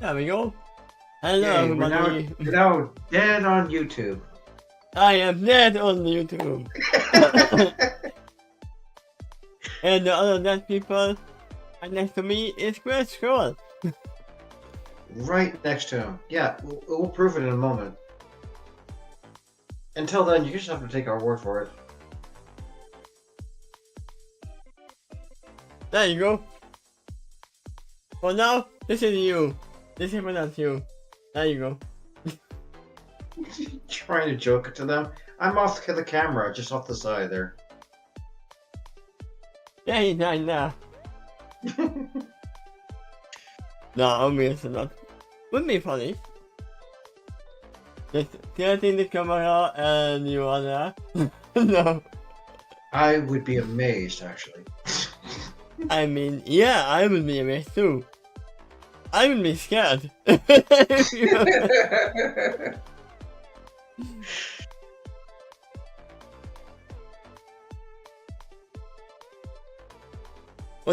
There we go. Hello Yay, everybody. we're now dead on YouTube. I am dead on YouTube. And the other dead people next to me is Quill Scroll. Right next to him. Yeah, we'll prove it in a moment. Until then, you just have to take our word for it. There you go. For now, this is you. This is not you. There you go. Trying to joke it to them. I'm off the camera, just off the side there. Yeah, he's right there. No, obviously not. Would be funny. Just tilting the camera and you are there. No. I would be amazed, actually. I mean, yeah, I would be amazed too. I would be scared. What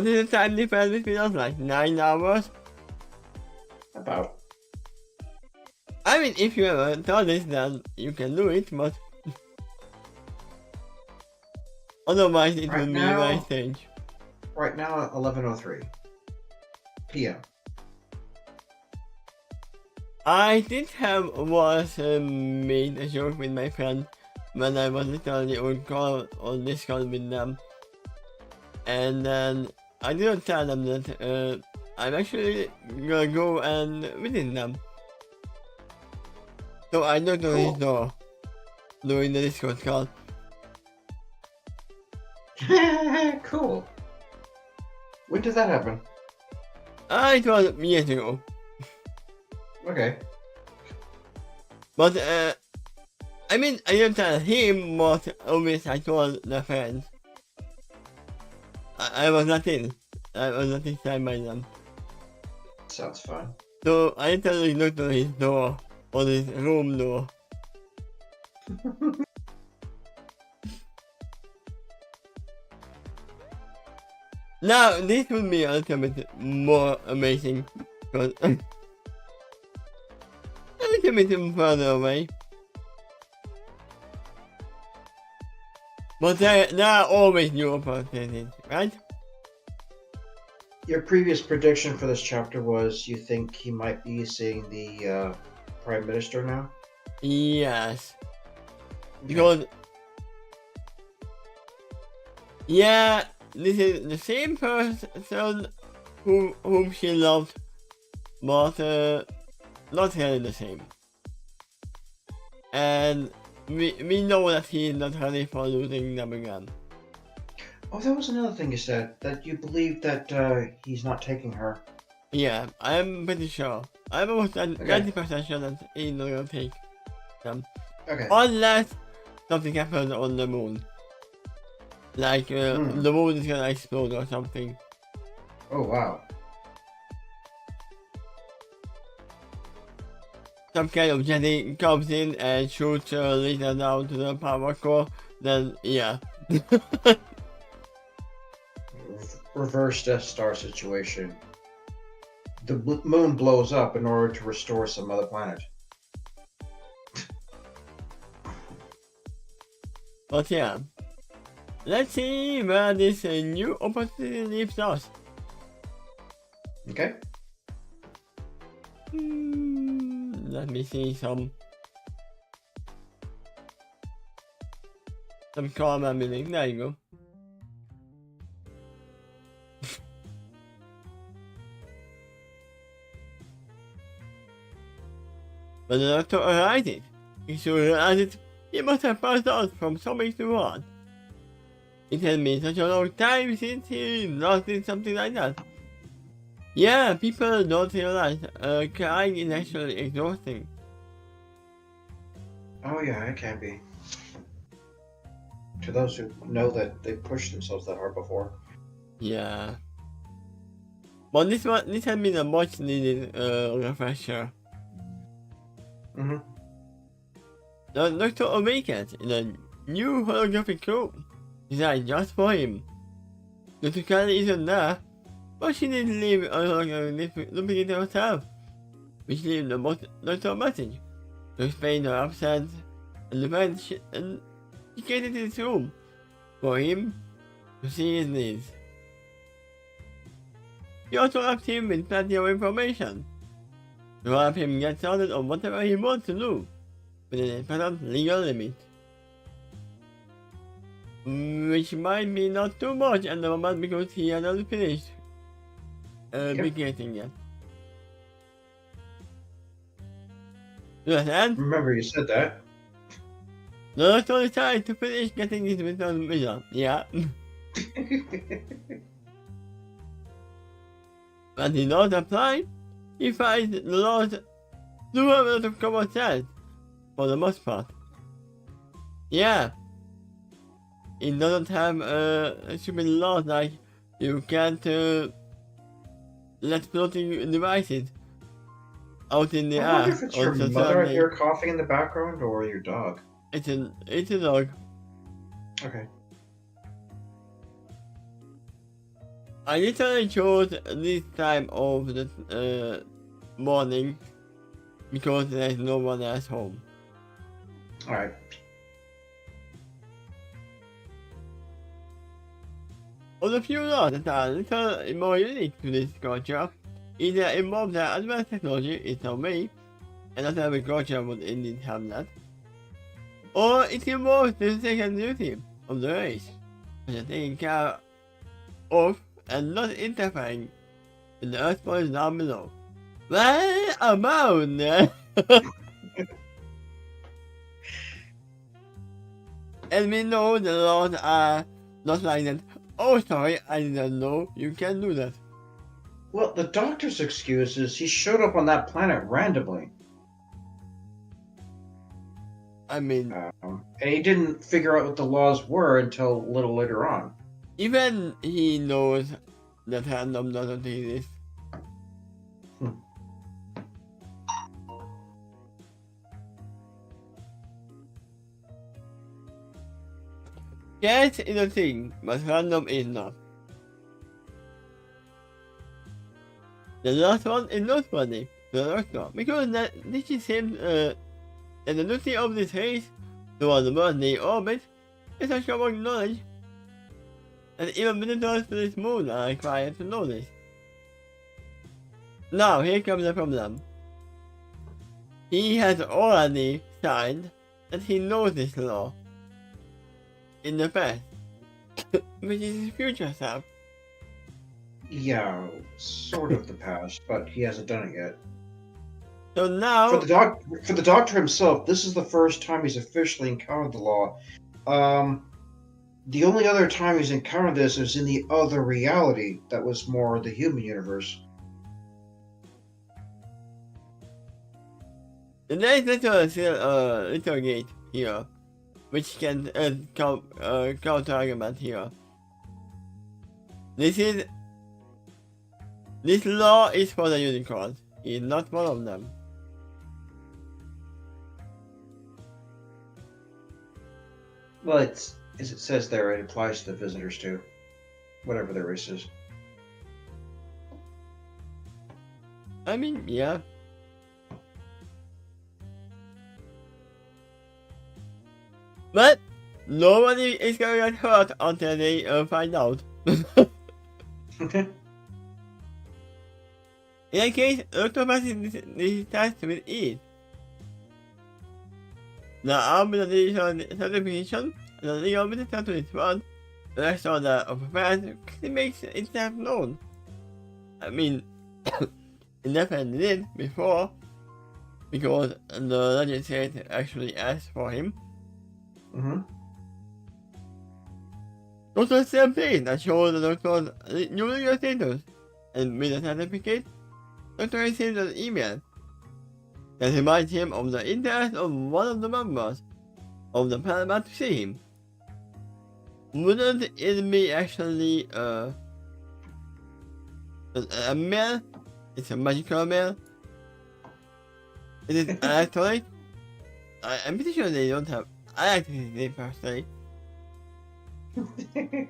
is the time difference between us? Like 9 hours? About. I mean, if you ever thought this, then you can do it, but otherwise it Right will be now- very strange. Right now, 11:03 p.m. I did have made a joke with my friend when I was literally on call on Discord with them, and then I didn't tell them that I'm actually gonna go and visit them. So I knocked on his door during the Discord call. Cool. When did that happen? It was years ago. Okay. But I mean, I didn't tell him, but obviously I told the friends. I was not in. I was not inside by them. Sounds fun. So I literally knocked on his door, on his room door. Now, this would be a little bit more amazing, because a little bit further away. But there are always new opportunities, right? Your previous prediction for this chapter was you think he might be seeing the Prime Minister now? Yes. Because, yeah, this is the same person whom she loved, but not really the same. And we know that he is not ready for losing them again. Oh, that was another thing you said, that you believe that he's not taking her. Yeah, I'm pretty sure. I'm almost 90% sure that he's not gonna take them. Okay. Unless something happens on the moon. Like the moon is gonna explode or something. Oh, wow. Some kind of jetty comes in and shoots Lisa down to the power core, then yeah. Reverse Death Star situation. The moon blows up in order to restore some other planet. But yeah. Let's see where this new opportunity leaves us. Okay? Let me see some karma building. There you go. But the doctor realized it. He soon realized it. He must have passed out from something to one. It has been such a long time since he lost in something like that. Yeah, people don't realize crying is actually exhausting. Oh yeah, it can be. To those who know that they pushed themselves that hard before. Yeah. But this has been a much needed refresher. Mm-hmm. The Doctor awakens in a new holographic room designed just for him. Dr. Kelly isn't there, but she didn't leave a holographic duplicate herself. received the message to explain her absence, and and she came into his room for him to see his needs. She also left him with plenty of information to help him get started on whatever he wants to do within his present legal limit. Which might be not too much at the moment because he hasn't finished vacating yet. Understand? Remember, you said that. No, it's only time to finish getting this wisdom vision. Yeah. But in order to apply, he finds the laws do have a lot of common sense for the most part. Yeah. It doesn't have stupid laws like you can't let floating devices out in the air. I wonder if it's your mother I hear coughing in the background or your dog. It's a dog. Okay. I literally chose this time of the morning because there's no one else home. Alright. Of the few laws that are a little more unique to this culture, either involve their advanced technology in some way, and not every culture would indeed have that, or it involves the second duty of the race, such as taking care of and not interfering with the earthboys down below. Well, about and we know the laws are not like that. Oh, sorry, I didn't know you can do that. Well, the doctor's excuse is he showed up on that planet randomly. I mean, And he didn't figure out what the laws were until a little later on. even he knows that random doesn't exist. Chance is a thing, but random is not. The last one is noteworthy, the doctor, because this is him, and the duty of this race towards the birthday orbit is a show of knowledge, and even visitors to this moon are required to know this. Now, here comes the problem. He has already signed that he knows this law in the past, which is his future self. Yeah, sort of the past, but he hasn't done it yet. So now, For the doctor himself, this is the first time he's officially encountered the law. The only other time he's encountered this is in the other reality that was more the human universe. there is little gate here, which can counter argument here. This law is for the unicorns. He is not one of them. Well, as it says there, it applies to the visitors too, whatever their race is. I mean, yeah. But nobody is gonna get hurt until they find out. In that case, Octopus is tasked with ease. The armed with additional certification and the legal visitor to this world, the rest of the affairs quickly makes itself known. I mean, it definitely did before, because the legislature actually asked for him. Mm-hmm. Also the same thing that shows the doctor's new legal status, and with the certificate, Doctor receives an email that reminds him of the interest of one of the members of the Parliament to see him. Wouldn't it be actually a mail? It's a magical mail. It is electronic. I'm pretty sure they don't have electricity per se. Maybe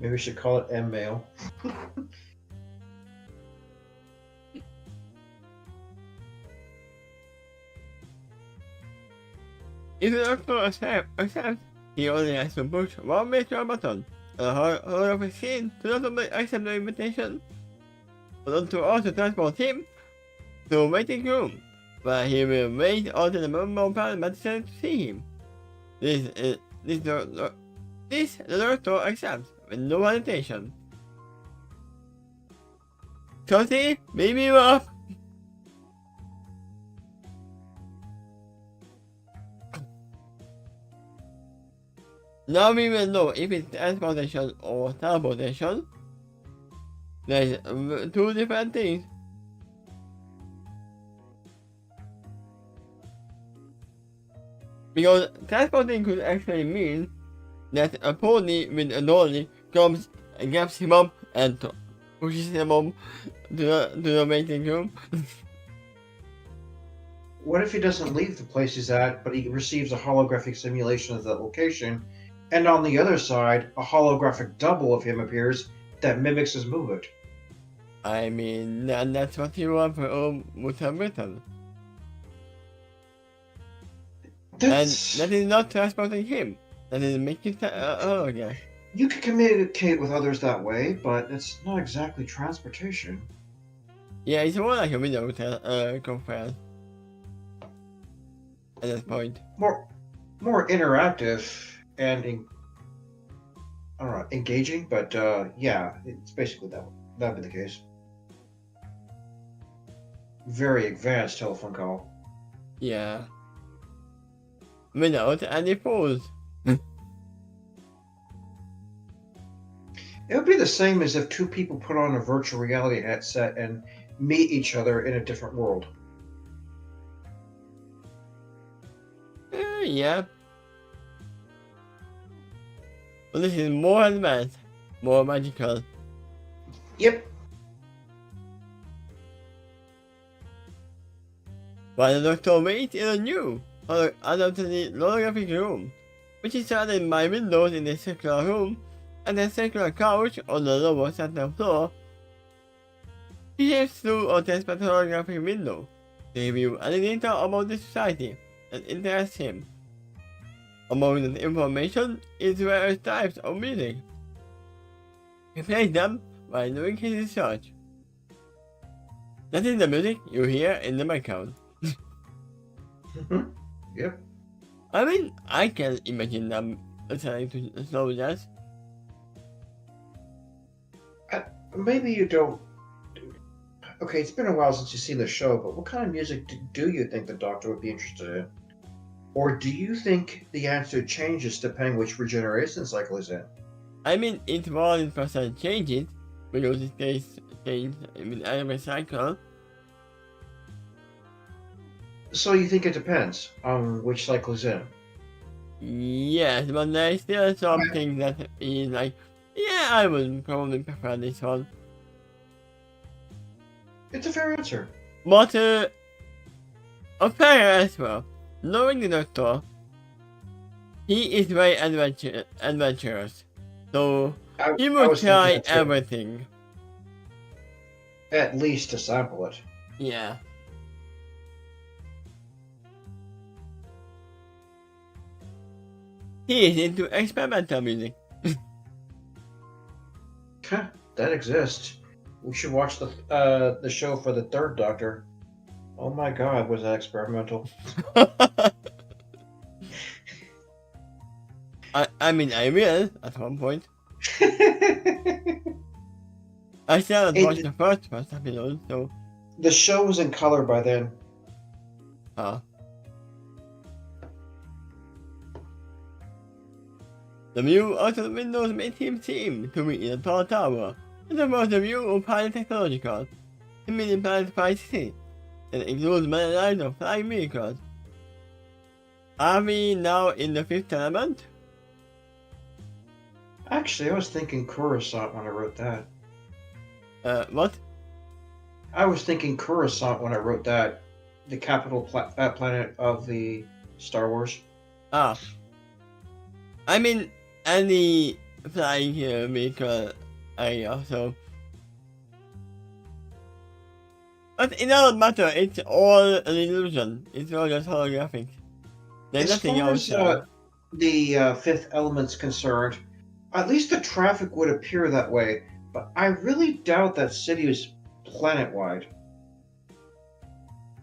we should call it M-mail. If the doctor accepts, he only has to push one major button, and hold of his skin to not only accept the invitation, but to also transport him to a waiting room, where he will wait until the Moon Parliament sends to see him. This the doctor accepts with no hesitation. Shorty, beam me up! Now we will know if it's transportation or teleportation. There's two different things. Because transporting could actually mean that a pony with a dolly comes and grabs him up and pushes him up to the waiting room. What if he doesn't leave the place he's at, but he receives a holographic simulation of that location, and on the other side, a holographic double of him appears that mimics his movement? I mean, and that's what you want for all would have written. And that is not transporting him. That is making hologram. You can communicate with others that way, but it's not exactly transportation. Yeah, it's more like a video conference. At this point. More interactive and I don't know, engaging, but yeah, it's basically that'd be the case. Very advanced telephone call. Yeah. Without any pause. It would be the same as if two people put on a virtual reality headset and meet each other in a different world. Yeah. But this is more advanced, more magical. Yep. While the doctor waits in a new, undoubtedly holographic room, which is surrounded by windows in the circular room and a circular couch on the lower center floor. He steps through a desperate holographic window to review any data about the society that interests him. Among the information is various types of music. He plays them while doing his research. That is the music you hear in the background. Yep. I mean, I can imagine them listening to slow jazz. Maybe you don't. Okay, it's been a while since you've seen the show, but what kind of music do you think the Doctor would be interested in? Or do you think the answer changes depending which regeneration cycle he's in? I mean, it 100% changes because it stays changed with every cycle. So you think it depends on which cycle he's in? Yes, but there's still something that is like, yeah, I would probably prefer this one. It's a fair answer. But, a fair as well. Knowing the Doctor, he is very adventurous, so he will try everything. At least to sample it. Yeah. He is into experimental music. That exists. We should watch the show for the third Doctor. Oh my God, was that experimental? I mean, I will at one point. I still haven't watched the first episode, so. The show was in color by then. The view out of the windows made him seem to be in a tall tower. It was the view of highly technological, million-planet city that includes many lines of flying vehicles. Are we now in the fifth element? Actually, I was thinking Coruscant when I wrote that. What? I was thinking Coruscant when I wrote that. The capital planet of the Star Wars. I mean, any flying vehicle area, so. But it doesn't matter, it's all an illusion. It's all just holographic. There's As nothing far else. as the fifth element's concerned, at least the traffic would appear that way, but I really doubt that city is planet-wide.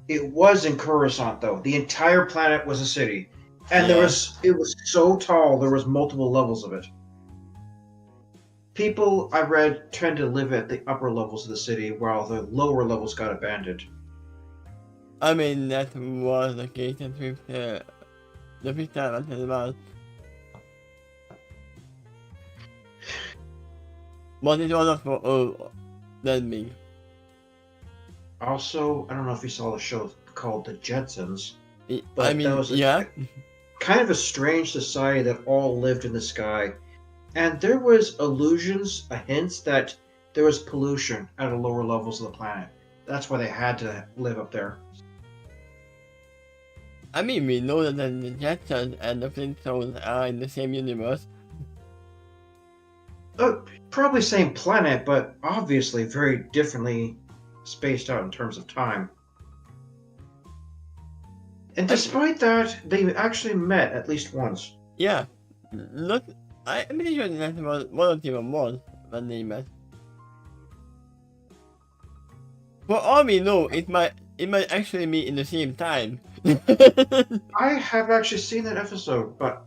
It was in Coruscant, though. The entire planet was a city, and Yeah. it was so tall there was multiple levels of it. People I read tend to live at the upper levels of the city, while the lower levels got abandoned. I mean, that was the case with the fifth element as well. But it was not for all that big. Also, I don't know if you saw the show called The Jetsons, I but mean, that was yeah. kind of a strange society that all lived in the sky. And there was allusions, hints that there was pollution at the lower levels of the planet. That's why they had to live up there. I mean, we know that the Jetsons and the Flintstones are in the same universe. Probably same planet, but obviously very differently spaced out in terms of time. And despite that, they actually met at least once. Yeah. Not. I'm pretty sure that was one of them was when they met. For all we know, it might actually be in the same time. I have actually seen that episode, but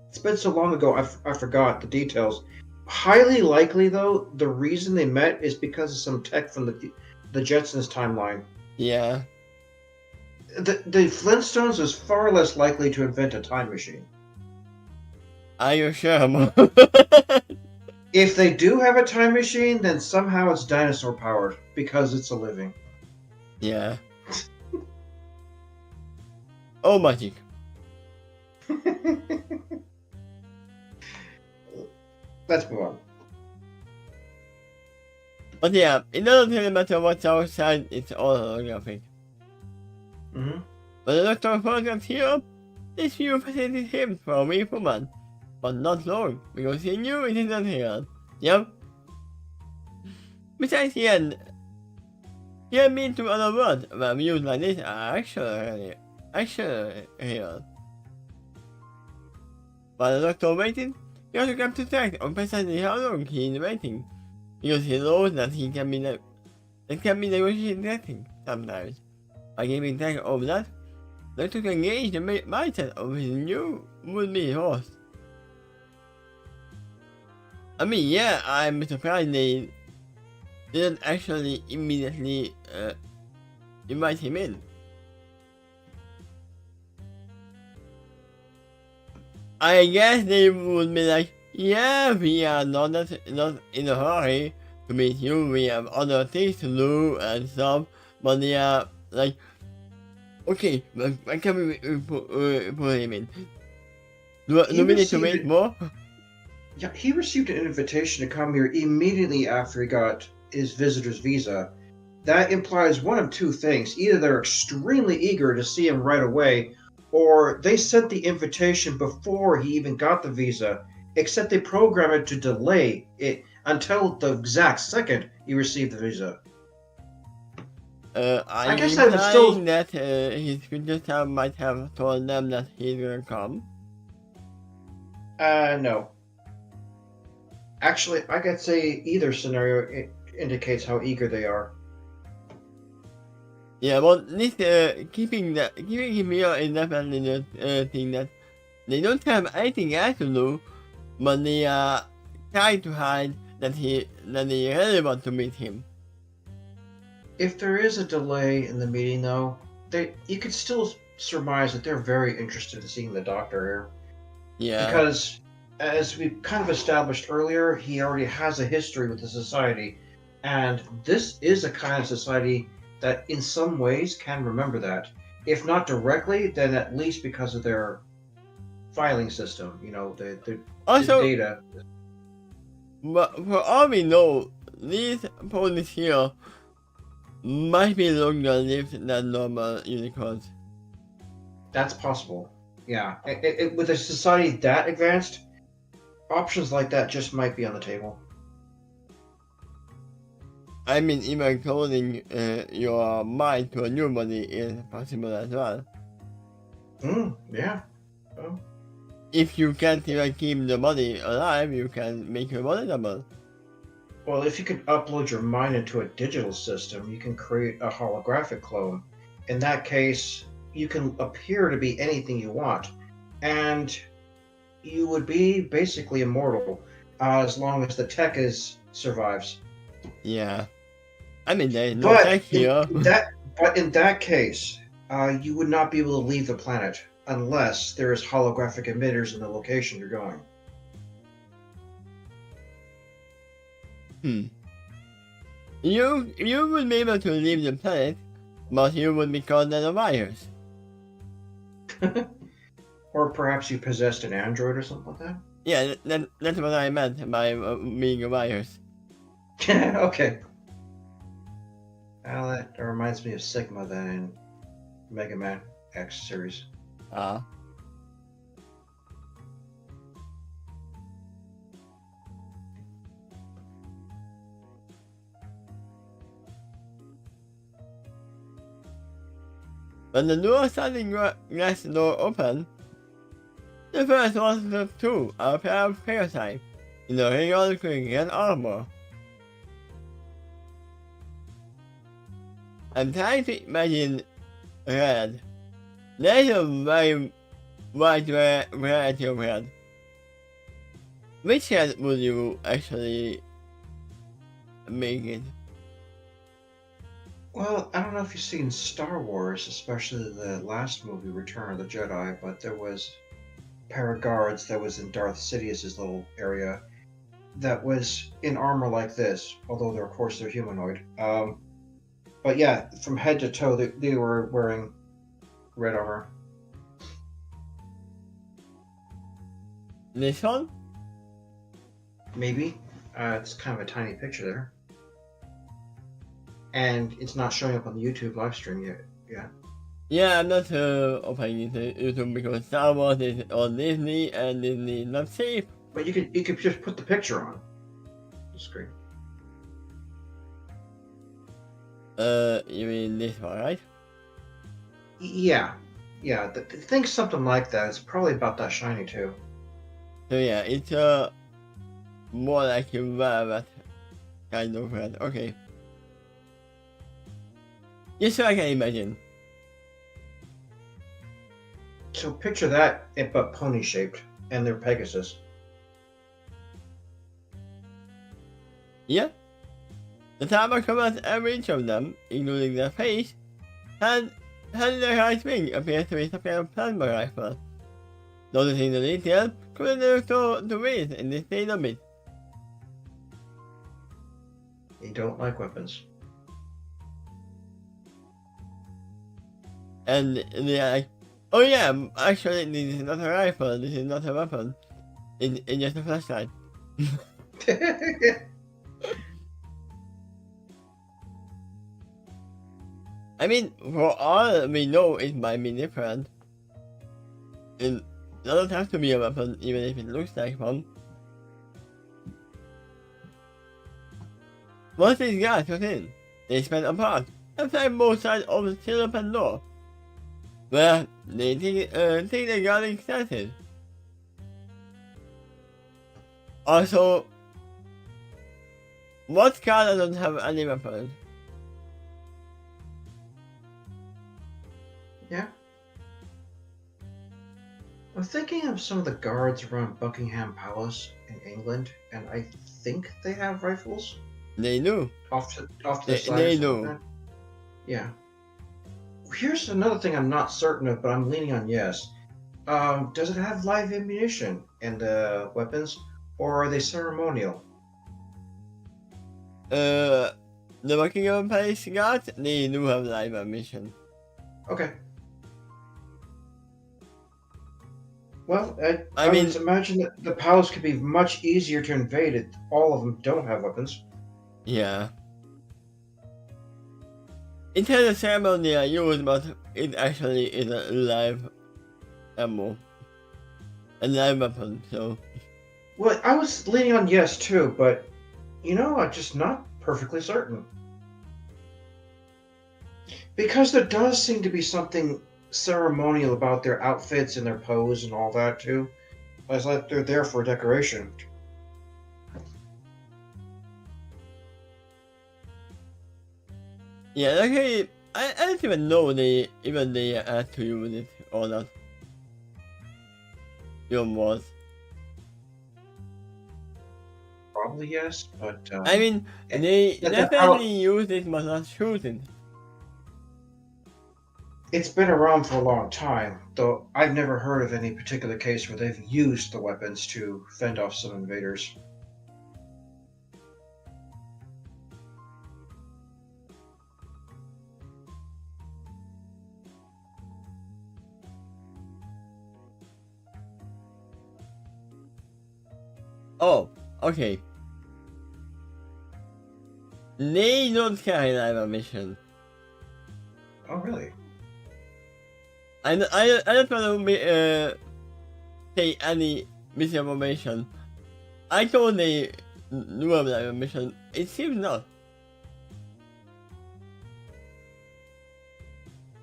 it's been so long ago I forgot the details. Highly likely, though, the reason they met is because of some tech from the Jetsons timeline. Yeah. The Flintstones was far less likely to invent a time machine. Are you sure, Mom? If they do have a time machine, then somehow it's dinosaur powered because it's a living. Yeah. Oh, magic. Let's move on. But yeah, it doesn't really matter what's outside, it's all holographic. Mm-hmm. But the Doctor photographs here, this view fascinated him for a brief moment, but not long, because he knew it isn't real. Yep. Besides the end, he had been to other worlds where views like this are actually real. While the Doctor waited, he also kept track of precisely how long he is waiting, because he knows that he can be negotiating sometimes. By keeping track of that, the Doctor can gauge the mindset of his new would-be host. I mean, yeah, I'm surprised they didn't actually immediately invite him in. I guess they would be like, yeah, we are not in a hurry to meet you, we have other things to do and stuff, but they are like, okay, when can we put him in? Do we need to wait more? Yeah, he received an invitation to come here immediately after he got his visitor's visa. That implies one of two things. Either they're extremely eager to see him right away, or they sent the invitation before he even got the visa, except they programmed it to delay it until the exact second he received the visa. I guess guess I would still... that his future self might have told them that he's gonna come. No. Actually, I could say either scenario indicates how eager they are. Yeah, well, at least keeping him here is definitely the thing that they don't have anything else to do, but they are trying to hide that they really want to meet him. If there is a delay in the meeting, though, you could still surmise that they're very interested in seeing the Doctor here. Yeah. Because, as we kind of established earlier, he already has a history with the Society, and this is a kind of society that in some ways can remember that. If not directly, then at least because of their filing system, the data. But for all we know, these ponies here might be longer lived than normal unicorns. That's possible. Yeah. With a society that advanced, options like that just might be on the table. I mean, even cloning your mind to a new body is possible as well. Yeah. Oh. If you can't even keep the body alive, you can make your body double. Well, if you can upload your mind into a digital system, you can create a holographic clone. In that case, you can appear to be anything you want, and you would be basically immortal as long as the tech survives. Yeah. I mean, there's no But tech here. in that case, you would not be able to leave the planet unless there is holographic emitters in the location you're going. You would be able to leave the planet, but you would be caught in a virus. Or perhaps you possessed an android or something like that? Yeah, that's what I meant by being a virus. Okay. Well, that reminds me of Sigma then in Mega Man X series. Ah. When the door sliding glass door opened, the first one of two are a pair of parasites in the regular Korean armor. I'm trying to imagine red. There's a very wide variety of red. Which red would you actually make it? Well, I don't know if you've seen Star Wars, especially the last movie, Return of the Jedi, but there was a pair of guards that was in Darth Sidious's little area that was in armor like this, although of course they're humanoid. But yeah, from head to toe, they were wearing red armor. This one? Maybe. It's kind of a tiny picture there. And it's not showing up on the YouTube live stream yet. Yeah. Yeah, I'm not opening YouTube because Star Wars is on Disney and Disney is not safe. But you could just put the picture on the screen. You mean this one, right? Yeah. Yeah, think something like that. It's probably about that shiny too. So yeah, it's more like a velvet kind of red. Okay. Just so I can imagine. So picture that, but pony shaped, and they're Pegasus. Yeah. The timer covers every inch of them, including their face, and their right wing appears to be some kind of plasma rifle. Noticing the detail, could to raise in this state a bit. They don't like weapons. And they're like, oh yeah, actually this is not a rifle, this is not a weapon. It's just a flashlight. I mean, for all we know, it might be different. It doesn't have to be a weapon, even if it looks like one. Once these guys got in, they spent apart and flying both sides of the still open door, where they think the guarding started. Also, what car doesn't have any weapons? Yeah. I'm thinking of some of the guards around Buckingham Palace in England, and I think they have rifles. They do. Off to the side. They do. Yeah. Here's another thing I'm not certain of, but I'm leaning on yes. Does it have live ammunition and weapons, or are they ceremonial? The Buckingham Palace guards, they do have live ammunition. Okay. Well, I mean, would imagine that the palace could be much easier to invade if all of them don't have weapons. Yeah. It has a ceremonial use, but it actually is a live ammo. A live weapon, so. Well, I was leaning on yes too, but I'm just not perfectly certain. Because there does seem to be something ceremonial about their outfits and their pose and all that too. It's like they're there for decoration. Yeah, okay. I don't even know they had to use it or not. Even was. Probably yes, but I mean, they that's definitely use it but not shooting. it's been around for a long time, though I've never heard of any particular case where they've used the weapons to fend off some invaders. Oh, okay. They don't carry live ammunition. Oh, really? I don't want to say any misinformation. I thought they knew of live ammunition. It seems not.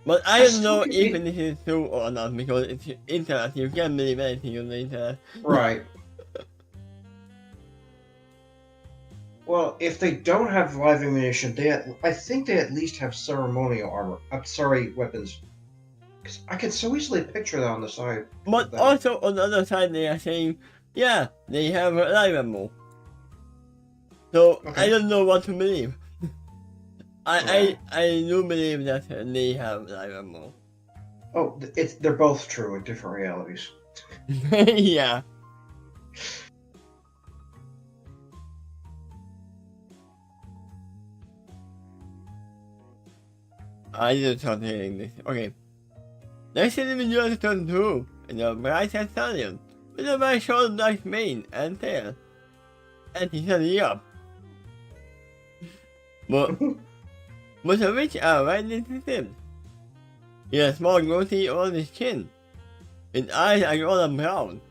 But I don't know if this is true or not because it's internet. You can't believe anything on the internet. Right. Well, if they don't have live ammunition, I think they at least have ceremonial armor. I'm sorry, weapons. Because I can so easily picture that on the side. But also on the other side, they are saying, yeah, they have live ammo. So okay. I don't know what to believe. I do believe that they have live ammo. Oh, they're both true in different realities. Yeah. I need to start hearing this. Okay. Next individual is turned through in a bright stallion with a very short black mane and tail. And he said, yup. But most of which are widely distinct. He has a small goatee on his chin. His eyes are golden brown,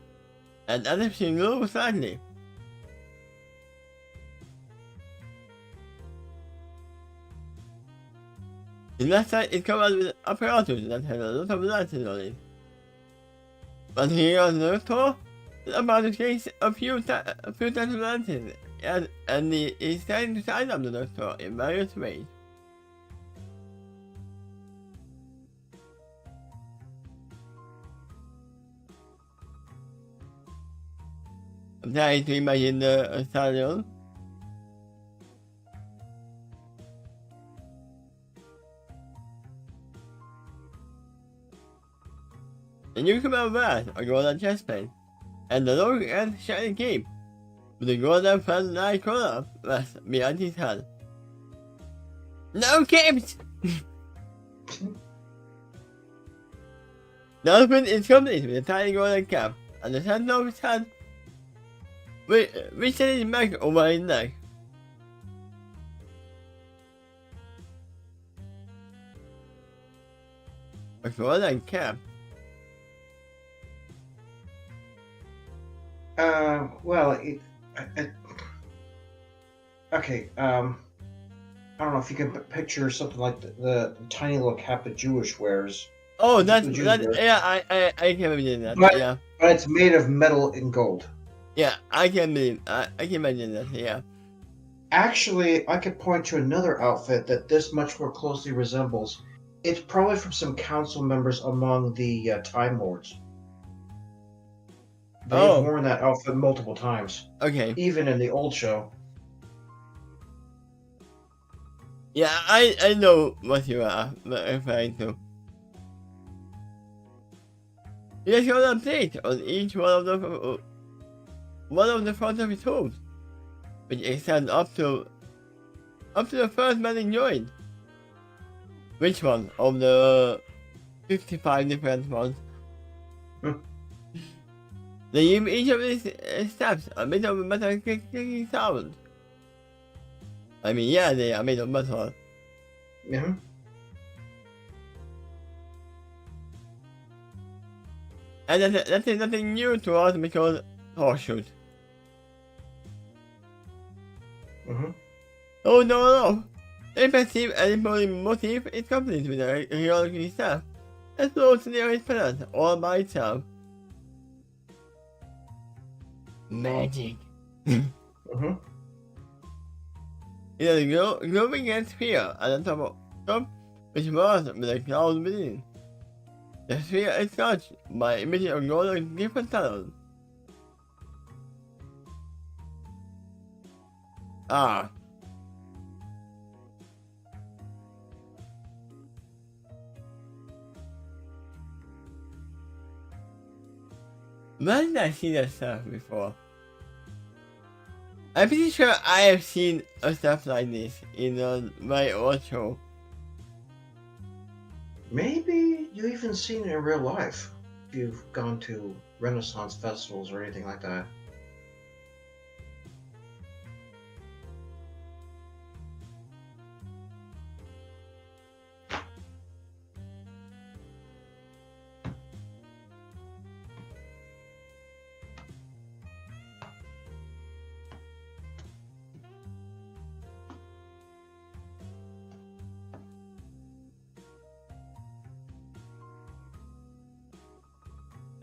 and as if she glows slightly. The left side is covered with apparatus that has a lot of lights on it. But here on the top, the apparatus takes a few types of lenses, and he is trying to size up the doctor in various ways. I'm trying to imagine the stallion. The newcomer wears a golden chest plate and a long and shiny cape with a golden fan-like collar vest behind his head. No capes! The outfit is complete with a tiny golden cap and the center of his head, which is back over his neck. A golden cap. Well, okay, I don't know if you can picture something like the tiny little cap that Jewish wears. Oh, yeah, I can imagine that, yeah. But it's made of metal and gold. Yeah, I can imagine that, yeah. Actually, I could point to another outfit that this much more closely resembles. It's probably from some council members among the Time Lords. They've worn that outfit multiple times. Okay. Even in the old show. Yeah, I know what you are referring to. There's got a plate on each one of the front of his hooves, which extends up to the first bedding joint. Which one of the 55 different ones? They give each of these steps a bit of a metal clicking sound. I mean, yeah, they are made of metal. Yeah. And that is nothing new to us because horseshoes. Oh no. They perceive any body motif is complete with a geological staff, Let's go to the nearest planet all by itself. Magic. Mm-hmm. It is a glowing red sphere at the top, which was with a cloud within. The sphere is touched by emitting a glow of different colors. Ah. Where did I see that stuff before? I'm pretty sure I have seen a stuff like this in my old show. Maybe you even seen it in real life if you've gone to Renaissance festivals or anything like that.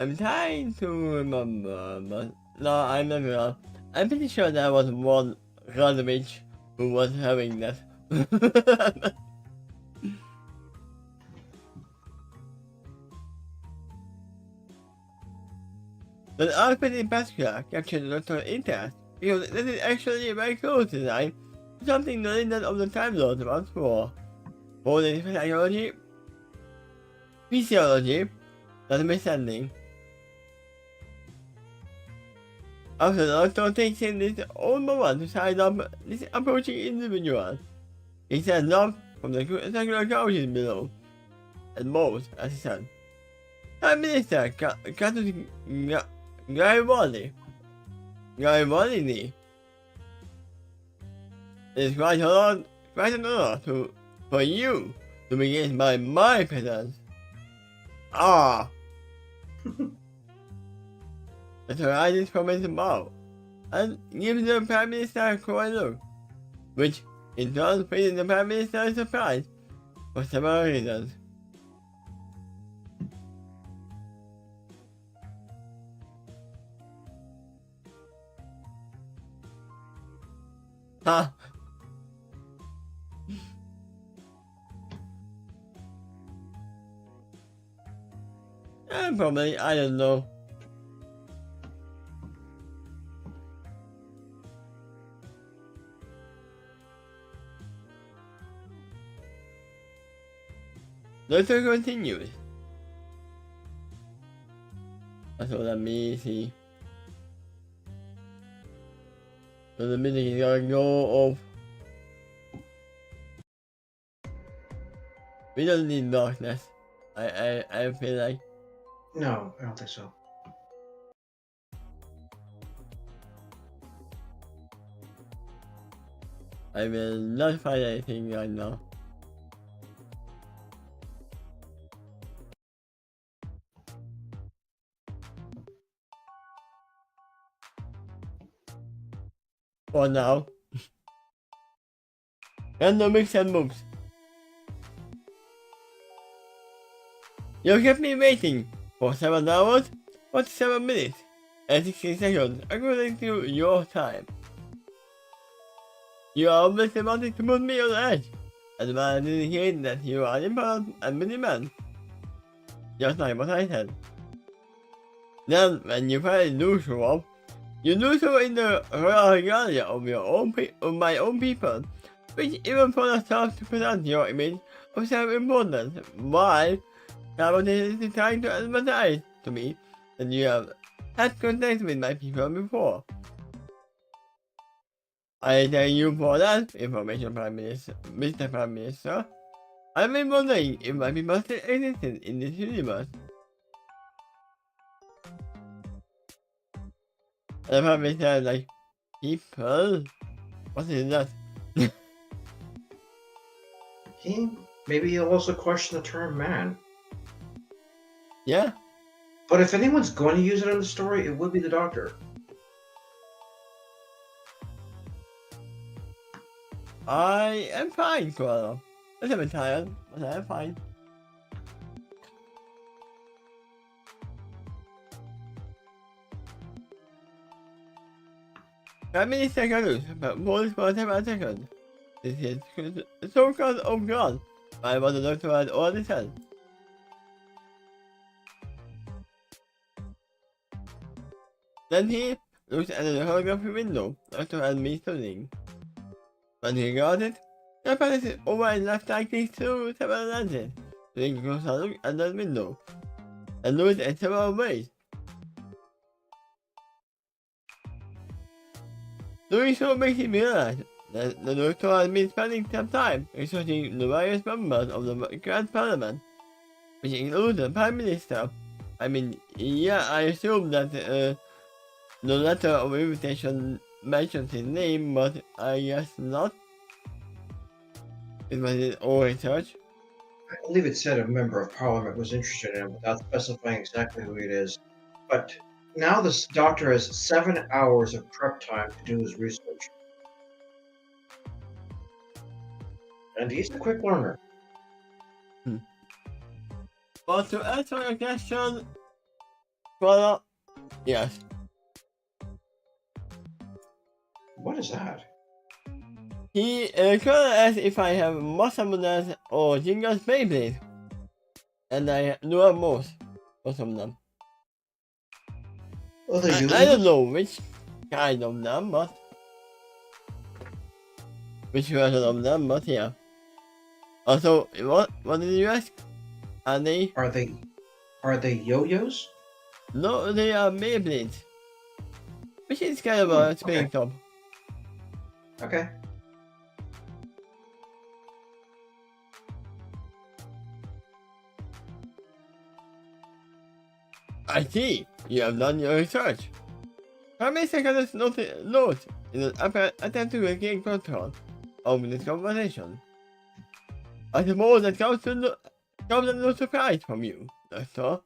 I'm trying to remember, but no, I'm not sure. I'm pretty sure there was one Radovich who was having that. But Alfred in particular captured a lot of interest because this is actually a very close design to something the legend of the Time Lords once for. Both in psychology, physiology, and understanding. After the Doctor takes in this old moment to size up this approaching individual. He stands up from the circular couches below, and moves as he said. Prime Minister Garibaldi. Garibaldi is quite an honor for you to begin by my presence. Ah! The Horizons comments about and gives the Prime Minister a quiet look, which in turn frees the Prime Minister's surprise for several reasons. Huh? Probably, I don't know. The tour continues. So let me see. So the music is gonna go off. We don't need darkness. I feel like. No, I don't think so. I will not find anything right now. For now. Random mix and moves. You kept me waiting for 7 hours, 47 minutes, and 16 seconds according to your time. You are obviously wanting to put me on the edge, and when I indicate that you are an important and busy man. Just like what I said. Then, when you finally do show up, you do so in the royal regalia of my own people, which even for yourself to present your image of self-importance, while simultaneously trying to advertise to me that you have had contact with my people before. I thank you for that information, Mr. Prime Minister. I've been wondering if my people still existed in this universe. And the Prime Minister is like, people? What is that? Maybe he'll also question the term man. Yeah? But if anyone's going to use it in the story, it would be the Doctor. I am fine, Koala. I'm tired, but I'm fine. Prime Minister Carlos, but more for a second. This is so called oh god. I want to look around all the time. Then he looked at the holographic window, looked around me studying. When he got it, the palace is over and left like these two several lenses. Then he goes and look at the window and looked in several ways. Doing so makes him realize that the doctor has been spending some time researching the various members of the Grand Parliament, which includes the Prime Minister. I mean, yeah, I assume that the letter of invitation mentions his name, but I guess not. It was his own research. I believe it said a member of parliament was interested in him without specifying exactly who it is. But now this doctor has 7 hours of prep time to do his research. And he's a quick learner. But to answer your question, well, yes. What is that? He currently asked if I have Mosamunas or Jinga's Beyblade. And I do have most of them. Oh, they do. I don't know which kind of them, but which version of them, but yeah. Also, what did you ask? Are they? Are they yo-yos? No, they are Beyblades. Which is kind of a spinning top. Okay. I see. You have done your research. Prime Minister Carlos note in an attempt to regain control of this conversation. I suppose that comes as no surprise from you, Doctor.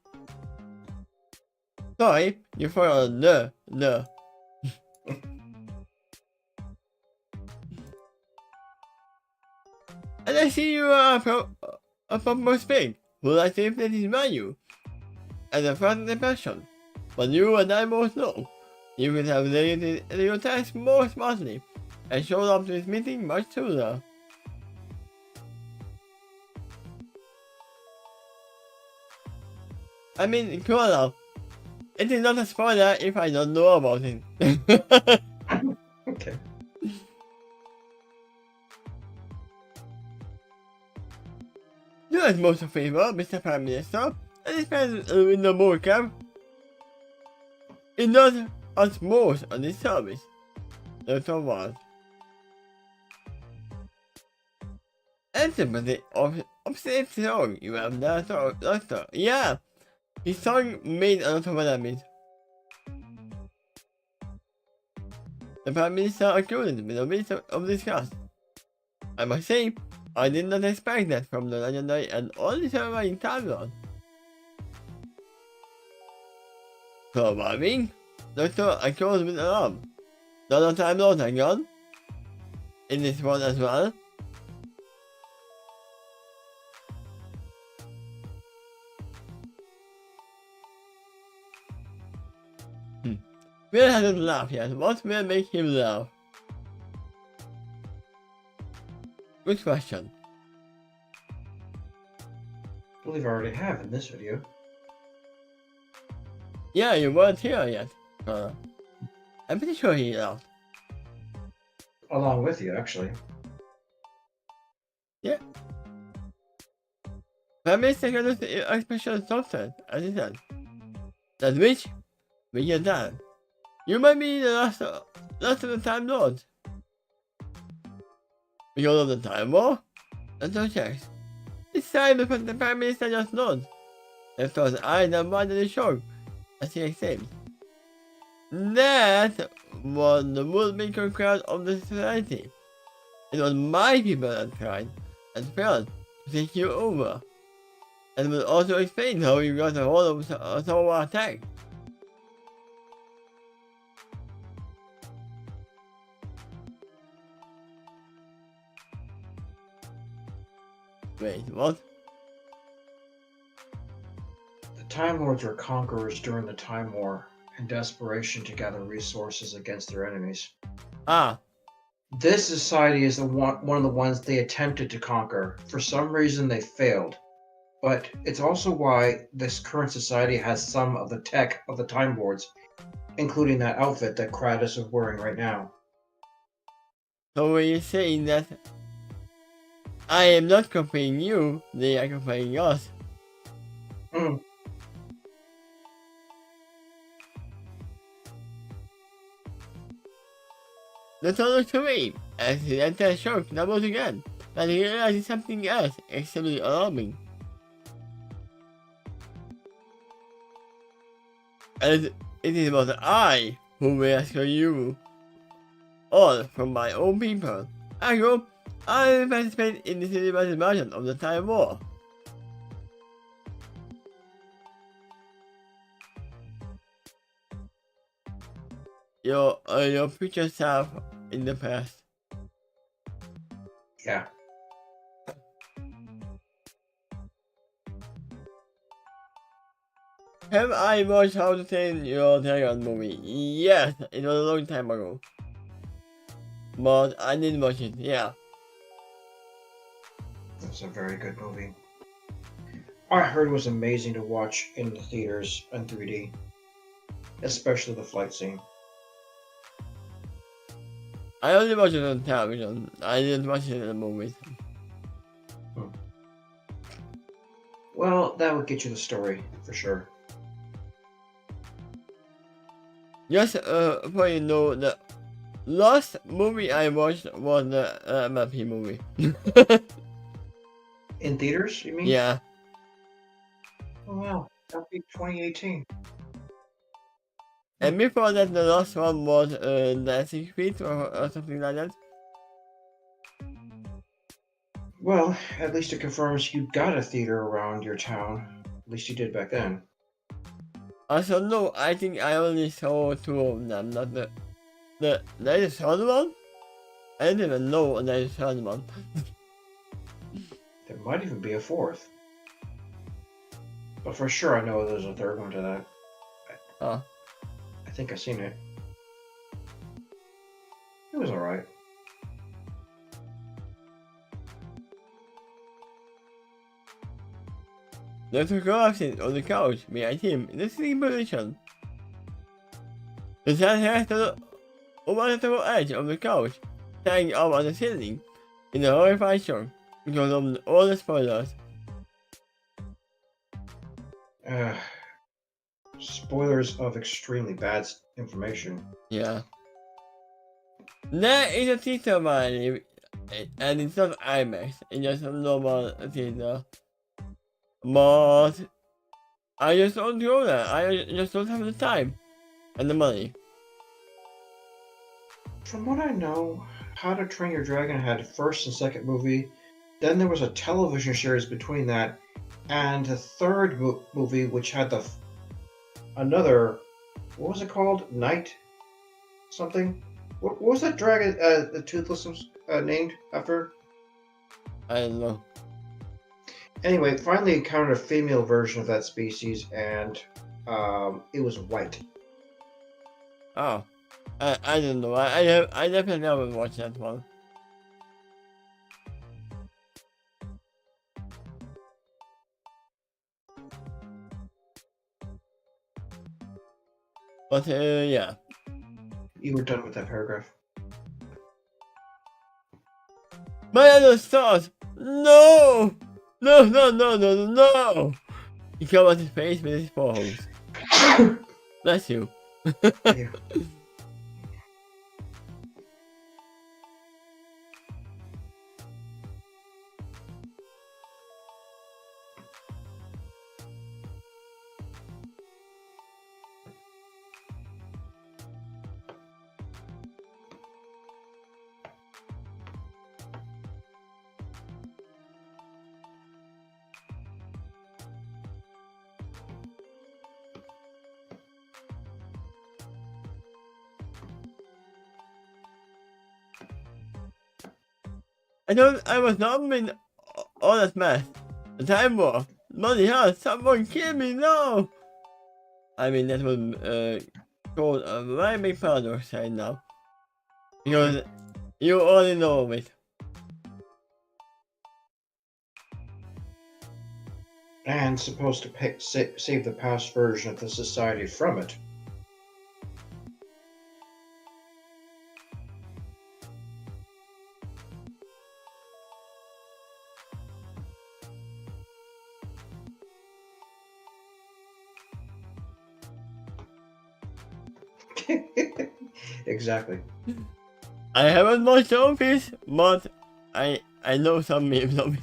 Sorry, you forgot the. And I see you are a proper spring. Would I say that is value? As a first impression, but you and I both know you could have delegated your task more smartly and showed up to this meeting much sooner. I mean, Koala, it is not a spoiler if I don't know about it. Okay. Do us most a favor, Mr. Prime Minister, and spend in the mocap. It does us most on this service. That's all was. And sympathy of upstate song you have that doctor. Yeah, his song made a lot of enemies. The Prime Minister accused in the midst of disgust. I must say, I did not expect that from the legendary and only surviving Time Lord. Surviving? Doctor, I closed with alarm. The other Time Lords are gone? In this one as well? Will hasn't laughed yet. What will make him laugh? Good question. I believe I already have in this video. Yeah, you weren't here yet. I'm pretty sure he laughed. Along with you, actually. Yeah. Prime Minister Carlos expression softened as he said. That which? We get that. You might be the last of the Time Lords. Because of the Time War? Let's go check. It's time because the Prime Minister just nods. Of course, I am widely shocked as he exclaimed. That was the would-maker crowd of the society. It was my people that tried and failed to take you over. And will also explain how you got a hold of a solar attack. Wait, what? The Time Lords were conquerors during the Time War, in desperation to gather resources against their enemies. Ah, This society is one of the ones they attempted to conquer. For some reason, they failed. But it's also why this current society has some of the tech of the Time Lords, including that outfit that Kratos is wearing right now. so you're saying that I am not comparing you, they are comparing us. Mm. That's all to me, as the entire show doubles again, but he realizes something else extremely alarming. And it is not I who will rescue you, all from my own people. I hope I will participate in the cinematic version of the Time War. Your future self in the past. Yeah. Have I watched How to Train Your Dragon movie? Yes, it was a long time ago. But I did watch it, yeah. That's a very good movie. I heard it was amazing to watch in the theaters in 3D, especially the flight scene. I only watched it on television. I didn't watch it in the movies. Well, that would get you the story, for sure. Just for you know, the last movie I watched was the MLP movie. In theaters, you mean? Yeah. Oh, wow. That'd be 2018. And before that, the last one was Dancing Feet or something like that. Well, at least it confirms you got a theater around your town. At least you did back then. Also, no, I think I only saw two of them, not the third one? I didn't even know there is a third one. There might even be a fourth. But for sure, I know there's a third one to that. Oh. I think I've seen it. It was alright. There's a girl sitting on the couch behind him in the same position. The sun has the over the edge of the couch, hanging up on the ceiling, in a horrified shock because of all the spoilers. Spoilers of extremely bad information. Yeah. There is a theater man, and it's not IMAX, it's just a normal theater. But I just don't go there. I just don't have the time and the money. From what I know, How to Train Your Dragon had first and second movie. Then there was a television series between that, and a third movie which had another. What was it called? Night something. What was that dragon? The Toothless was named after. I don't know. Anyway, finally encountered a female version of that species, and it was white. Oh. I don't know. I definitely never watched that one. But yeah. You were done with that paragraph. My other stars! No! No, no, no, no, no, no! He covers his face with his paws. Bless you. Yeah. I was not in all that mess. The time war. Bloody hell, someone kill me now! I mean, that would cause a very big paradox right now. Because you already know it. And supposed to save the past version of the society from it. Exactly. I haven't watched the Office, but I know some memes of it.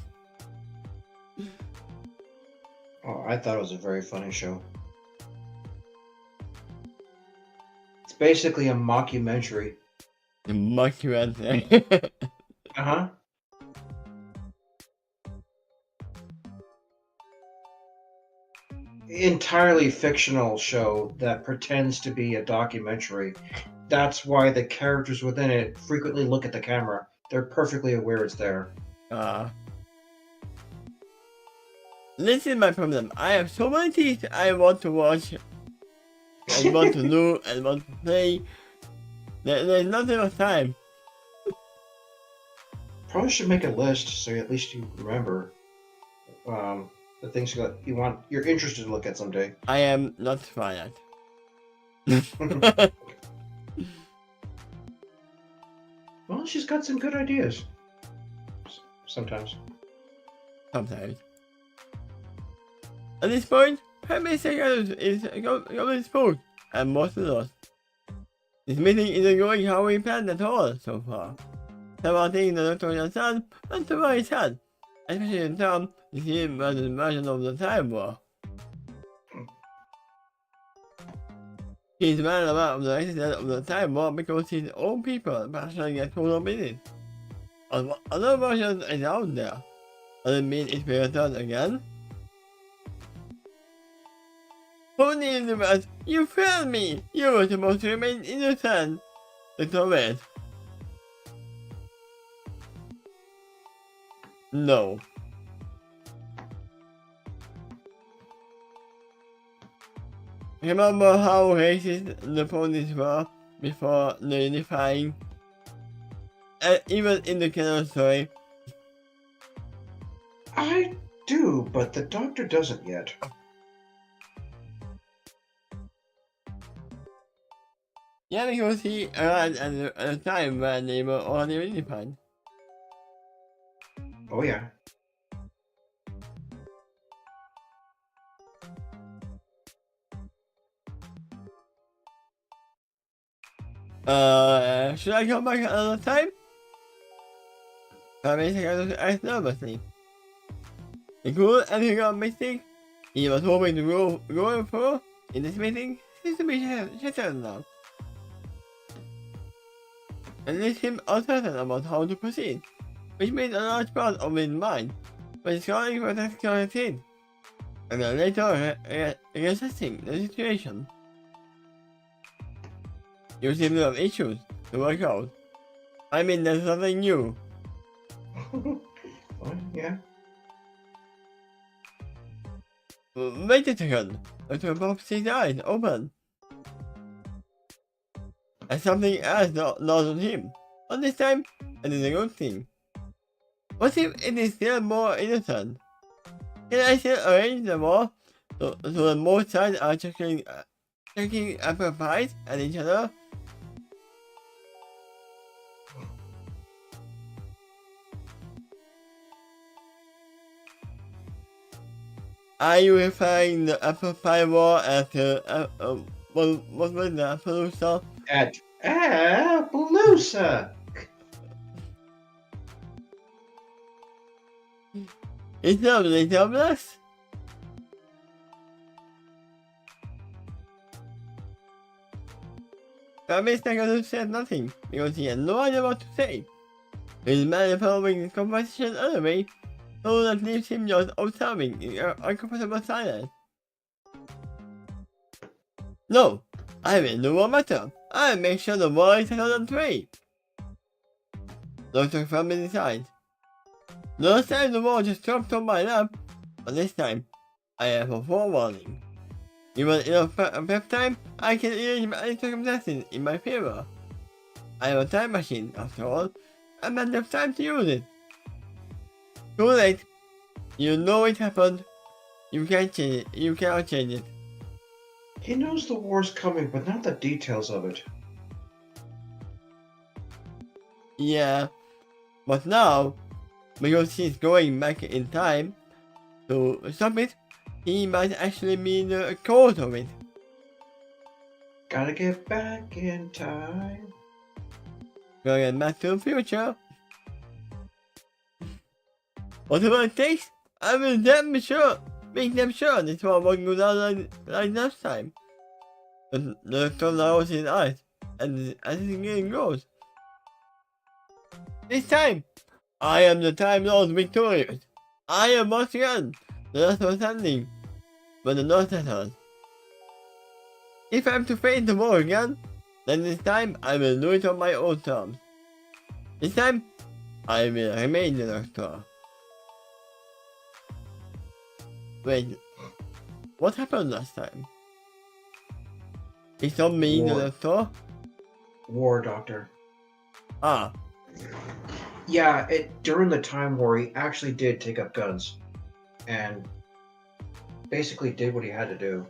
Oh, I thought it was a very funny show. It's basically a mockumentary. The mockumentary. Uh-huh. Entirely fictional show that pretends to be a documentary. That's why the characters within it frequently look at the camera. They're perfectly aware it's there. This is my problem. I have so many things I want to watch, and want to do, and want to play. There's not enough time. Probably should make a list so at least you remember the things you're interested to look at someday. I am not fired. Well, she's got some good ideas. Sometimes. Sometimes. At this point, Prime Minister is going spooked and most lost. This meeting isn't going how we planned at all so far. Several things the Doctor has done went to his head, especially in terms of the version of the Time War. He's mad about the accident of the Time War because his own people partially get caught up in it. Other versions is out there. Does it mean it's been returned again? Who needs the rest? You failed me! You were supposed to remain innocent! Little red. No. Remember how racist the ponies were before the unifying? Even in the canon story. I do, but the Doctor doesn't yet. Yeah, because he arrived at a time when they were already unified. Oh yeah. Should I come back another time? I asked nervously. The cool and got mistake he was hoping to go for in this meeting seems to be shattered now. And leaves him uncertain about how to proceed, which made a large part of his mind, but he's calling for tactical routine, and then later reassessing the situation. You seem to have issues to work out. I mean, there's nothing new. Well, yeah. Wait a second. Dr. Box's eyes open. And something else gnawed on him. But this time, it is a good thing. What if it is still more innocent? Can I still arrange the war so that both sides are checking apple pies at each other? Are you referring the apple pie war as what was the Appaloosa? At Appaloosa! It's lovely, Thomas. Prime Minister could have said nothing because he had no idea what to say. His man following this conversation anyway, so that leaves him just observing in uncomfortable silence. No, I will do what matter. I'll make sure the war is settled on trade. Dr. Family decides. The last time the war just dropped on my lap, but this time, I have a forewarning. Even enough prep time, I can arrange any circumstances in my favor. I have a time machine, after all, and I have time to use it. Too late. You know it happened. You can't change it. You cannot change it. He knows the war's coming, but not the details of it. Yeah, but now, because he's going back in time to stop it, he might actually be the cause of it. Gotta get back in time. Going back to the future. Whatever it takes, I will make them sure this one won't go down like last time. The sun out his eyes, and as the game goes. This time, I am the Time Lord victorious. I am once again the last one standing, but the North settles. If I'm to face the war again, then this time I will do it on my own terms. This time, I will remain the Doctor. Wait, what happened last time? He stopped being the Doctor? War, Doctor. Ah. Yeah, during the Time War, he actually did take up guns. And basically did what he had to do.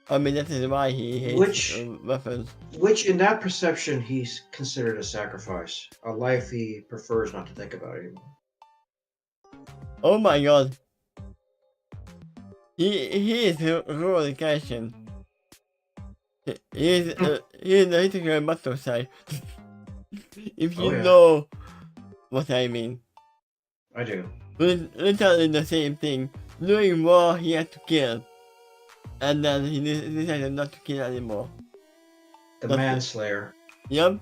I mean, that is why he hates weapons. Which, in that perception, he's considered a sacrifice. A life he prefers not to think about anymore. Oh my god. He is really catching. He is the hitting battle side. If you know what I mean. I do. Literally the same thing. During war, he had to kill. And then he decided not to kill anymore. The manslayer. Yup.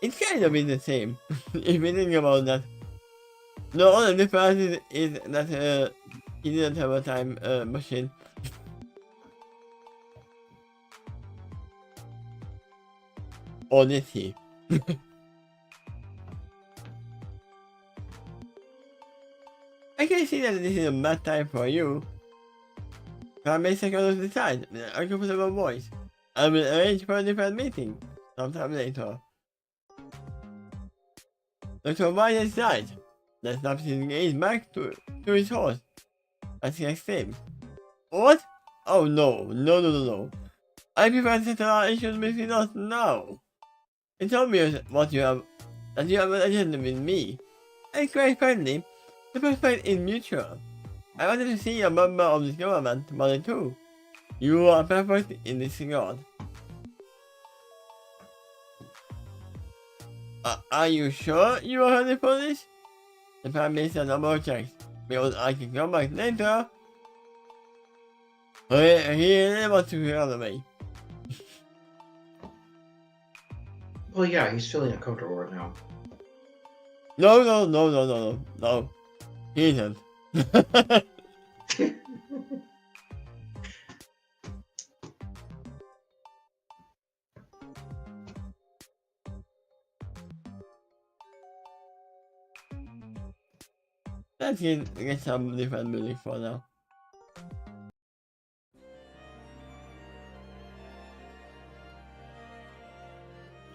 It's kind of the same, if you think about that. The only difference is that he didn't have a time machine. Or did he? I can see that this is a bad time for you. Prime Minister goes decide with an uncomfortable voice. I will arrange for a different meeting sometime later. Dr. White has died. That snaps his gaze back to his horse as he exclaims, "What? Oh no. I prefer to settle our issues between us now. It's obvious that you have an agenda with me. And quite frankly, the prospect is mutual. I wanted to see a member of this government, Mother too. You are perfect in this regard." Are you sure you are ready for this? The Prime Minister double checks, because I can come back later. He really wants to get out of the way. Well, yeah, he's feeling uncomfortable right now. No. He isn't. Let's get some different music for now.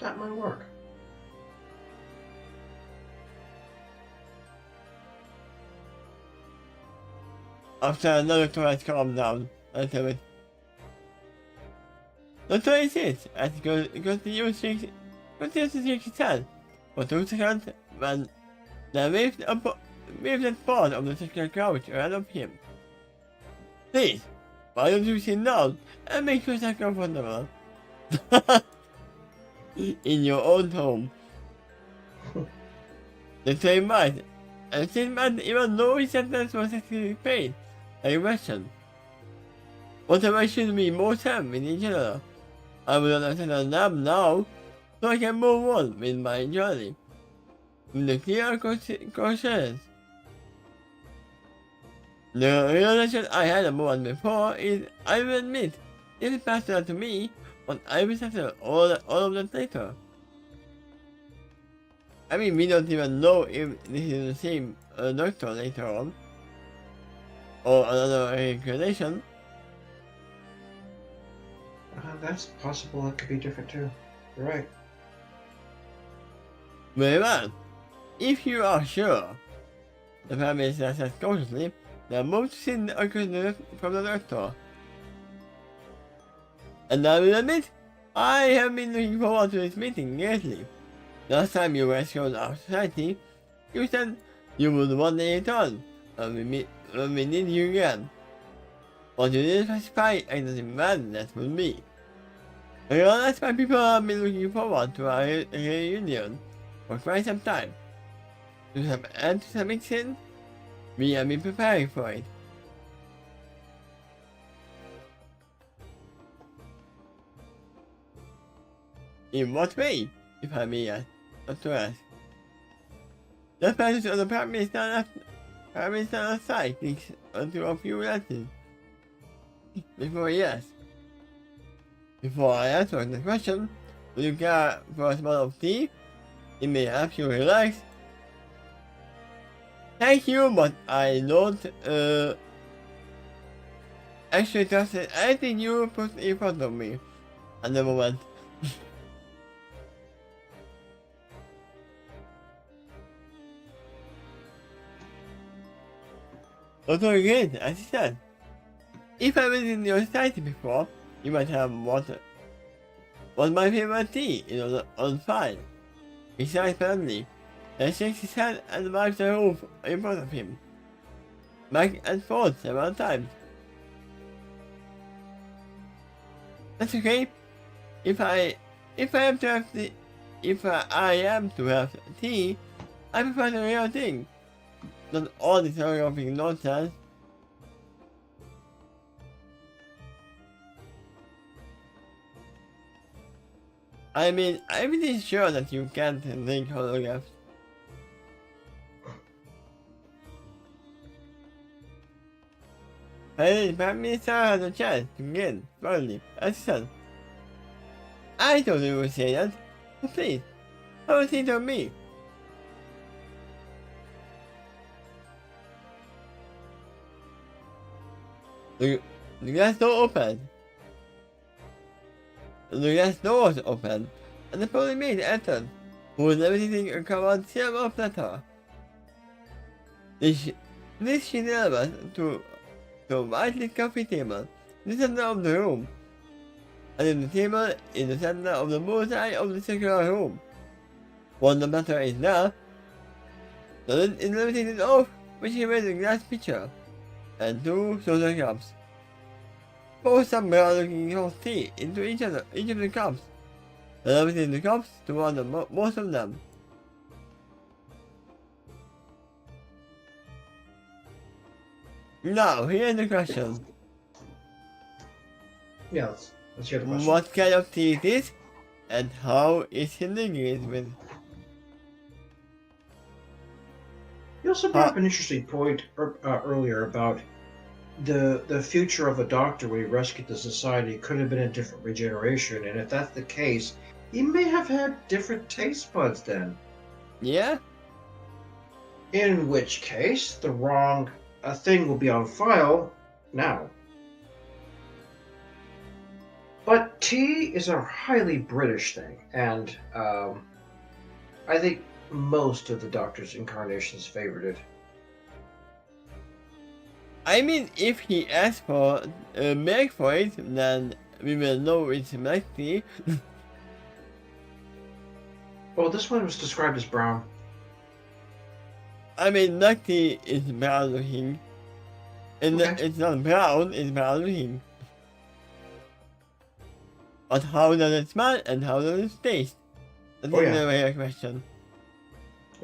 That might work. After another tour has calmed down a little bit. The tour sits as it continues to shake his head for 2 seconds when the waves at part of the circular couch ahead of him. Please, why don't you sit down and make yourself comfortable? In your own home. The same might, and Sinbad even though his sentence was actually paid, I question. Whatever should be more time in each other. I will understand a nap now, so I can move on with my journey. With the clear conscience. The realization I had a moment before is, I will admit, it is personal to me, but I will settle all of that later. I mean, we don't even know if this is the same doctor later on, or another reincarnation. That's possible. It could be different too. You're right. Very well. If you are sure the Prime Minister says cautiously, then move to sit across from the doctor. And I will admit, I have been looking forward to this meeting lately. Last time you rescued our society, you said you would one day return when we need you again. But you didn't specify exactly when that would be. I realize my people have been looking forward to our reunion for quite some time. And to some extent, we have been preparing for it. In what way, if I may ask? Not to ask. The presence of the Prime Minister aside takes unto a few lessons. Before I answer the question, will you care for a small of tea? It may help you relax. Thank you, but I don't actually trust anything you put in front of me at the moment. Also again, as you said, if I was in your society before, you might have what my favorite tea is on file. Besides family, he shakes his head and wipes the roof in front of him. Back and forth several times. That's okay. If I am to have tea, I prefer the real thing. Not all this choreographic nonsense. I mean, I'm pretty sure that you can't link holographs. Hey, Prime Minister has a chance to begin, finally, as he said. I told you would say that. So please, have a seat on me. The glass door opened. The glass door was open, and the police maid entered, who was everything a covered silver platter. This she delivered to a white coffee table in the center of the room, and in the table in the center of the bullseye of the circular room. When the platter is there, the lid is levitated off, which he raised a glass pitcher and 2 soda cups. Pour some brown-looking hot tea into each of the cups, elevating the cups toward most of them. Now, here's the question. Yeah, let's hear the question. What kind of tea is this, and how is it linked with? You also brought up an interesting point earlier about the future of a doctor when he rescued the society could have been a different regeneration, and if that's the case, he may have had different taste buds then. Yeah? In which case, the wrong thing will be on file now. But tea is a highly British thing, and I think most of the Doctor's incarnations favored it. I mean, if he asks for milk for it, then we will know it's milk tea. Well, this one was described as brown. I mean, milk tea is brown looking. And Okay. it's not brown, it's brown looking. But how does it smell and how does it taste? That's Oh, yeah. a real question.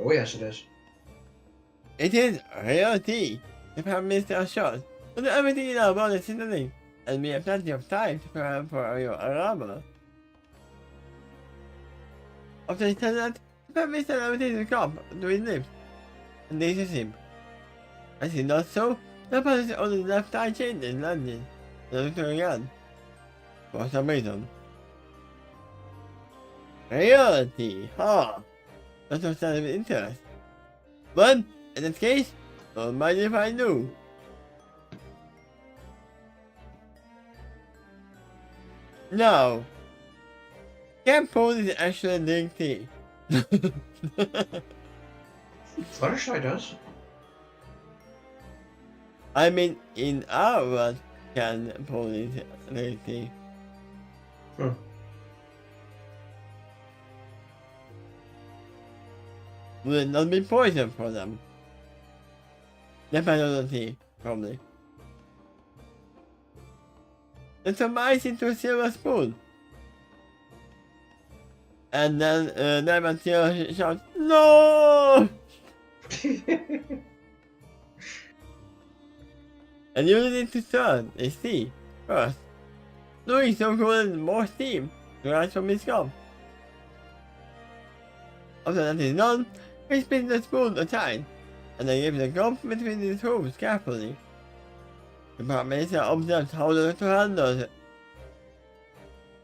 Oh, yes, it is. It is real tea, the Prime Minister assured. But everything you know about it is in the link, and we have plenty of time to prepare for your arrival. After he said that, the Prime Minister levitated the cup to his lips, and they kissed him. As he does so, the position on his left eye changed and landed, and looked again. For some reason. Reality, huh? That was kind of interest. But, in that case, don't mind if I do. No. Campbell is actually drink tea. Fluttershy does. I mean, in our world, Campbell is drink tea. Hmm. Will not be poison for them. Depends on the tea, probably. And some ice into a silver spoon. And then Diamond shouts, "No!" And you need to turn a sea first. Doing so causes more steam to rise from his cup. After that is done, he spins the spoon aside, and then gives the cup between his hooves carefully. The Prime Minister observes how the little hand does it.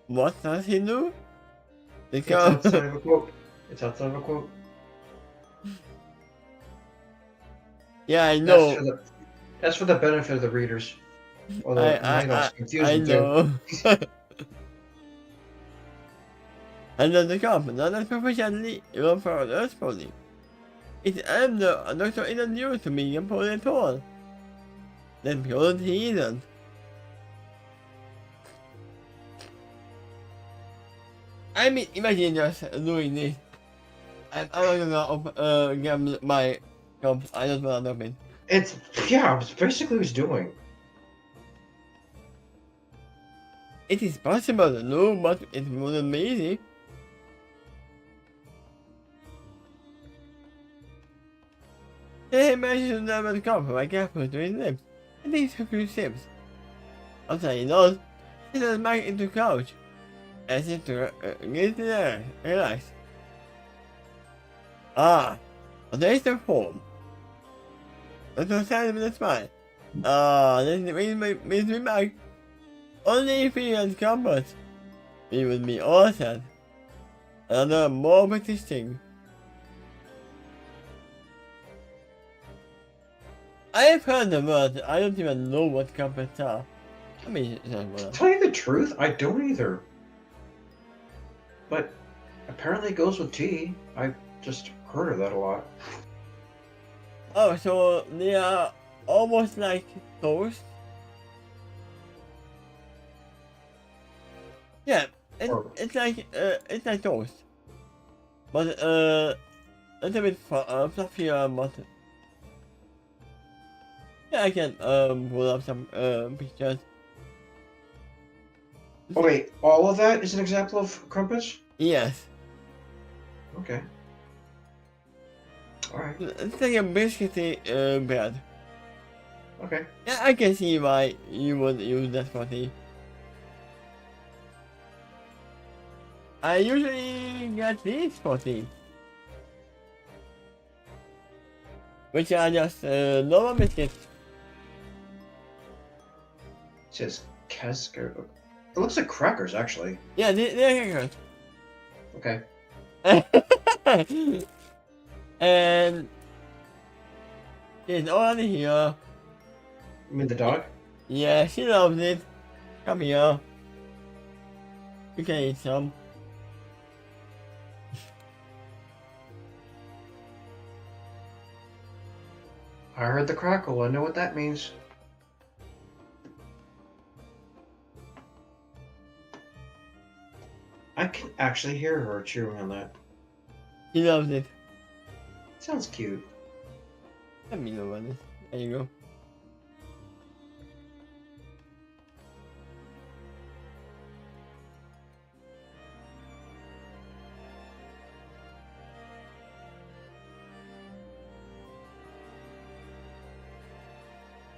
What does he do? The It's cup. outside of a quote. It's outside of a quote. Yeah, I know. That's for the benefit of the readers. Although it might also confuse I them too. know. And then the cup, not as professionally, even for Earth Pony. It's a doctor isn't used to being a pony at all. Then purely he isn't. I mean, imagine just doing this. I'm gonna get my cup. I don't wanna open. It's basically what he's doing. It is possible to do, but it wouldn't be easy. He mentioned them at the cup by careful to his lips. And he took a few sips. After he does, he sits back into the couch. As if to get there, relax. Ah, there's the form. That's a sign with a smile. Ah, this means me back. Only if he has comfort, we would be all sad. Another more British thing. I have heard the word, I don't even know what comforts are. I mean, To tell you the truth, I don't either. But apparently it goes with tea. I just heard of that a lot. oh, so they are almost like toast? Yeah, it's like toast. But, a little bit fluffier, but... Yeah, I can, pull up some, pictures. Oh wait, all of that is an example of crumpets? Yes. Okay. Alright. It's like a biscuity, bread. Okay. Yeah, I can see why you would use that for tea. I usually get these for tea. Which are just, normal biscuits. It says Cascar. It looks like crackers, actually. Yeah, they're good. Okay. And it's already here. You mean the dog? Yeah, she loves it. Come here. You can eat some. I heard the crackle. I know what that means. I can actually hear her chewing on that. She loves it. Sounds cute. Let me know about this. There you go.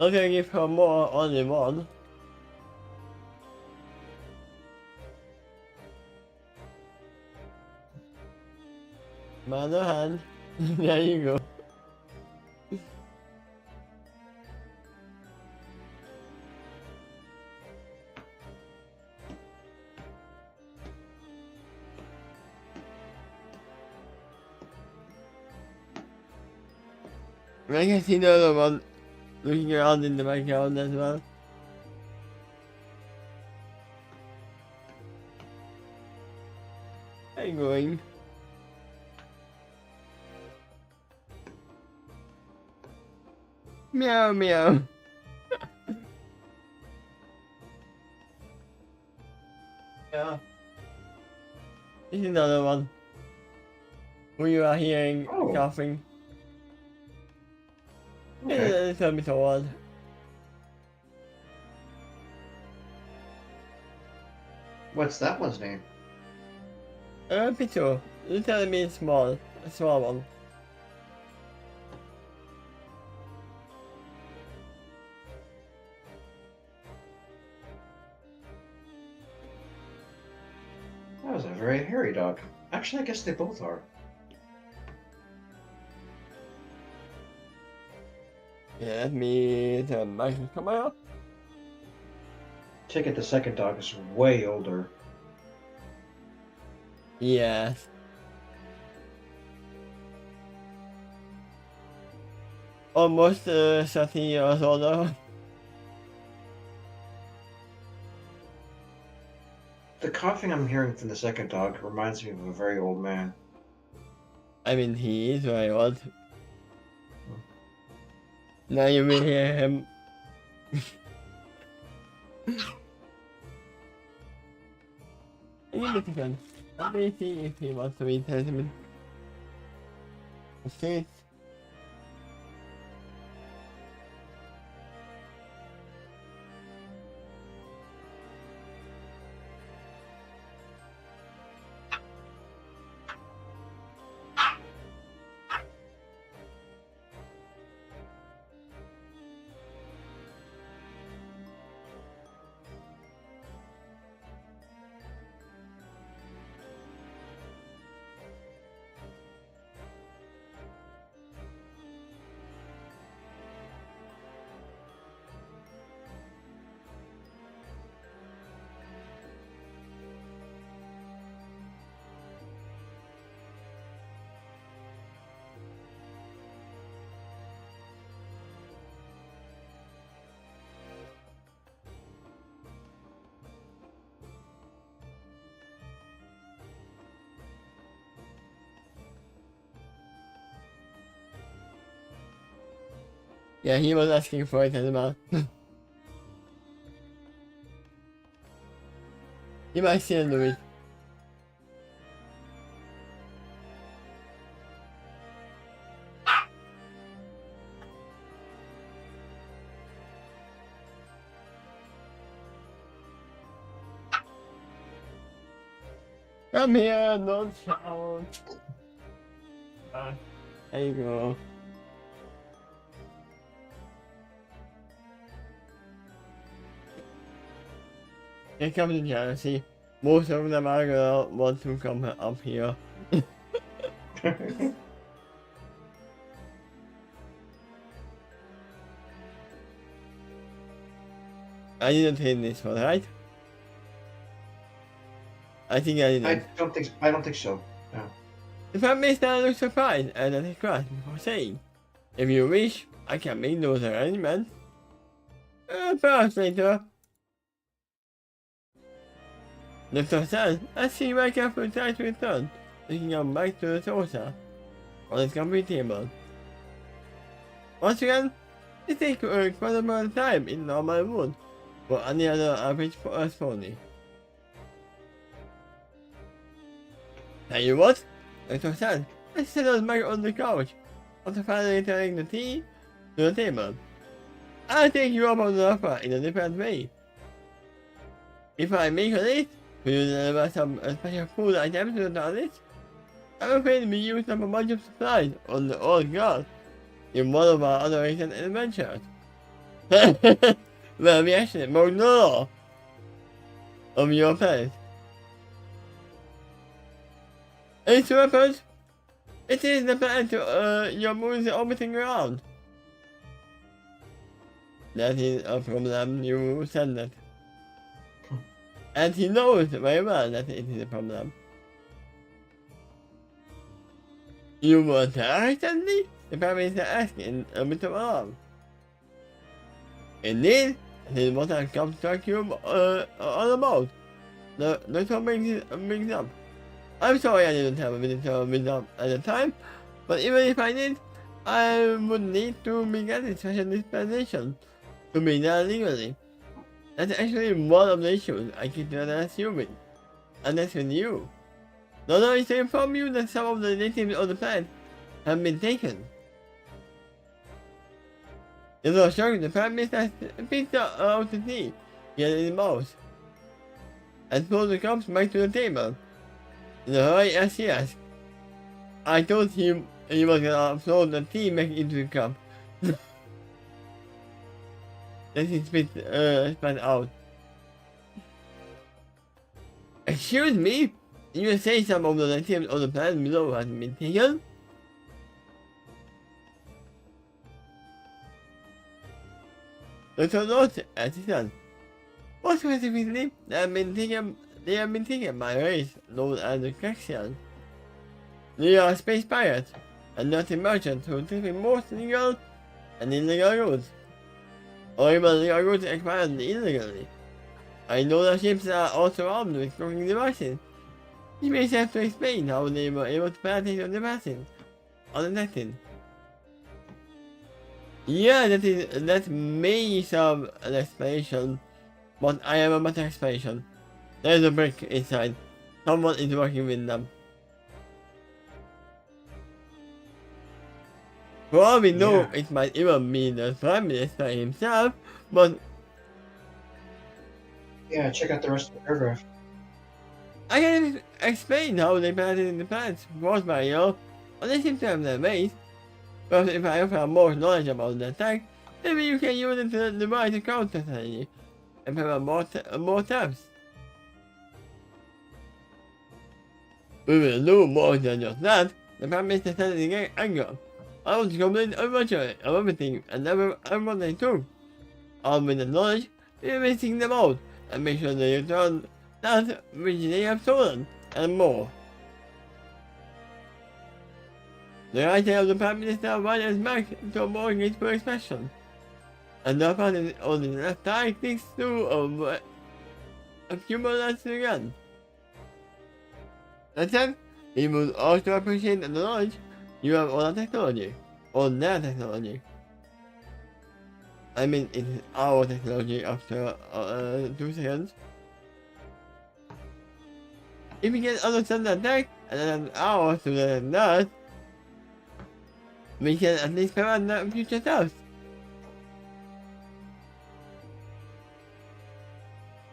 I'm gonna give her more, only one. My other hand. There you go. I can see the other one looking around in the background as well. going. Meow meow. Yeah. This is another one. Who you are hearing Oh. coughing. Okay. It's a bit odd. What's that one's name? Picture. You tell me it's small. A small one. That was a very hairy dog. Actually, I guess they both are. Yeah, let me turn the microphone up. Take it the second dog is way older. Yes. Almost 30 years older. The coughing I'm hearing from the second dog reminds me of a very old man. I mean, he is very old. Now you will hear him. Let me see if he wants to read Testament. Okay. Yeah, he was asking for it as well. You might still do it. Come here, don't shout. There you go. Here comes the jealousy. Most of them are gonna want to come up here. I didn't hit this one, right? I think I didn't. I don't think so. No. The Prime looked surprised and then he cried before saying, "If you wish, I can make those arrangements. Perhaps later." Doctor said, as he wake up and tried to return, looking up back to the saucer on his computer table. Once again, it takes quite a bit of time in normal wood for any other average pony. Tell you what, Doctor said, I settled back on the couch after finally turning the tea to the table. I'll take you up on the offer in a different way. If I make a list, will you deliver some special food items to the TARDIS? I'm afraid we used up a bunch of supplies on the old guard in one of our other recent adventures. Well, we actually broke the law of your place. It's weapons. It is the plan to your moves orbiting around. That is a problem, you said that. And he knows very well that it is a problem. You were attacked, Andy? The Prime Minister asked in a bit of alarm. Indeed, that is what I've come to talk to you all about. The Doctor brings up. I'm sorry I didn't have a military wisdom at the time, but even if I did, I would need to be getting special dispensation to be there legally. That's actually one of the issues I keep assuming, and that's with you. Not only to inform you that some of the natives on the planet have been taken. It's not shocking the Prime Minister picked out the tea he had in his mouth and pulled the cups back to the table. In a hurry as he asked, I told him he was gonna throw the tea back into the cup. Then he spat out. Excuse me? Did you say some of the natives on the planet below had been taken? Dr. North assistant. What specifically they have been taken by a race known as the Takeshy. They are space pirates and dirty merchants who traffic both legal and illegal goods. Or even legal goods acquired illegally. I know the ships are also armed with cloaking devices. You may have to explain how they were able to penetrate the devices undetected. Yeah, that may serve an explanation, but I have a better explanation. There's a brick inside. Someone is working with them. For all we know, it might even be the Prime Minister himself, but... Yeah, check out the rest of the paragraph. I can explain how they planted the plants caused by, but they seem to have their ways. But if I have more knowledge about the attack, maybe you can use it to devise a counter strategy and prevent more attempts. We will do more than just that. The Prime Minister said in anger. I want to complete a virtually of everything and everyone they took. Armed with the knowledge, we will seek them out and make sure they return that which they have stolen and more. The right hand of the Prime Minister widens back to a more graceful expression, and the upper hand on the left eye clicks through a few moments again. That said, he would also appreciate the knowledge you have on the technology, on their technology. I mean, it is our technology after 2 seconds. If we can understand the attack and then ours to the that, we can at least prevent the future deaths.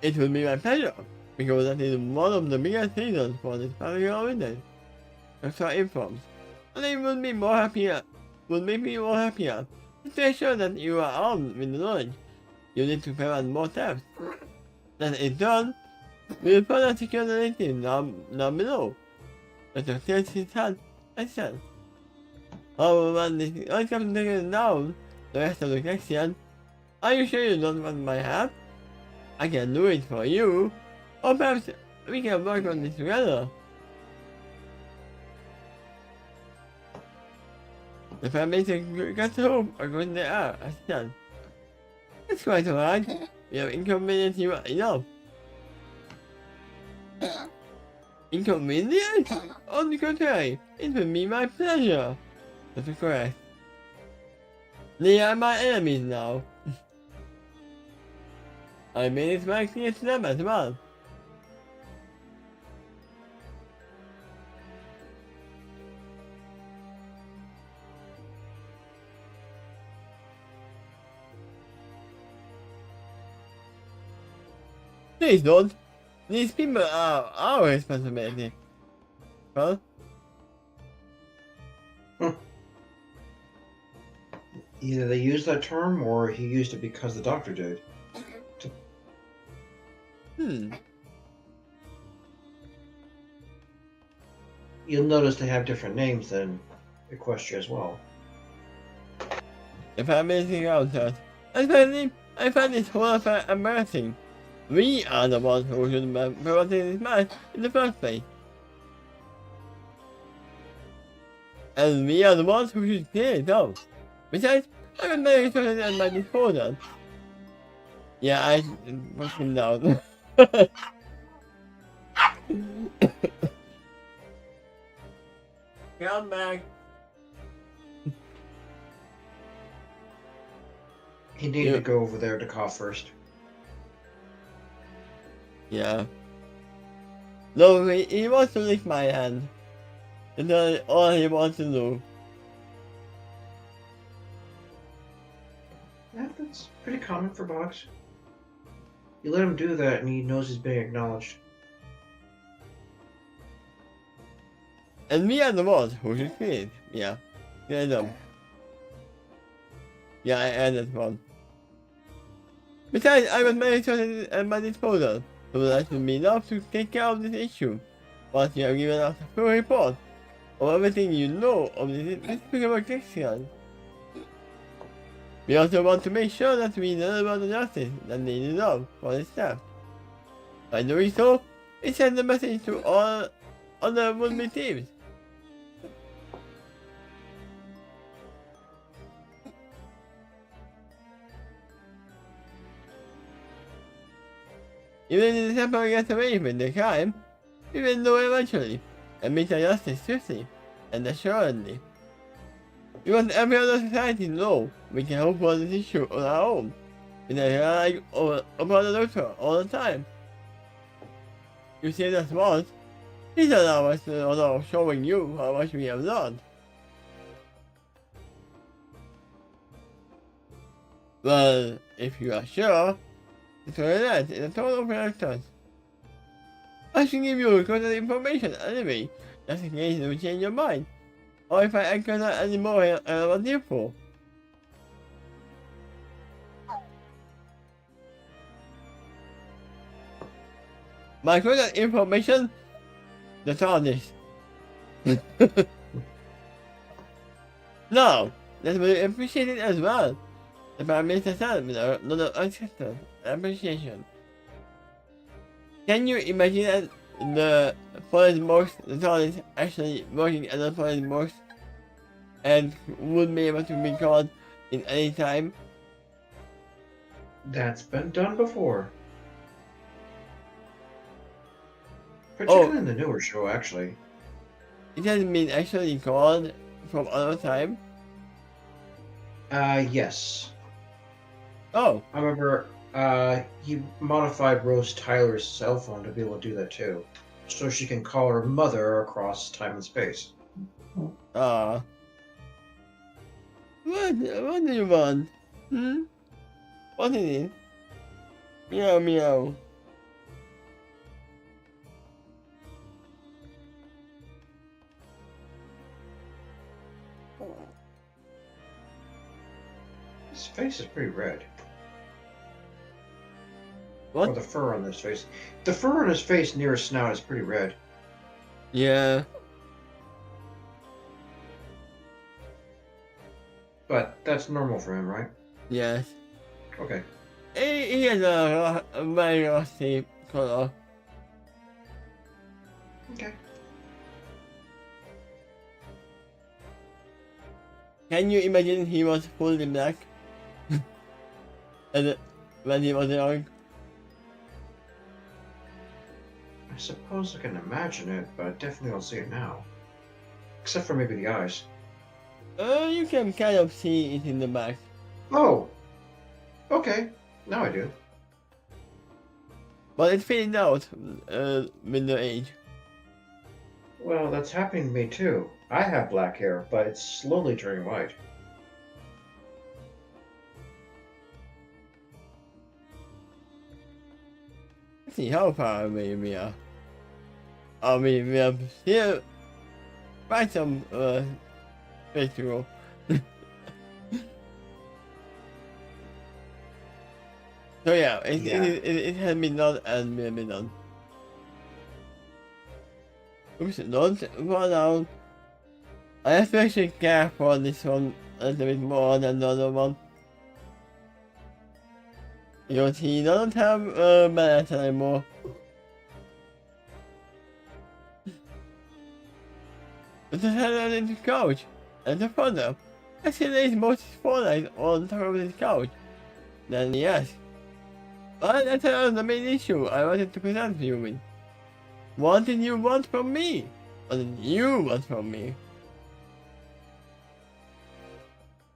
It will be my pleasure, because that is one of the biggest reasons for this particular witness. Extra informs. And it would make me more happier to ensure that you are armed with the knowledge you need to prevent more thefts. Then in turn, we will further secure the natives down below. Dr. tilts his hand and said, however, when this comes taken down the rest of the section, are you sure you don't want my help? I can do it for you, or perhaps we can work on this together. The Prime Minister got home according to the air, I said. That's quite alright. We have inconvenienced you enough. Inconvenience? On the contrary, it will be my pleasure. That's correct. They are my enemies now. I made it very clear to them as well. Please don't. These people are our responsibility. Huh? Either they used that term or he used it because the doctor did. You'll notice they have different names than Equestria as well. If I'm missing out that, I find this whole affair embarrassing. We are the ones who should have prevented this match in the first place. And we are the ones who should clear it out. Besides, I am very interested in my disposal. Yeah, I put him down. Come back. He needed to go over there to cough first. Yeah. No, he wants to lick my hand. That's all he wants to do. Yeah, that's pretty common for bugs. You let him do that and he knows he's being acknowledged. And we are the ones who should create. Yeah. Yeah, them. Yeah, I added one. Besides, I was many resources at my disposal, so that should be enough to take care of this issue. Once you have given us a full report of everything you know of this despicable Takeshy. We also want to make sure that we deliver the justice that they deserve for the staff. By doing so, it sends a message to all other would-be teams. Even if the temple gets away with the crime, we will know eventually, and meet the justice swiftly and assuredly. We want every other society to know we can hope for this issue on our own, without relying upon the doctor all the time. You saved us once, please allow us to allow showing you how much we have learned. Well, if you are sure, it's that in a total reluctance. I should give you recorded information anyway, just in case you change your mind, or if I encounter any more relevant info. My current information, the TARDIS. Now, that will be appreciated as well. The Prime Minister said with a lot of acceptance and appreciation. Can you imagine that the police box, the TARDIS, actually working as a police box and would be able to be called in any time? That's been done before. Particularly in the newer show, actually. It has been actually called from other time? Yes. Oh. I remember he modified Rose Tyler's cell phone to be able to do that too. So she can call her mother across time and space. What do you want? What is it? Meow meow. His face is pretty red. What? Or the fur on his face. The fur on his face near his snout is pretty red. Yeah. But that's normal for him, right? Yes. Okay. He has a very rusty color. Okay. Can you imagine he was fully black? And when he was young? I suppose I can imagine it, but I definitely don't see it now. Except for maybe the eyes. You can kind of see it in the back. Oh! Okay. Now I do. But it's fading out with the age. Well, that's happening to me too. I have black hair, but it's slowly turning white. Let's see how far away we are. I mean, we have still quite some space to go. So yeah, it has been done and will be done. Oops, don't run out. I have to actually care for this one a little bit more than the other one. Because he doesn't have balance anymore. But the head on the couch, and the further, as he lays most his forelight on top of his couch. Then he asks, "Well, that's the main issue I wanted to present to you with. What did you want from me? What did you want from me?"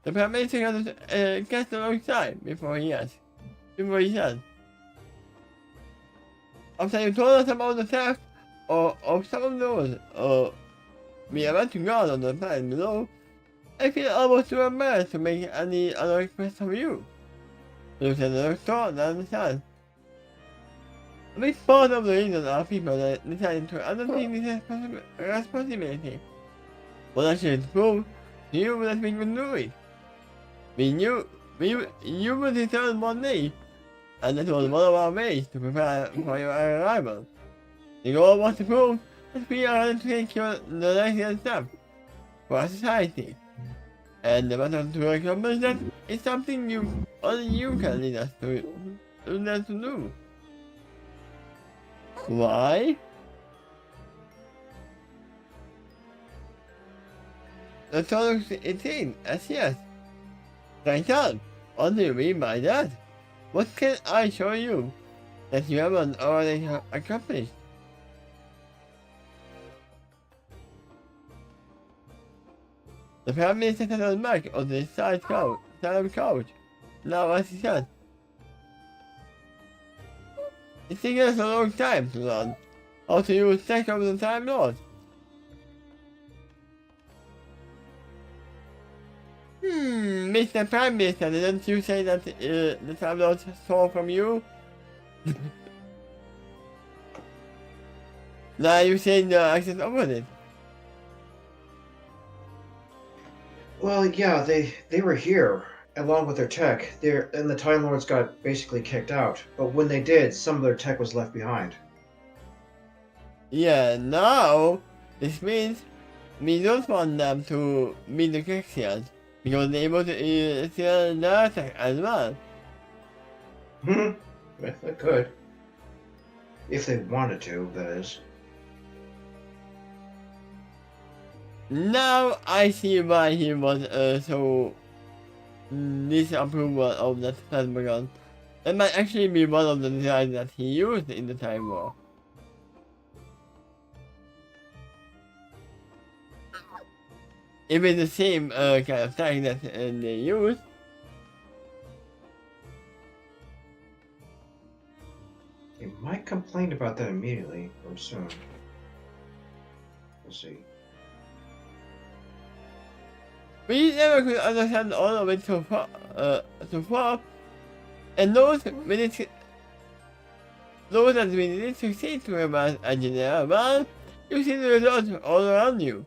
The Prime Minister has guessed a long time before he said. After you told us about the theft of some of those, we are about to guard on the planet below, I feel almost too embarrassed to make any other request of you. Lieutenant looked tall and understand. A big part of the reason are people that decided to undertake this responsibility was actually to prove to you that we could do it. You would return one day, and that was one of our ways to prepare for your arrival. The goal was to prove that we are ready to take the next step for our society. And the method to accomplish that is something only you can lead us to do. Why? The total 18, yes. Right on. What do you mean by that? What can I show you that you haven't already accomplished? The Prime Minister sat on the back of the side couch. Now, as he said, it's taken us a long time to learn how to use tech of the Time Lord. Mr. Prime Minister, didn't you say that the Time Lord stole from you? Now you saying the access opposite. Well, yeah, they were here along with their tech. And the Time Lords got basically kicked out. But when they did, some of their tech was left behind. Yeah, now this means we don't want them to meet the Kexians because they're able to steal their tech as well. They could. If they wanted to, that is. Now I see why he was so disapproval of that plasma gun. It might actually be one of the designs that he used in the Time War. If it's the same kind of tech that they use. They might complain about that immediately or soon. We'll see. We never could understand all of it so far, and those that we didn't succeed to reverse engineer, well, you see the results all around you.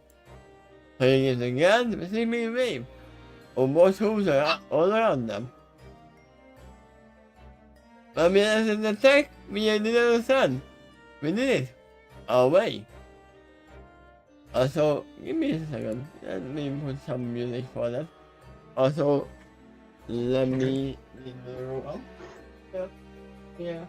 Playing it again, the sleeping wave, or more tools are all around them. But we as an attack, we didn't understand. We did it our way. Also, give me a second. Let me put some music for that. Also, let me leave the room up. Yeah.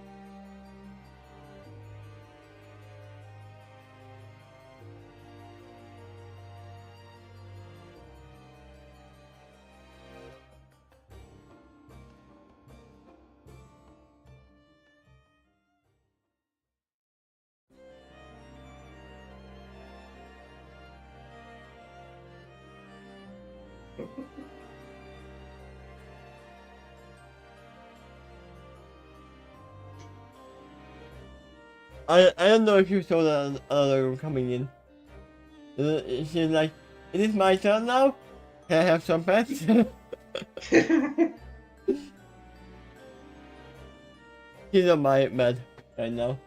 I don't know if you saw that another room coming in. She's like, is it my turn now? Can I have some pets? He's on my bed right now.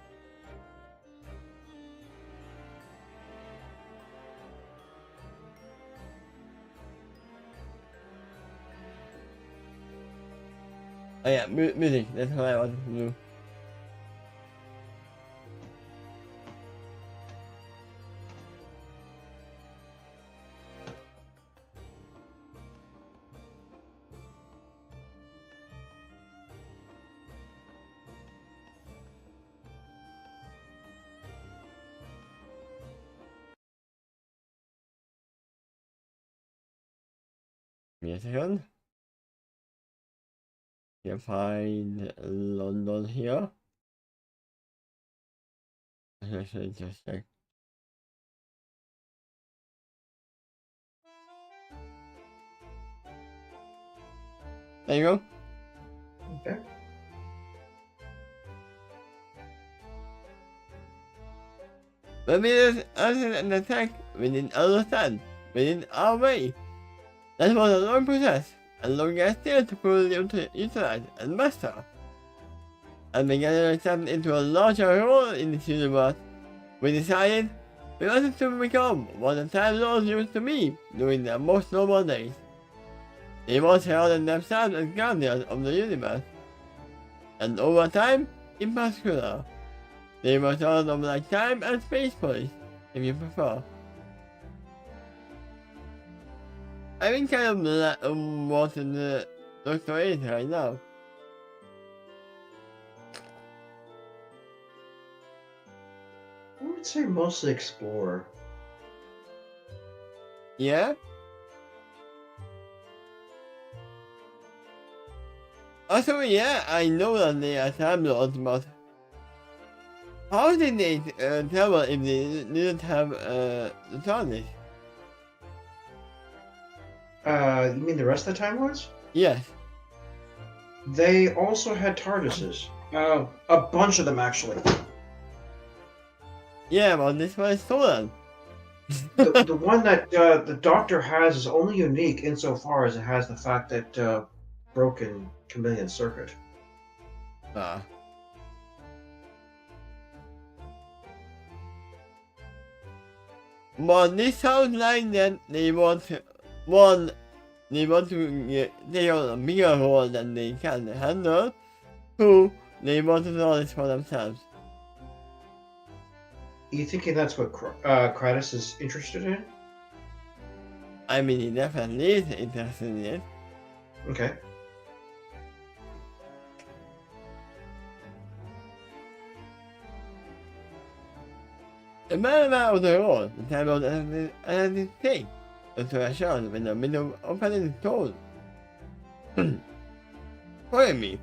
Oh yeah, music, that's what I wanted to do. Give me a second. Can find London here. Actually, just check. There you go. Okay. But we just answered an attack we didn't understand, within our way. That was a long process, and long as still to fully utilize and master. As we gathered ourselves into a larger role in this universe, we decided we wanted to become what the Time Lords used to be during their most noble days. They once heralded themselves as guardians of the universe, and over time, in particular, they were sort of like time and space police, if you prefer. I think kind of what the Doctor is right now. I would say mostly explorer. Yeah? Also, yeah, I know that they are Time Lords, but how did they travel if they didn't have the TARDIS? You mean the rest of the Time Lords? Yes. They also had TARDISes. A bunch of them, actually. Yeah, but this one is stolen. The one that the Doctor has is only unique insofar as it has the fact that broken chameleon circuit. Ah. But this sounds like that they want to take on a bigger role than they can handle. Two, they want to know this for themselves. You thinking that's what Kratos is interested in? I mean, he definitely is interested in it. Okay. The man out of the role, the Time Lord and his thing, to a shot when the middle opening is told. Pardon me,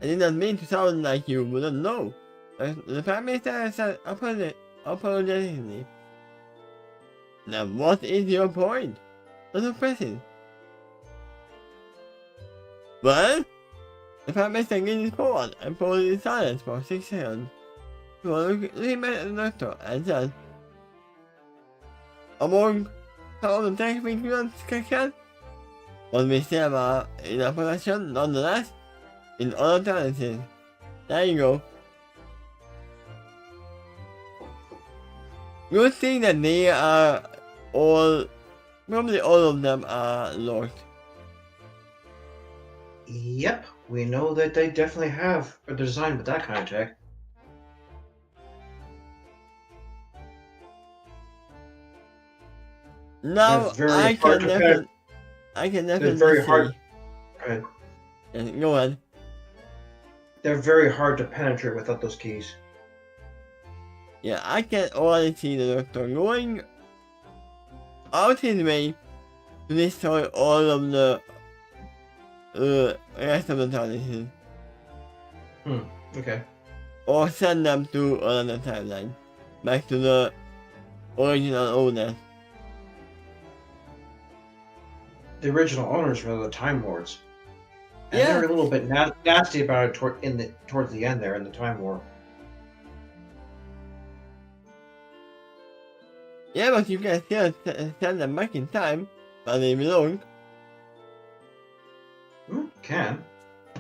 I did not mean to sound like you wouldn't know. The Prime Minister said apologetically. Now what is your point? Not pressing. Well, the Prime Minister leaned forward and followed in silence for 6 seconds. Looking back at the Doctor and said, among some of the technical discussion, but we still are in a position nonetheless in other alternatives. There you go. Good thing that they are all, probably all of them are locked. Yep, we know that they definitely have a design with that kind of tech. Now I can definitely They're very see. hard. Go ahead. Go ahead. They're very hard to penetrate without those keys. Yeah, I can already see the Doctor going out his way to destroy all of the rest of the TARDISes. Okay. Or send them to another timeline. Back to the original owners. The original owners were the Time Lords. And Yeah. they're a little bit nasty about it towards the end there in the Time War. Yeah, but you can still send them back in time, but they belong. Can.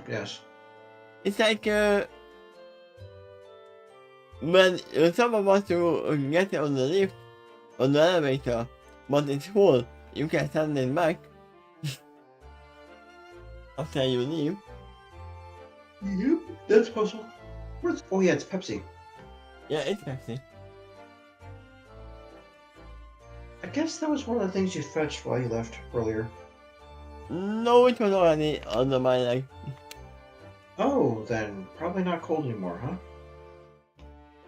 Yes. It's like when someone wants to get on the lift, on the elevator, but it's full, you can send them back after you leave. Yep, that's possible. Oh yeah, it's Pepsi. Yeah, it's Pepsi. I guess that was one of the things you fetched while you left earlier. No, it was already under my leg. Oh, then probably not cold anymore, huh?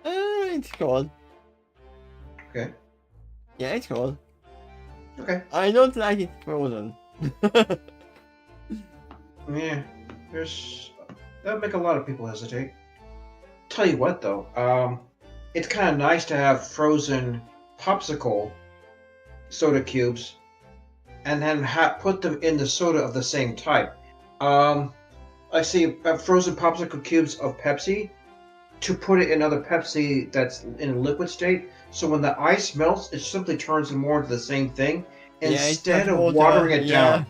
It's cold. Okay. Yeah, it's cold. Okay. I don't like it frozen. Yeah, that would make a lot of people hesitate. Tell you what, though, it's kind of nice to have frozen popsicle soda cubes, and then put them in the soda of the same type. I see frozen popsicle cubes of Pepsi to put it in other Pepsi that's in a liquid state. So when the ice melts, it simply turns it more into the same thing Yeah, it's instead just of water. watering it Yeah. down.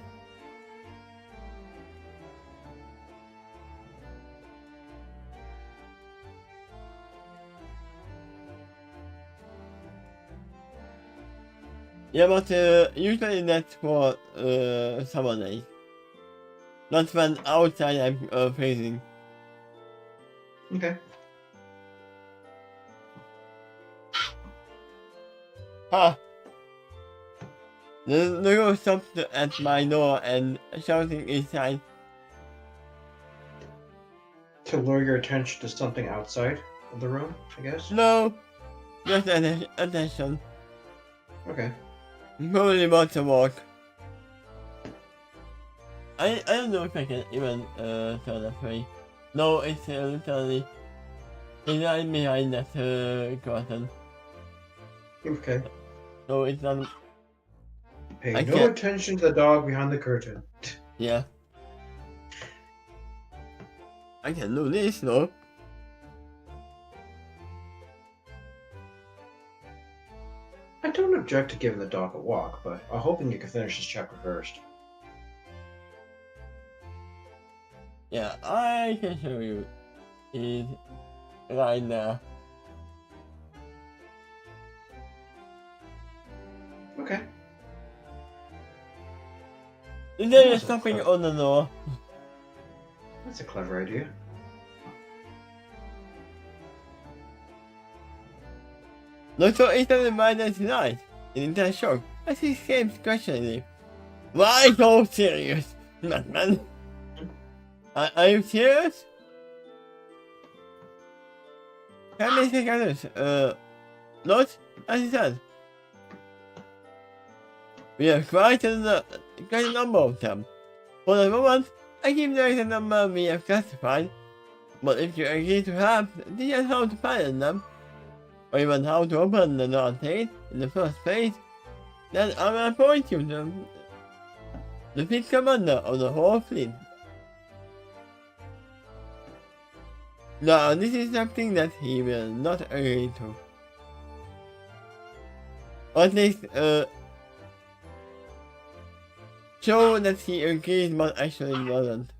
Yeah, but usually that's for summer days. Not when outside I'm freezing. Okay. Ha! The girl stopped at my door and shouting inside. To lure your attention to something outside of the room, I guess. No! Just attention. Okay. Probably want to walk. I don't know if I can even tell that way. No, it's literally right behind that curtain. Okay. So it's not. Pay I no can't. attention to the dog behind the curtain. Yeah. I can do this, no? I don't object to giving the dog a walk, but I'm hoping you can finish this chapter first. Yeah, I can show you. It's right there. Okay. There is something on the door. That's a clever idea. Look so easily by the tonight. In that shock, as he seems questioningly. Why so serious, Batman? Are you serious? Can we take others? Not as he said. We have quite a number of them. For the moment, I give the exact number we have classified. But if you agree to help, teach how to find them, or even how to open the door in the first place, then I will appoint you to the fleet commander of the whole fleet. Now, this is something that he will not agree to. Or at least, show that he agrees but actually doesn't.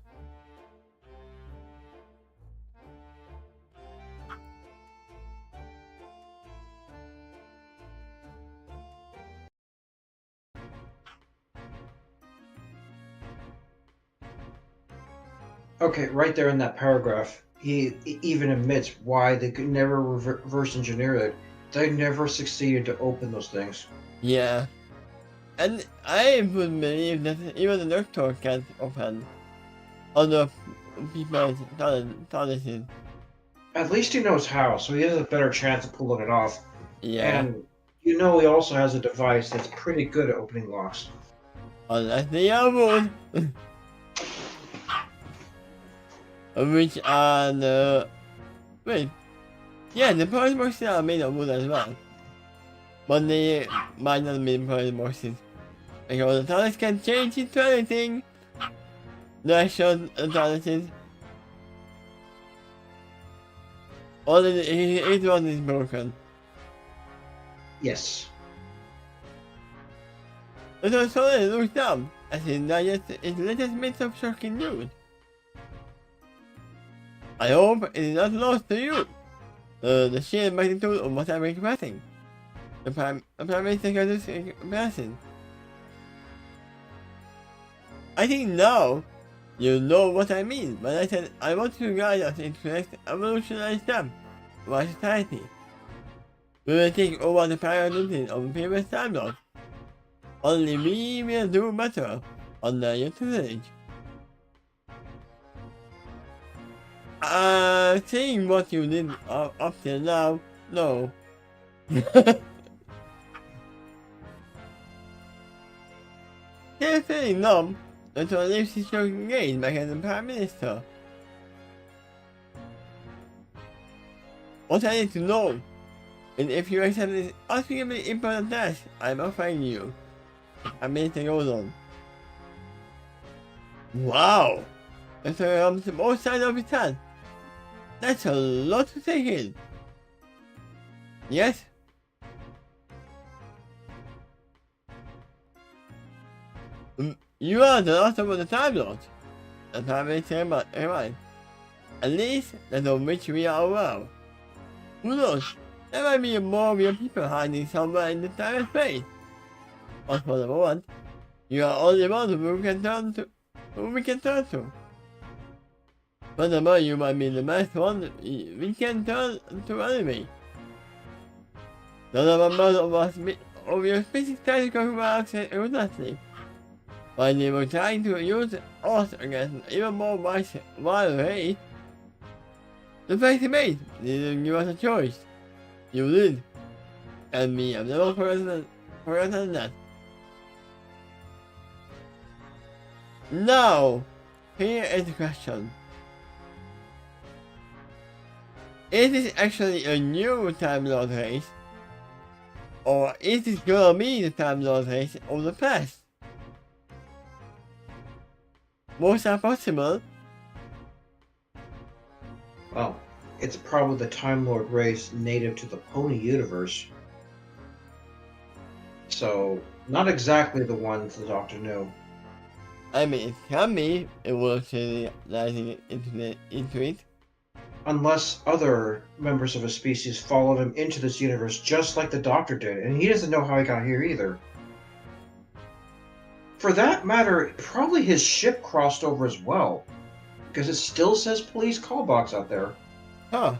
Okay, right there in that paragraph, he even admits why they could never reverse engineer it. They never succeeded to open those things. Yeah. And I would believe that even the doctor can't open other people's TARDISes. At least he knows how, so he has a better chance of pulling it off. Yeah. And you know he also has a device that's pretty good at opening locks. Unless they are wood. Which are the... Wait. Yeah, the police boxes are made of wood as well. But they might not be police boxes. Because the TARDIS can change into anything. The actual TARDIS. Only each one is broken. Yes. So Solid looks down as he digests its latest bits of shocking news. I hope it is not lost to you. The sheer magnitude of what I'm expressing. The Prime Minister is expressing. I think now you know what I mean when I said I want to guide us into the next evolutionary step of our society. We will take over the prior duties of the previous time lords. Only we will do better under your tutelage. Seeing what you did up till now, no. Still feeling numb, until leaves his showing gaze back at the Prime Minister. What I need to know, and if you accept this unspeakably important task I'm offering you, Prime Minister goes on. Wow! and so to both sides of his head. That's a lot to take in. Yes? You are the last of the Time Lords. The Prime Minister right. At least that's of which we are aware. Who knows? There might be more of your people hiding somewhere in the time and space. But for the moment, you are only one who we can turn to. Furthermore, you might be the best one we can turn to anyway. None of the members of your species technical human access exactly. But they were trying to use us against even more wild race. The fact remains, they didn't give us a choice. You did. And me, I've never forgotten that. Now, here is the question. Is this actually a new Time Lord race? Or is this gonna be the Time Lord race of the past? Both are possible. Well, it's probably the Time Lord race native to the Pony universe. So, not exactly the ones the Doctor knew. I mean, it can be evolutionizing into it. Unless other members of a species followed him into this universe just like the Doctor did, and he doesn't know how he got here either. For that matter, probably his ship crossed over as well, because it still says police call box out there. Huh.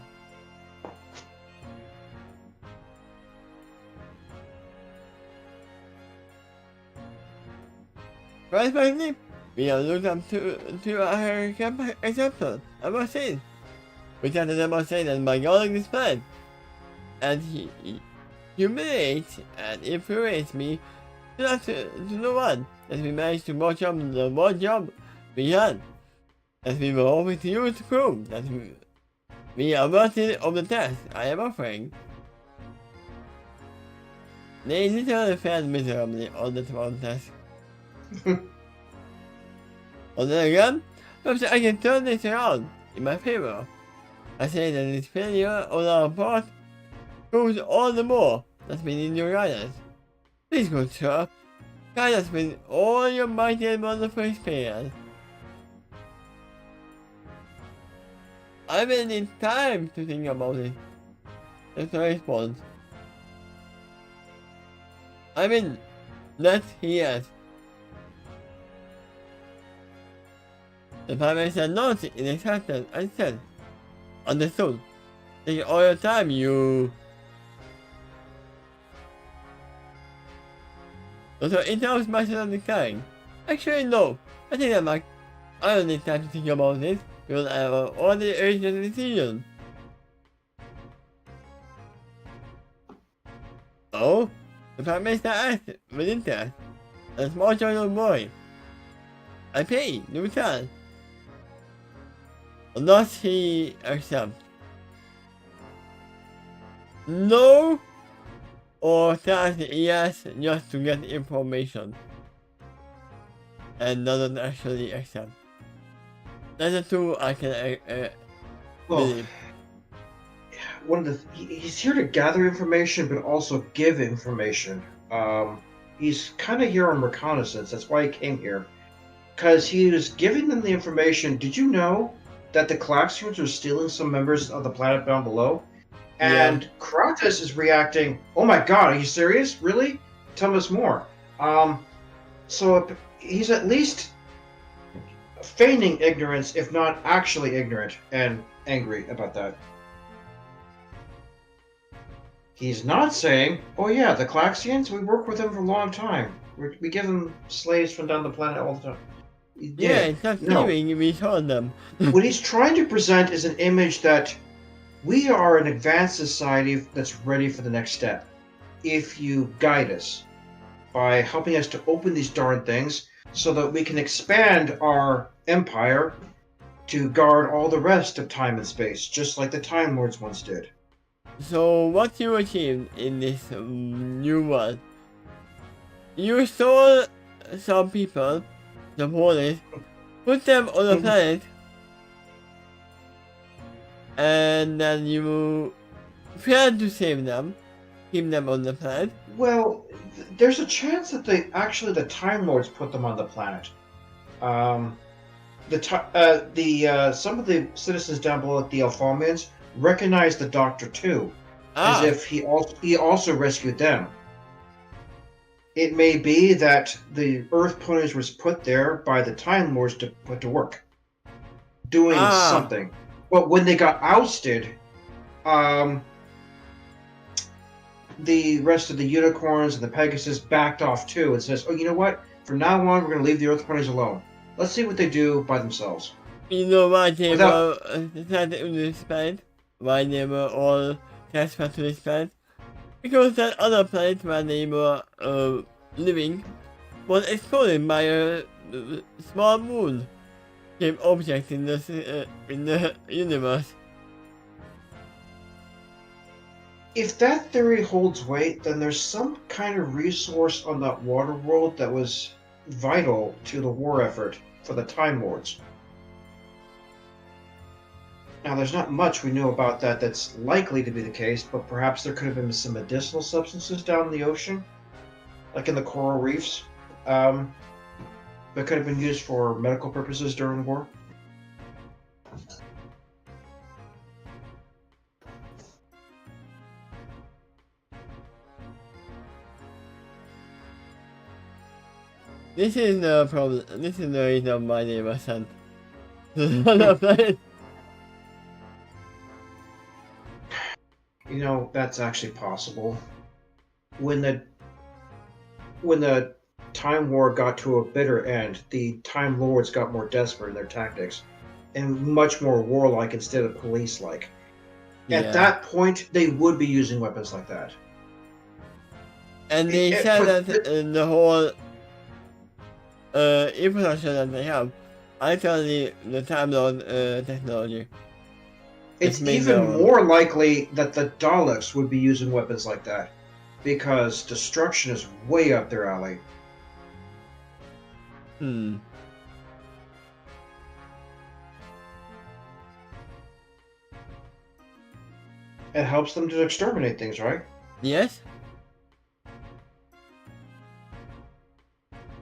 Frankly, we have looked up to our example, I must say. We can demonstrate that by going this plan, and he humiliates and infuriates me to the one that we managed to watch up the one job we had, that we were hoping to use to prove that we are worthy of the test I am offering. They literally failed miserably on the test. On the other hand, perhaps I can turn this around in my favor. I say that this failure on our part proves all the more that we need your guidance. Please, good sir, guide us with all your mighty and wonderful experience. I will need time to think about it. That's the response. I mean, that he has. The Prime Minister nods in acceptance and said, understood. Take all your time, you. So interrupts myself on decline. Actually, no. I think I don't need time to think about this, because I have already reached a decision. Oh? The Prime Minister asked with interest. A small joyful boy. I pay, no chance. Does he accept? No? Or does he ask just to get information and doesn't actually accept? That's the two I can believe. He's here to gather information, but also give information. He's kind of here on reconnaissance. That's why he came here, because he was giving them the information. Did you know that the Klaxians are stealing some members of the planet down below? And yeah. Kratos is reacting, oh my god, are you serious? Really? Tell us more. So he's at least feigning ignorance, if not actually ignorant and angry about that. He's not saying, oh yeah, the Klaxians, we work with them for a long time. We give them slaves from down the planet all the time. Yeah, it's not stealing, we told them. What he's trying to present is an image that we are an advanced society that's ready for the next step. If you guide us by helping us to open these darn things so that we can expand our empire to guard all the rest of time and space, just like the Time Lords once did. So what you achieved in this new world? You stole some people, the police, put them on a planet and then you fail to save them, keep them on the planet. Well, there's a chance that the Time Lords put them on the planet. Some of the citizens down below at the Alphamians recognize the Doctor too, as Ah, if he also rescued them. It may be that the Earth Ponies was put there by the Time Lords to put to work, doing ah, something. But when they got ousted, the rest of the unicorns and the Pegasus backed off too and says, "Oh, you know what? From now on, we're going to leave the Earth Ponies alone. Let's see what they do by themselves." you know why they Without were decided on this planet? Why they were all transferred to this planet? Because that other planet where they were living was exploded by a small moon shaped object in the universe. if that theory holds weight, then there's some kind of resource on that water world that was vital to the war effort for the Time Lords. Now, there's not much we know about that that's likely to be the case, but perhaps there could have been some medicinal substances down in the ocean, like in the coral reefs, that could have been used for medical purposes during the war. This is the problem. This is the reason why they were sent to the other planet. You know, that's actually possible. When the Time War got to a bitter end, the Time Lords got more desperate in their tactics and much more warlike instead of police-like. Yeah. At that point, they would be using weapons like that. And they said that the whole infrastructure that they have, actually the Time Lord technology. It's even more likely that the Daleks would be using weapons like that, because destruction is way up their alley. Hmm. It helps them to exterminate things, right? Yes.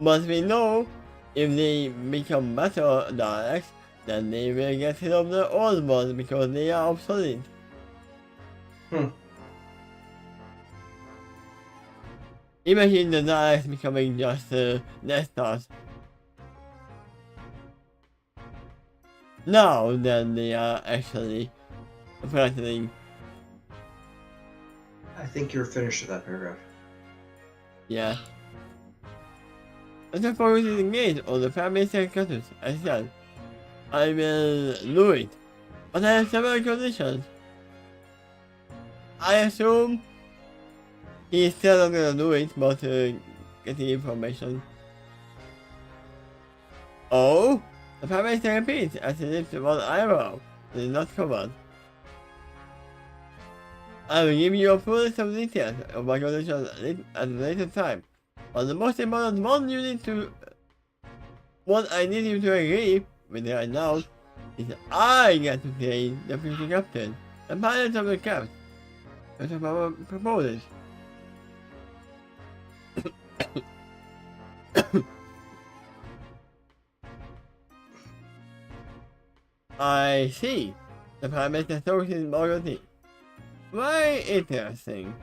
But we know if they become better Daleks, then they will get rid of the old ones because they are obsolete. Imagine the Daleks becoming just Death Stars. Now then they are actually threatening. I think you're finished with that paragraph. Yeah. As for is engaged on the family status, I said, I will do it. But I have several conditions. I assume he is still not gonna do it, but getting information. Oh? The family repeats as he lifts one eyebrow. It is not covered. I will give you a full list of details of my conditions at a later time. But the most important one I need you to agree with right now is I get to play the future captain, the pilot of the craft. That's what I propose. I see. The pilot is associated loyalty. Very interesting.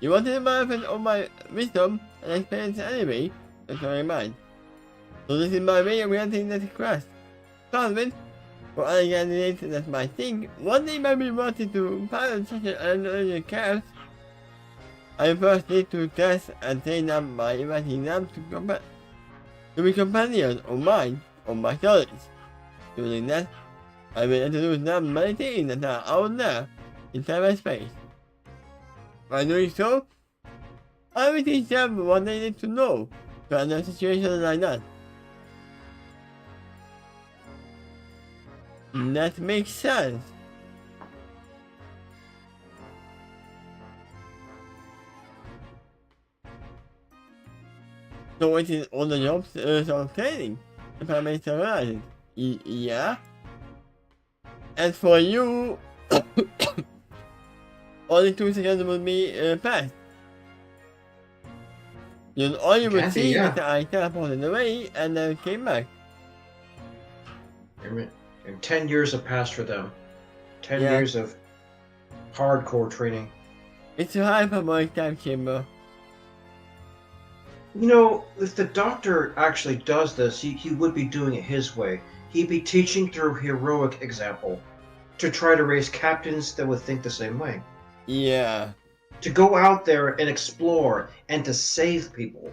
You want the benefit of my wisdom and experience anyway, that's what I mind. So this is my way of granting this request. Solomon, for other candidates that might think one day might be wanted to pilot such an unusual craft, I first need to test and train them by inviting them to be companions of mine on my stories. Doing that, I will introduce them many things that are out there in time and space. By doing so, I will teach them what they need to know to handle situations like that. That makes sense. So it is on the job sort of training, if I may summarize it. Yeah. And for you, only 2 seconds would be passed. All you would Can be, see yeah. that I teleported away and then came back. And 10 years have passed for them. 10 Yeah. years of hardcore training. It's a hyperbolic time chamber. You know, if the Doctor actually does this, he would be doing it his way. He'd be teaching through heroic example to try to raise captains that would think the same way. Yeah. To go out there and explore and to save people.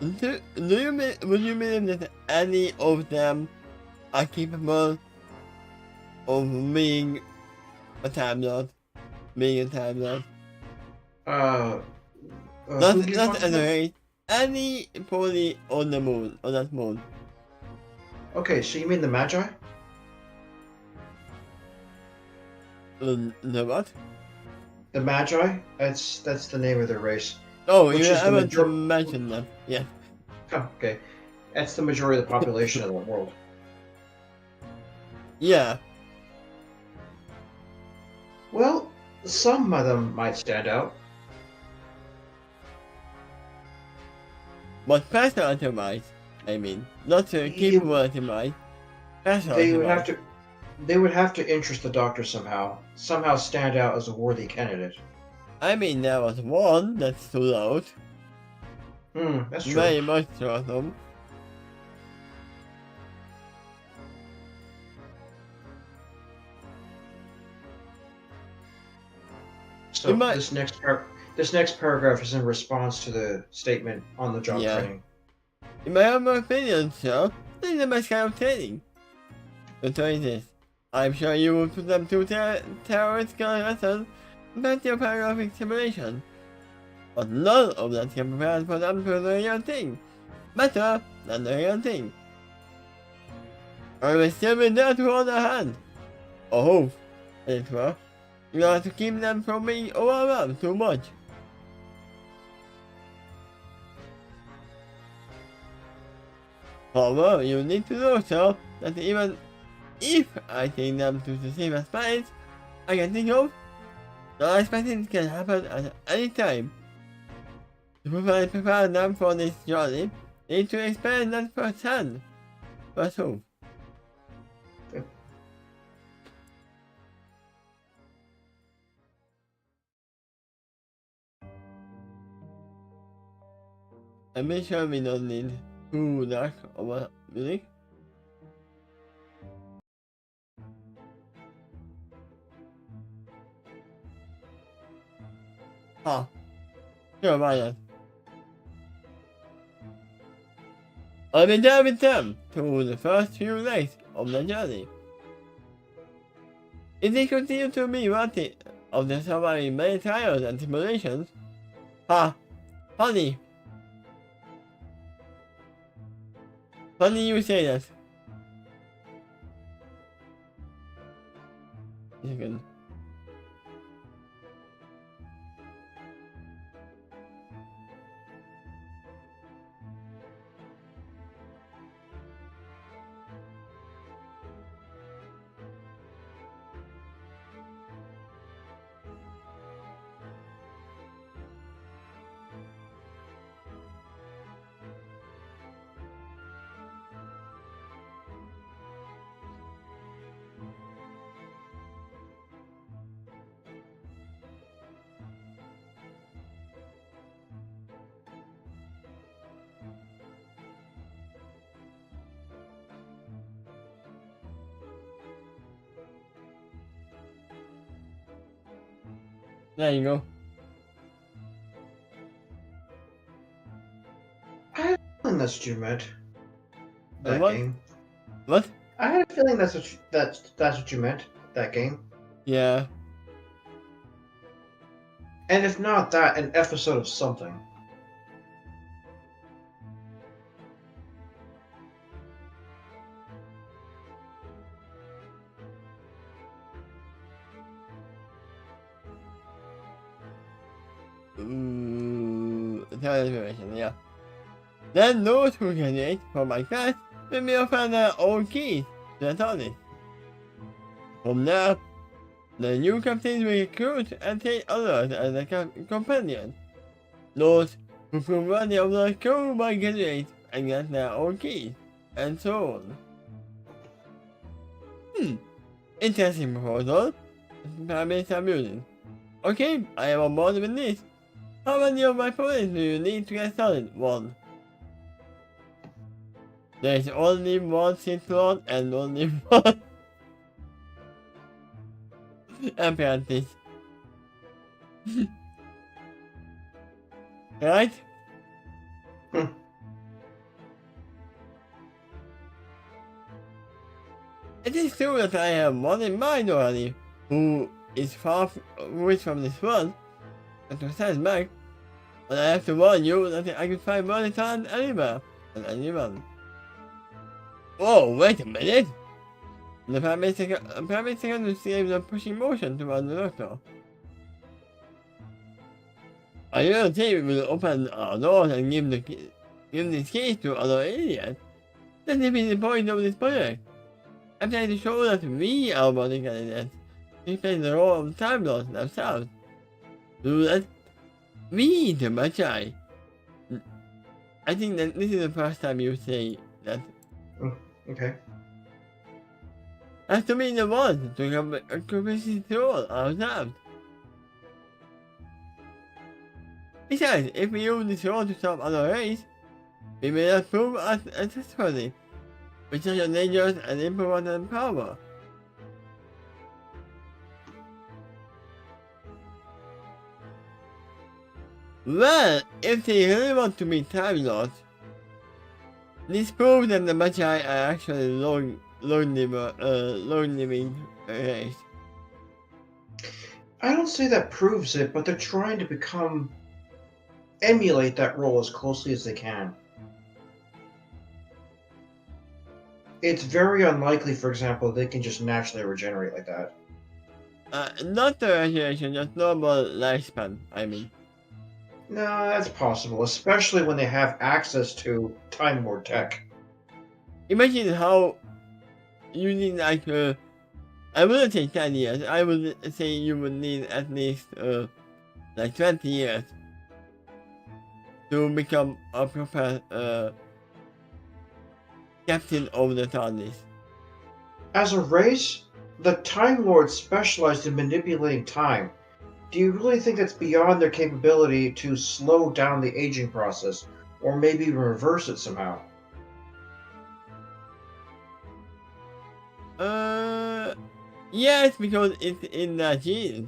Would you believe that any of them are capable of being a Time Lord? Being a Time Lord? Who do you Not talk about? anyway. Any pony on the moon, on that moon. Okay, so you mean the Magi? The what? The Magi? That's the name of their race. Oh, Which you is the haven't major- mentioned that. Yeah. Oh, okay. That's the majority of the population of the world. Yeah. Well, some of them might stand out. But personality wise, I mean, not capability wise, personality They would have wise. to they would have to interest the Doctor somehow. Somehow stand out as a worthy candidate. I mean, there was one that stood out. That's true. Very much so of them. So You might- this next paragraph is in response to the statement on the job Yeah. training. In my humble opinion, sir, this is the best kind of training. The truth is, I'm sure you will put them through theoretical lessons about your paragraphic simulation. But none of that can prepare for them to the real thing. Better than the real thing. I will still be there to hold a hand. Or hope, as it were, in order to keep them from being overwhelmed too much. However, you need to know, sir, that even if I take them to the safest place I can think of, the unexpected can happen at any time. To prepare them for this journey, they need to experience that firsthand. First. I'm pretty sure we don't need too dark over music. Ah, sure about that. I'll be there with them through the first few days of the journey. If they continue to be worthy of the surviving many trials and tribulations, funny you say that. You can. There you go. I had a feeling that's what you meant. That What? game. What? I had a feeling that's what you meant. That game. Yeah. And if not that, an episode of something. Television, yeah. Then those who graduate from my class will be offered their own keys to the TARDIS. From there, the new captains will recruit and take others as a companion. Those who prove worthy of the crew will graduate and get their own keys, and so on. Interesting proposal. Prime Minister musing. Okay, I am on board with this. How many of my points do you need to get started? 1. There's only one seat slot and only one apprentice. Right? It is true that I have one in mind already, who is from this world, and who stands back, but I have to warn you that I can find money talent anywhere, and anyone. Oh, wait a minute! The Prime Minister received a pushing motion toward the doctor. I don't think we will open our doors and give this keys to other aliens. That will be the point of this project. I'm trying to show that we are body candidates. We play the role of Time Lords themselves. Do that. We, the Magi. I think that this is the first time you say that. Okay. As to be the ones to accomplish this role ourselves. Besides, if we use this role to stop other race, we may not prove us trustworthy with such a dangerous and important power. Well, if they really want to be Time Lords, this proves that the Magi are actually long-living race. I don't say that proves it, but they're trying to emulate that role as closely as they can. It's very unlikely, for example, they can just naturally regenerate like that. Not the regeneration, just normal lifespan, I mean. No, that's possible, especially when they have access to Time Lord tech. Imagine how you need like I wouldn't say 10 years, I would say you would need at least like 20 years to become a proper captain of the TARDIS. As a race, the Time Lords specialized in manipulating time. Do you really think that's beyond their capability to slow down the aging process, or maybe reverse it somehow? Yes, because it's in the genes.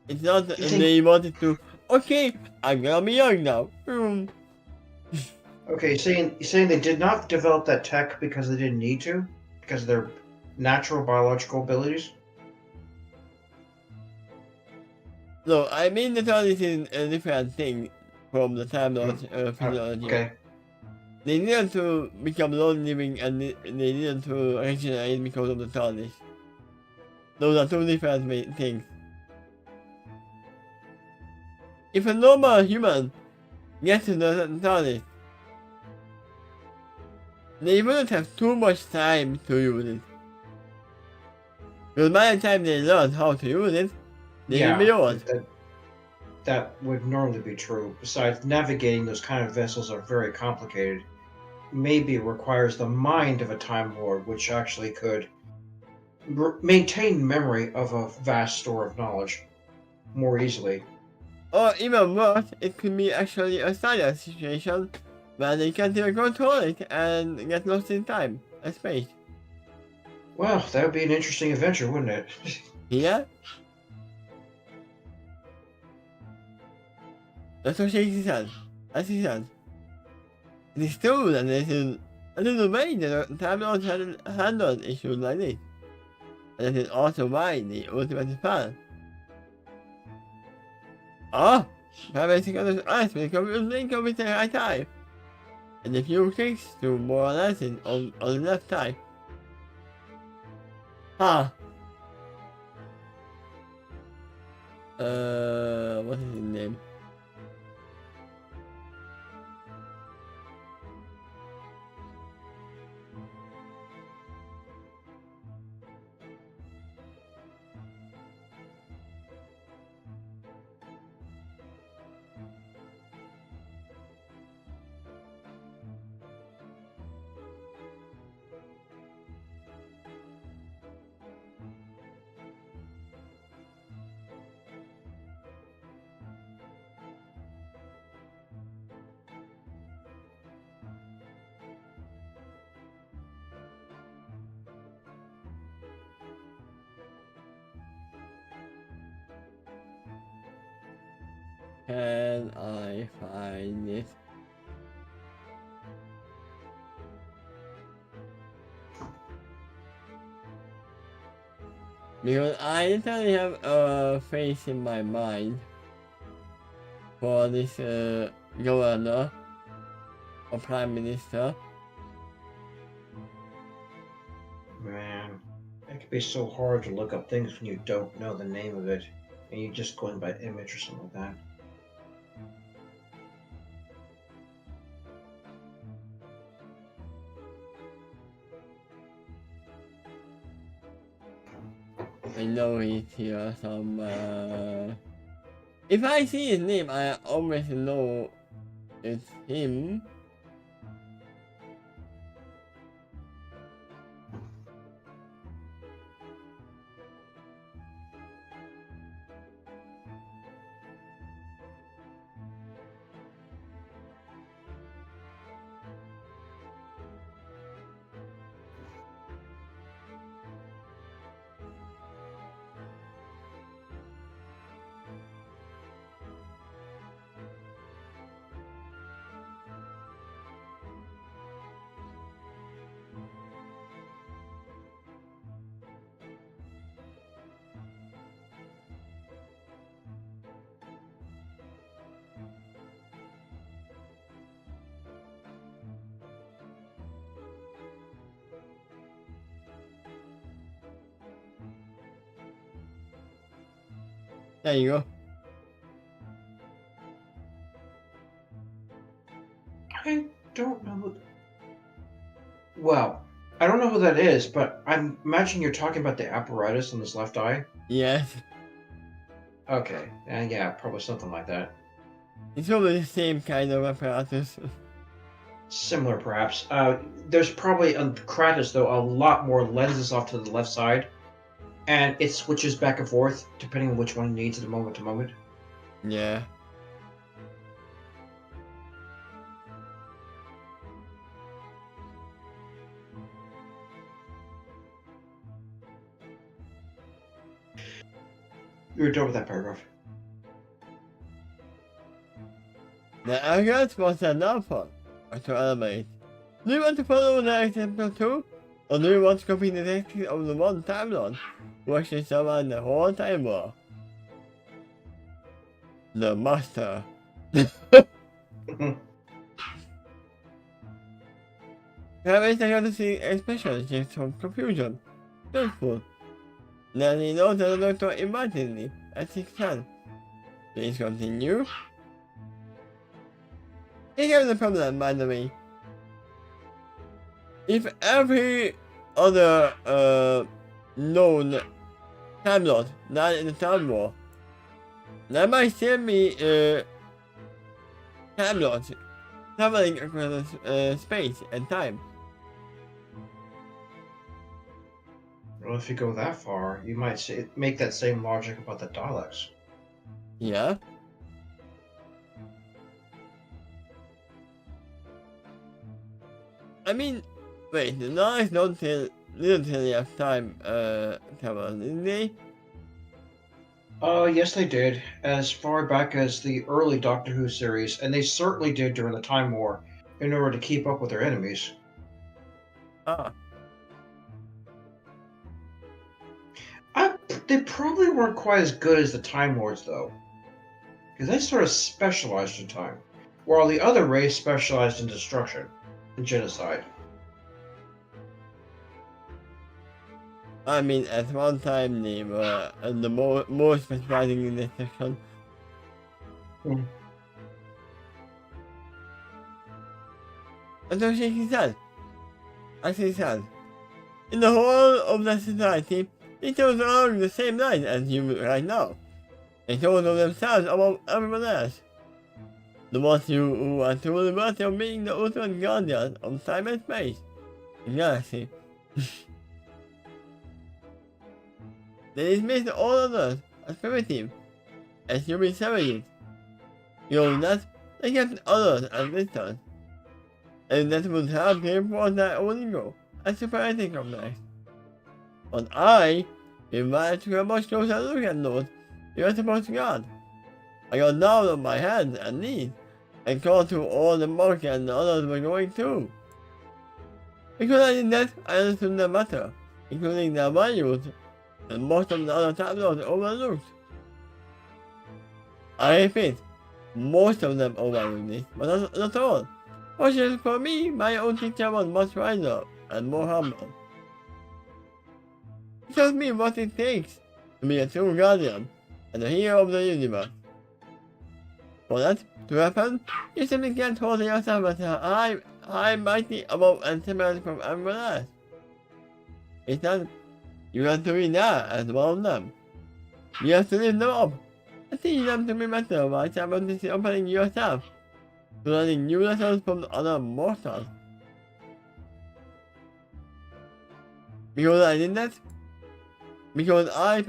It's not that they wanted to, okay, I'm gonna be young now. Okay, saying they did not develop that tech because they didn't need to? Because of their natural biological abilities? No, I mean the TARDIS is a different thing from the Time Lord physiology. Okay. They needed to become long-living and they needed to regenerate because of the TARDIS. Those are two different things. If a normal human gets to the TARDIS, they wouldn't have too much time to use it. Because by the time they learn how to use it, they will be old. That would normally be true. Besides, navigating those kind of vessels are very complicated. Maybe it requires the mind of a Time Lord, which actually could maintain memory of a vast store of knowledge more easily. Or even worse, it could be actually a silent situation where they can't even control it and get lost in time and space. Well, that would be an interesting adventure, wouldn't it? Yeah? That's what she said. As she said. It is true that there is a little way that Time Lords handled issues like this. And that is also why the ultimate fan. Oh! Basic on the ice will come with link over the right eye. And a few clicks to more or less on the left side. Huh. What is his name? Can I find it? Because I literally have a face in my mind for this governor or prime minister. Man, it can be so hard to look up things when you don't know the name of it, and you're just going by image or something like that. I know he's here somewhere. If I see his name, I always know it's him. There you go. I don't know who. Well, I don't know who that is, but I'm imagining you're talking about the apparatus on his left eye. Yes. Okay, and yeah, probably something like that. It's probably the same kind of apparatus. Similar, perhaps. There's probably on Kratos though a lot more lenses off to the left side, and it switches back and forth depending on which one it needs at the moment to moment. Yeah. You're done with that paragraph. The arrogance was enough for to elevate. Do you want to follow the example too? Or do you want to copy the tactics of the one Time Lord who actually survived the whole time war? The master. Travis I got to see expression just from confusion. Truthful. Now he knows that the doctor invited me as he can. Please continue. Here's the problem, by the way. If every other known Time Lord died in the Time War, there might still be Time Lords traveling across space and time. Well, if you go that far, you might say, make that same logic about the Daleks. Yeah. I mean, wait, the Daleks don't literally have time travel, didn't they? Yes, they did, as far back as the early Doctor Who series, and they certainly did during the Time War, in order to keep up with their enemies. Ah. They probably weren't quite as good as the Time Lords, though, because they sort of specialized in time, while the other race specialized in destruction and genocide. I mean, at one time they were the most specializing in this section. And so she said, as she said, in the whole of the society, they chose along the same line as you right now. They chose of themselves above everyone else. The ones who are truly worthy of being the ultimate guardian of time and space, the galaxy. They dismissed all others as primitive, as human savages. You know that, they kept others as visitors. And that would help them for their own ego and superiority complex. But I, invited to a much closer look at those you are supposed to guard. I got down on my hands and knees and called to all the monks and the others were going too. Because I did that, I understood the matter, including their values, and most of the other tabloids overlooked. I repeat, most of them overlooked this, but not all. Fortunately for me, my own teacher was much wiser and more humble. He taught me what it takes to be a true guardian and a hero of the universe. For that to happen, you simply can't hold yourself as a high, mighty, above and separate from everyone else. Instead, you have to be there as one of them. You have to lift them up and teach them to be better by simultaneously opening yourself to learning new lessons from other mortals. Because I did that, because I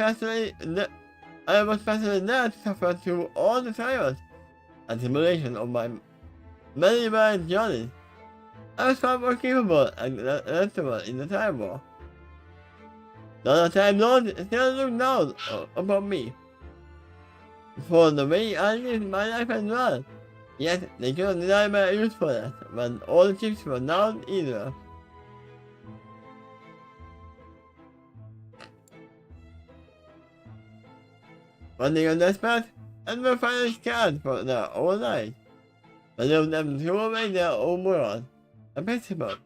was personally there to suffer through all the trials and tribulations of my many varied journeys. I was far more capable and adaptable in the time war. The other Time Lords still look down upon me for the way I lived my life as well. Yet they couldn't deny my usefulness when all the chips were down either. When they got desperate and were finally scared for their own lives, many of them threw away their own morals and principles.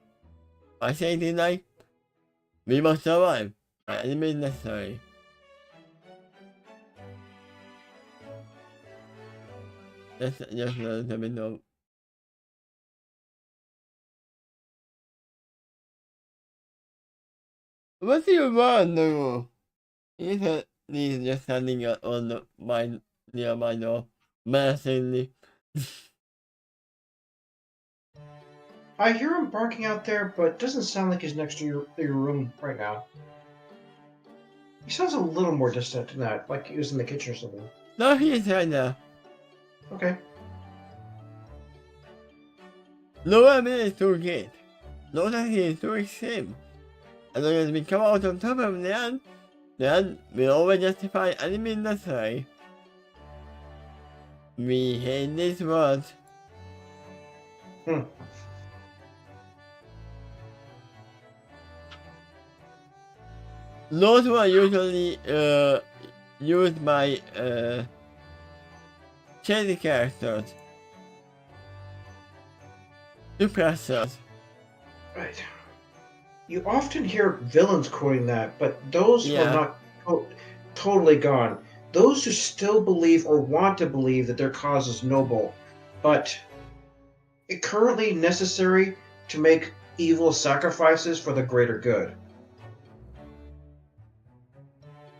I say things like, we must survive by any means necessary. Just a little bit of... What do you want, Nuru? He's just standing on near my door, menacingly. I hear him barking out there, but it doesn't sound like he's next to your room right now. He sounds a little more distant than that, like he was in the kitchen or something. No, he is right now. Okay. No one is too good. No that he is too extreme. As long as we come out on top of the end, then we'll always justify any means necessary. We hate these words. Those were usually used by shady characters. Suppressors. Right. You often hear villains quoting that, but those who are not totally gone. Those who still believe or want to believe that their cause is noble, but currently necessary to make evil sacrifices for the greater good.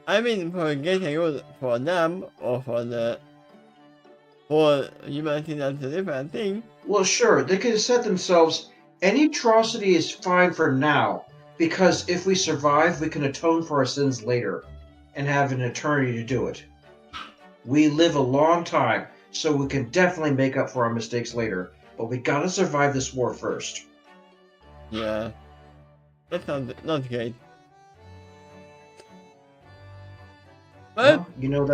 I mean, for getting good for them or for humanity, that's a different thing. Well, sure, they could have said themselves, any atrocity is fine for now, because if we survive, we can atone for our sins later, and have an eternity to do it. We live a long time, so we can definitely make up for our mistakes later, but we gotta survive this war first. Yeah. That sounds not great. Well, you know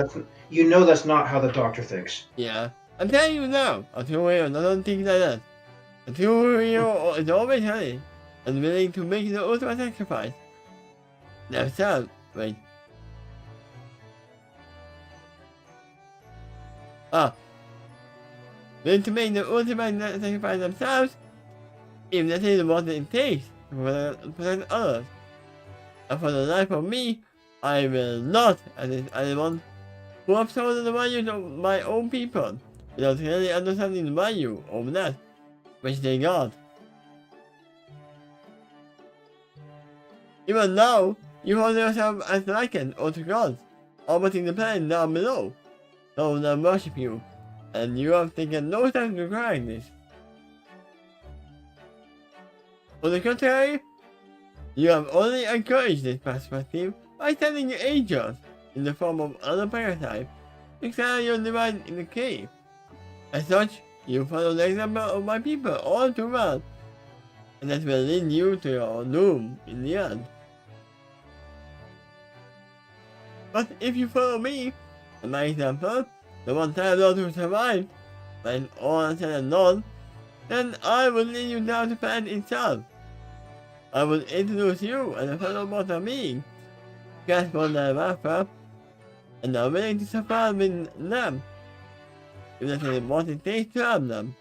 that's not how the Doctor thinks. Yeah. I'm telling you now, a true hero doesn't think like that. A true hero is always ready and willing to make the ultimate sacrifice. Themselves, wait. Willing to make the ultimate sacrifice themselves, even if it is what it takes to protect others. And for the life of me, I will not assist anyone who have stolen the values of my own people without really understanding the value of that which they got. Even now, you hold yourself as likened or to gods, orbiting the planet down below. Some of them worship you, and you have taken no steps to correct this. On the contrary, you have only encouraged this perspective by sending angels in the form of other parasites to carry your divine in the cave. As such, you follow the example of my people all too well, and that will lead you to your doom in the end. But if you follow me, and my example, the one time those who survived, when all is said and done, then I will lead you down to the planet itself. I will introduce you as a fellow mortal being, grasp on their welfare, and are willing to suffer with them, if that is what it takes to have them.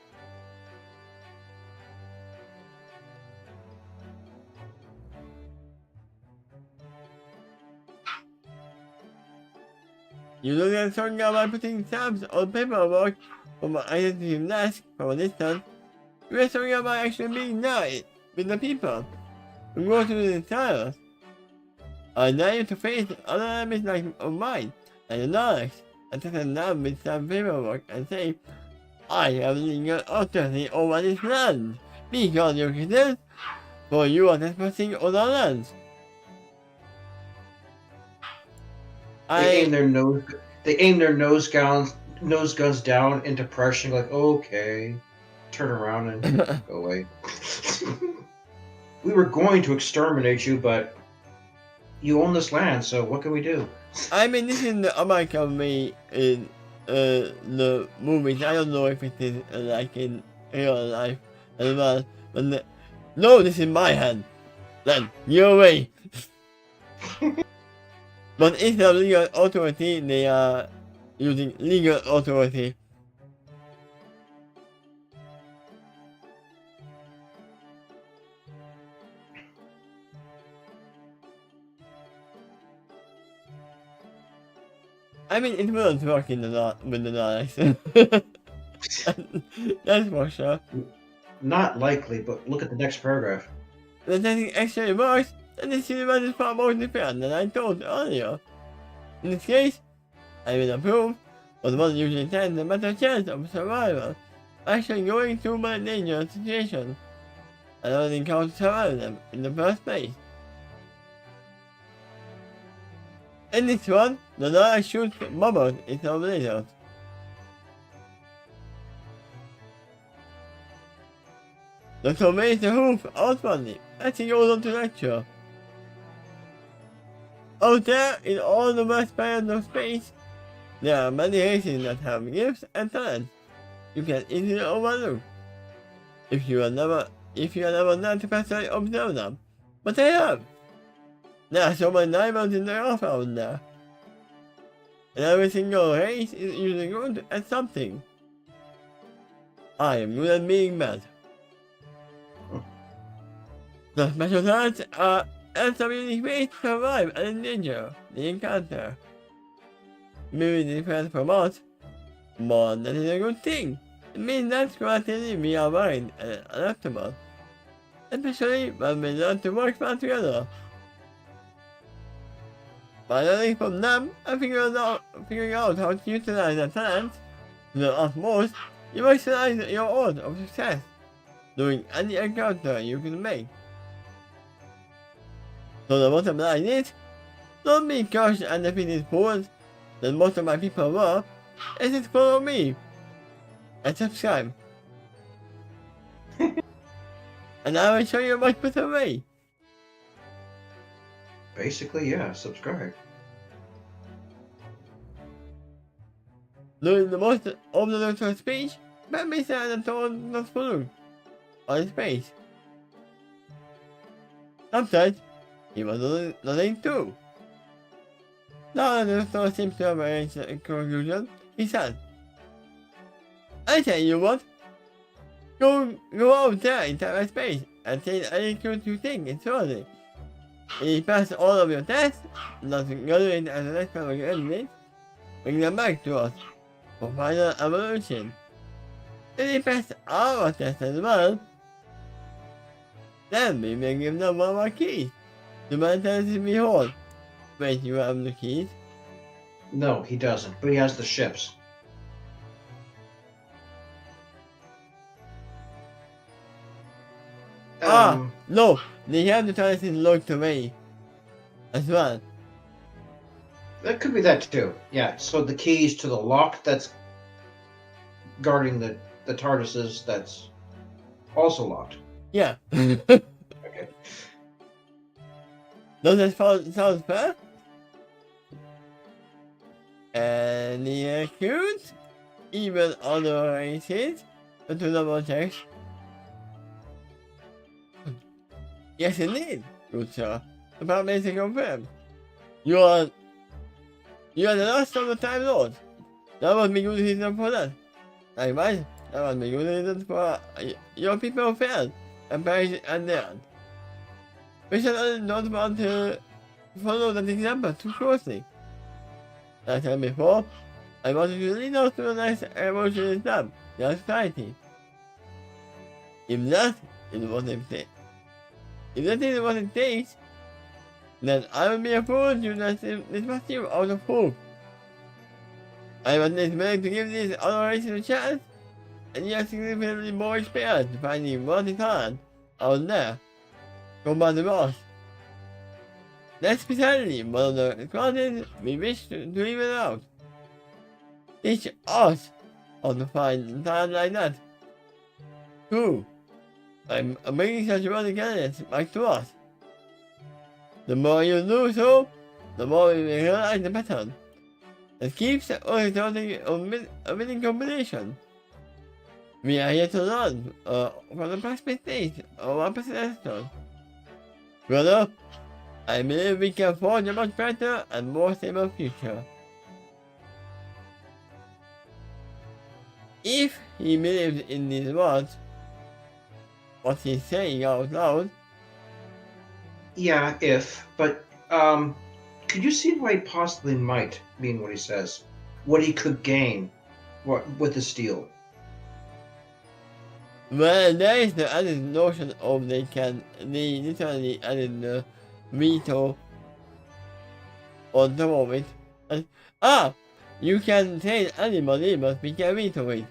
You don't get stronger by putting stamps on paperwork from my identity desk from a distance. You get stronger by actually being there with the people who go through the trials. I dare you to face other enemies like of mine and the knowledge, and test them with some paperwork and say, I have legal authority over this land, because you citizens, for you are trespassing on our lands. They aim their nose guns down into pressure, like, okay, turn around and go away. We were going to exterminate you, but you own this land, so what can we do? I mean, this is the American way in the movies. I don't know if it is like in real life as well. But no, this is my hand. Then, your way. But instead of legal authority, they are using legal authority. I mean, it wouldn't work in the with the Daleks. That's for sure. Not likely, but look at the next paragraph. The technique actually works, and this universe is far more different than I told earlier. In this case, I will approve, but one usually stands a better chance of survival, actually going through my dangerous situations, and only how to survive them in the first place. In this one, the Dalek shoots bubbles instead of lasers. The Doctor raised the roof outwardly as he goes on to lecture. Out there, in all the vast parts of space, there are many races that have gifts and talents you can easily overlook if you are never there to personally observe them. But I have. There are so many divers in the earth out there. And every single race is usually good at something. I am good at being bad. The special talents are some unique ways to survive and endanger the encounter. Maybe different from us, but that is a good thing. It means that collectively we are wise and adaptable, especially when we learn to work well together. By learning from them and figuring out how to utilize their talents to the utmost, you maximize your odds of success during any encounter you can make. So the bottom line is, don't be crushed and defeated fools that most of my people were, and just follow me and subscribe. And I will show you a much better way. Basically, yeah, subscribe. During the most of the doctor's speech, Batman said and told the spoon on his face. Sometimes, he was nothing too. Now that the doctor seems to have reached a conclusion, he said, I tell you what, go out there in time and space and say any truth you think is worthy. If you pass all of your tests, let's graduate as the next time we end, bring them back to us for final evolution. If you pass all our tests as well, then we may give them one of our keys to Mantel's Behold. Wait, you have the keys? No, he doesn't, but he has the ships. No, they have the TARDIS locked away as well. That could be that too. Yeah, so the keys to the lock that's guarding the TARDISes that's also locked. Yeah. Okay. Does that sound fair? Any accused? Even other races? To double check. Yes, indeed. Good sir. The problem is confirmed. You are the last of the Time Lords. That was me good reason for that. Likewise, that was me good reason for your people failed and perished at the end. We shall not want to follow that example too closely. Like I said before, I wanted to lead us to a nice evolutionary step in our society. If that is what it takes, then I will be a fool to this massive out of hope. I was not willing to give this other races a chance, and you are significantly more experienced finding what is hard out there. Come by the boss. That's precisely one of the causes we wish to even out. Teach us how to find time like that. True. I'm bringing such worthy candidates back to us. The more you do so, the more we will realize the pattern that keeps resulting a winning combination. We are here to learn from the past mistakes of our ancestors. Brother, I believe we can forge a much better and more stable future. If he believes in these words, what he's saying out loud. Yeah, but could you see why he possibly might mean what he says? What he could gain with the steel? Well, there is the added notion of they literally added the veto on top of it. And, you can say anybody, but we can veto it.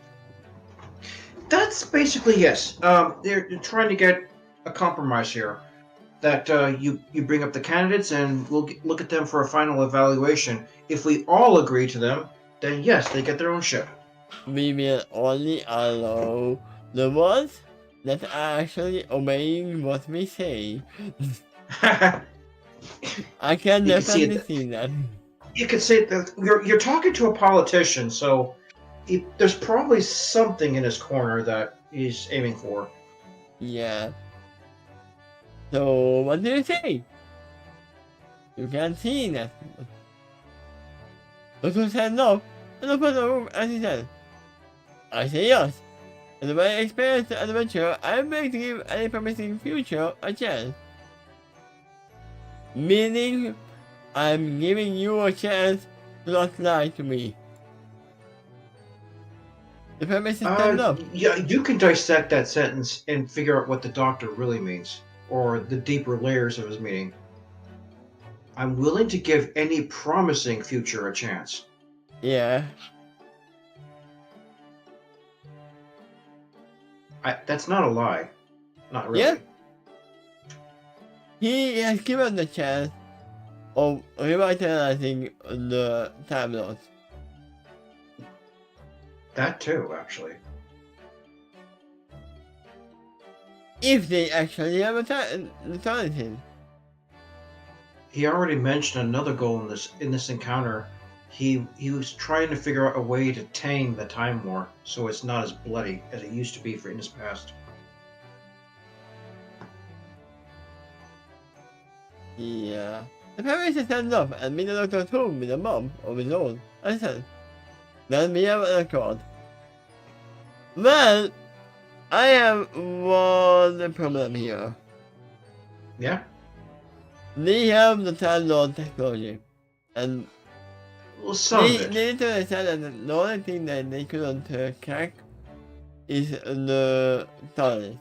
That's basically yes. They're trying to get a compromise here. That you bring up the candidates and we'll look at them for a final evaluation. If we all agree to them, then yes, they get their own ship. We will only allow the ones that are actually obeying what we say. I can definitely see that. You could say that you're talking to a politician, so there's probably something in his corner that he's aiming for. Yeah. So, what do you say? You can see that. Those who said no, and open the room as he said. I say yes. And by experienced adventure, I am willing to give any promising future a chance. Meaning, I'm giving you a chance to not lie to me. The premise is stand up. Yeah, you can dissect that sentence and figure out what the doctor really means, or the deeper layers of his meaning. I'm willing to give any promising future a chance. Yeah. That's not a lie. Not really. Yeah. He has given the chance of revitalizing the Time Lords. That too, actually. If they actually have a talented. He already mentioned another goal in this encounter. He was trying to figure out a way to tame the Time War so it's not as bloody as it used to be in his past. Yeah. The parents stand up and meet the doctor's home with a mom of his own. I said, then we have an accord. Well, I have one problem here. Yeah? they have the Time Lord technology, and Well, some of they it. need to understand that the only thing that they couldn't crack is the TARDIS.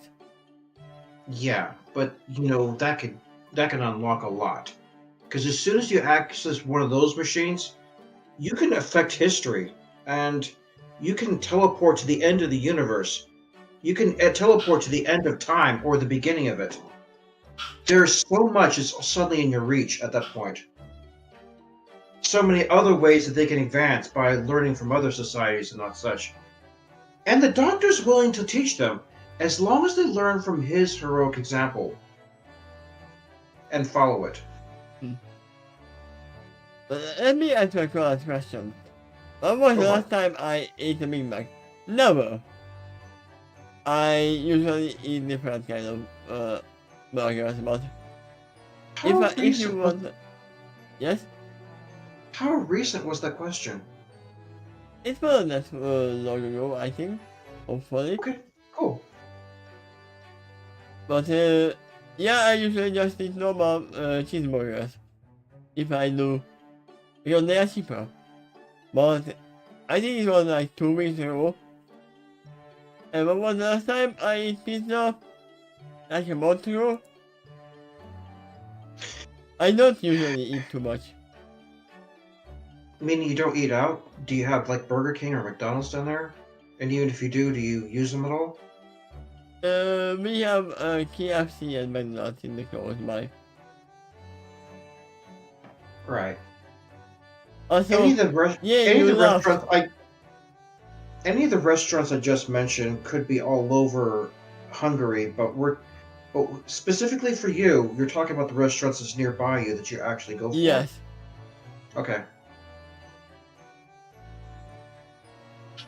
Yeah, but you know that can unlock a lot. Because as soon as you access one of those machines, you can affect history, and you can teleport to the end of the universe. You can teleport to the end of time or the beginning of it. There's so much is suddenly in your reach at that point. So many other ways that they can advance by learning from other societies and not such. And the Doctor's willing to teach them as long as they learn from his heroic example and follow it. But let me ask you a question. When was the Go on. last time I ate a Big Mac? Never. I usually eat different kind of burgers, but if you want, yes, How recent was that question? it was not long ago, I think, hopefully. Okay, cool. But yeah, I usually just eat normal cheeseburgers if I do, because they are cheaper. But I think it was like 2 weeks ago. And when was the last time I ate pizza? Like a month ago? I don't usually eat too much. Meaning you don't eat out? Do you have like Burger King or McDonald's down there? And even if you do you use them at all? We have KFC and McDonald's in the close by. Right. Also, Any of the you laughed. any of the restaurants I just mentioned could be all over Hungary, but specifically for you, you're talking about the restaurants that's nearby you that you actually go for. Yes. Okay.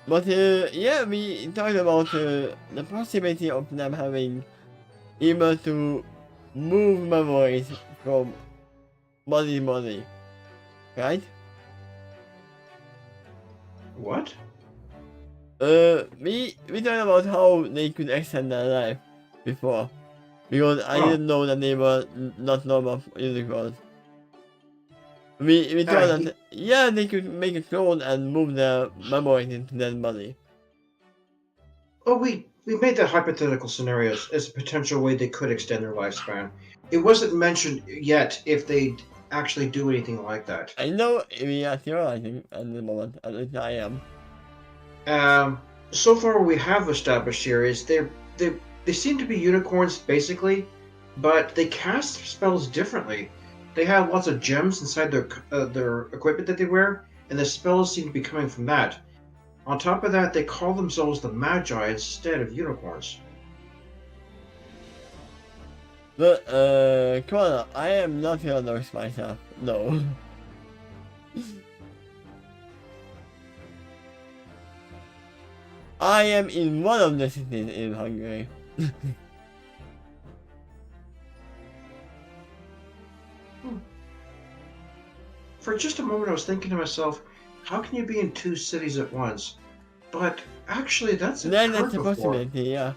But yeah, we talked about the possibility of them having able to move memories from body to body, right? What? We talked about how they could extend their life before, because I didn't know that they were not normal unicorns. We thought that yeah, they could make a clone and move their memories into their body. Well, we made the hypothetical scenarios as a potential way they could extend their lifespan. It wasn't mentioned yet if they'd actually do anything like that. I know we are theorizing at the moment, at least I am. So far what we have established here is they seem to be unicorns basically, but they cast spells differently. They have lots of gems inside their equipment that they wear, and the spells seem to be coming from that. On top of that, they call themselves the Magi instead of unicorns. But come on, I am not gonna nurse myself. No. I am in one of the cities in Hungary. For just a moment, I was thinking to myself, how can you be in two cities at once? But actually, that's a possibility, yeah.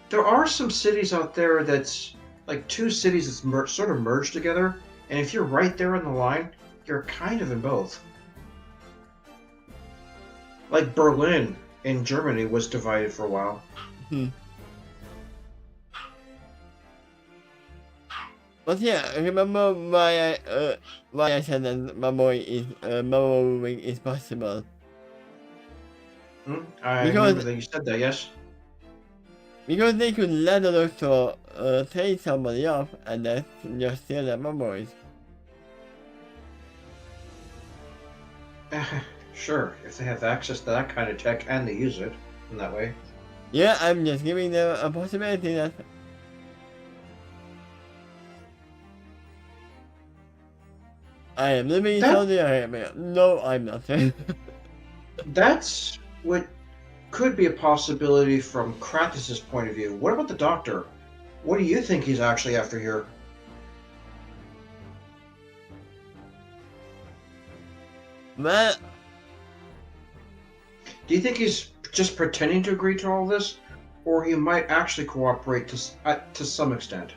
There are some cities out there that's like two cities that's sort of merged together, and if you're right there on the line, you're kind of in both. Like Berlin in Germany was divided for a while. But yeah, remember why I said that memory is possible. I remember that you said that, yes. Because they could let a doctor take somebody off and then just steal their memories. Sure, if they have access to that kind of tech and they use it in that way. Yeah, I'm just giving them a possibility that. I am living in Saudi Arabia. No, I'm not. That's what could be a possibility from Kratos' point of view. What about the Doctor? What do you think he's actually after here? Well, do you think he's just pretending to agree to all this, or he might actually cooperate to some extent?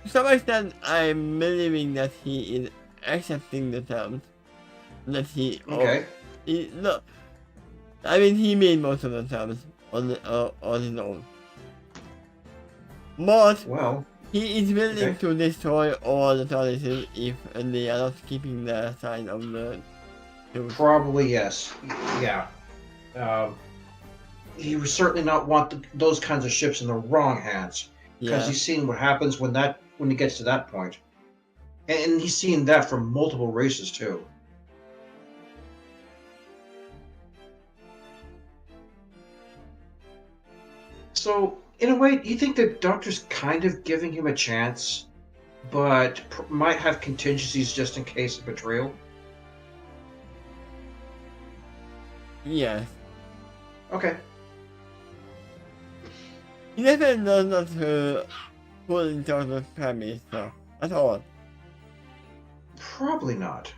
To some extent, I'm believing that he is accepting the terms. That Okay. no, I mean, he made most of the terms on his own. But Well, he is willing okay. to destroy all the TARDISes if they are not keeping the side of the truth. Probably yes. Yeah. Um, he would certainly not want those kinds of ships in the wrong hands, because Yeah. he's seen what happens when he gets to that point, and he's seen that from multiple races too. So, in a way, you think the Doctor's kind of giving him a chance, but might have contingencies just in case of betrayal? Yes. Okay. He definitely does not pull into the family stuff at all. Probably not.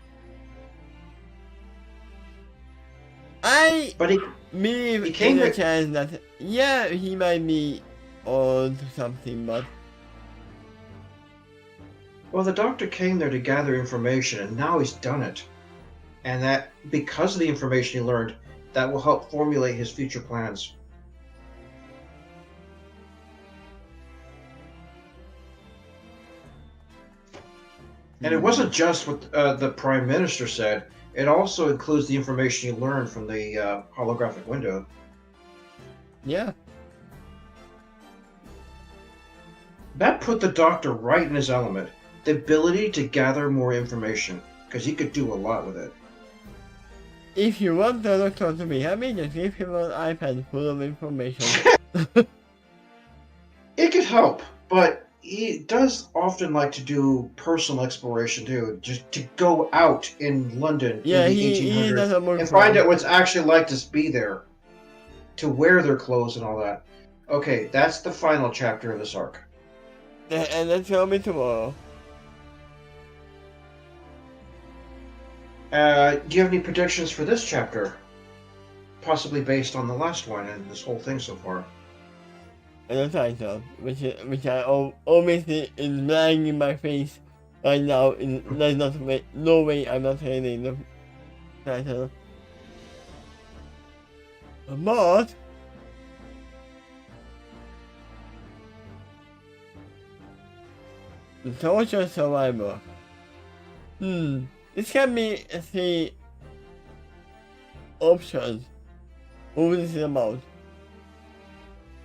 I But he believe came in a there. chance that, yeah, he might be on to something, but Well, the Doctor came there to gather information, and now he's done it. And that, because of the information he learned, that will help formulate his future plans. And it wasn't just what the Prime Minister said, it also includes the information he learned from the holographic window. yeah. That put the Doctor right in his element, the ability to gather more information, because he could do a lot with it. If you want the Doctor to be happy, just give him an iPad full of information. It could help, but he does often like to do personal exploration too, just to go out in London Yeah, in the he 1800s doesn't work and for find him. out what's actually like to be there, to wear their clothes and all that. Okay, that's the final chapter of this arc. And that's gonna be tomorrow. Do you have any predictions for this chapter? Possibly based on the last one and this whole thing so far. And the title, which I obviously is lying in my face right now. There's not way, no way I'm not reading the title. But the torture survivor. This can be three options. Who this is about.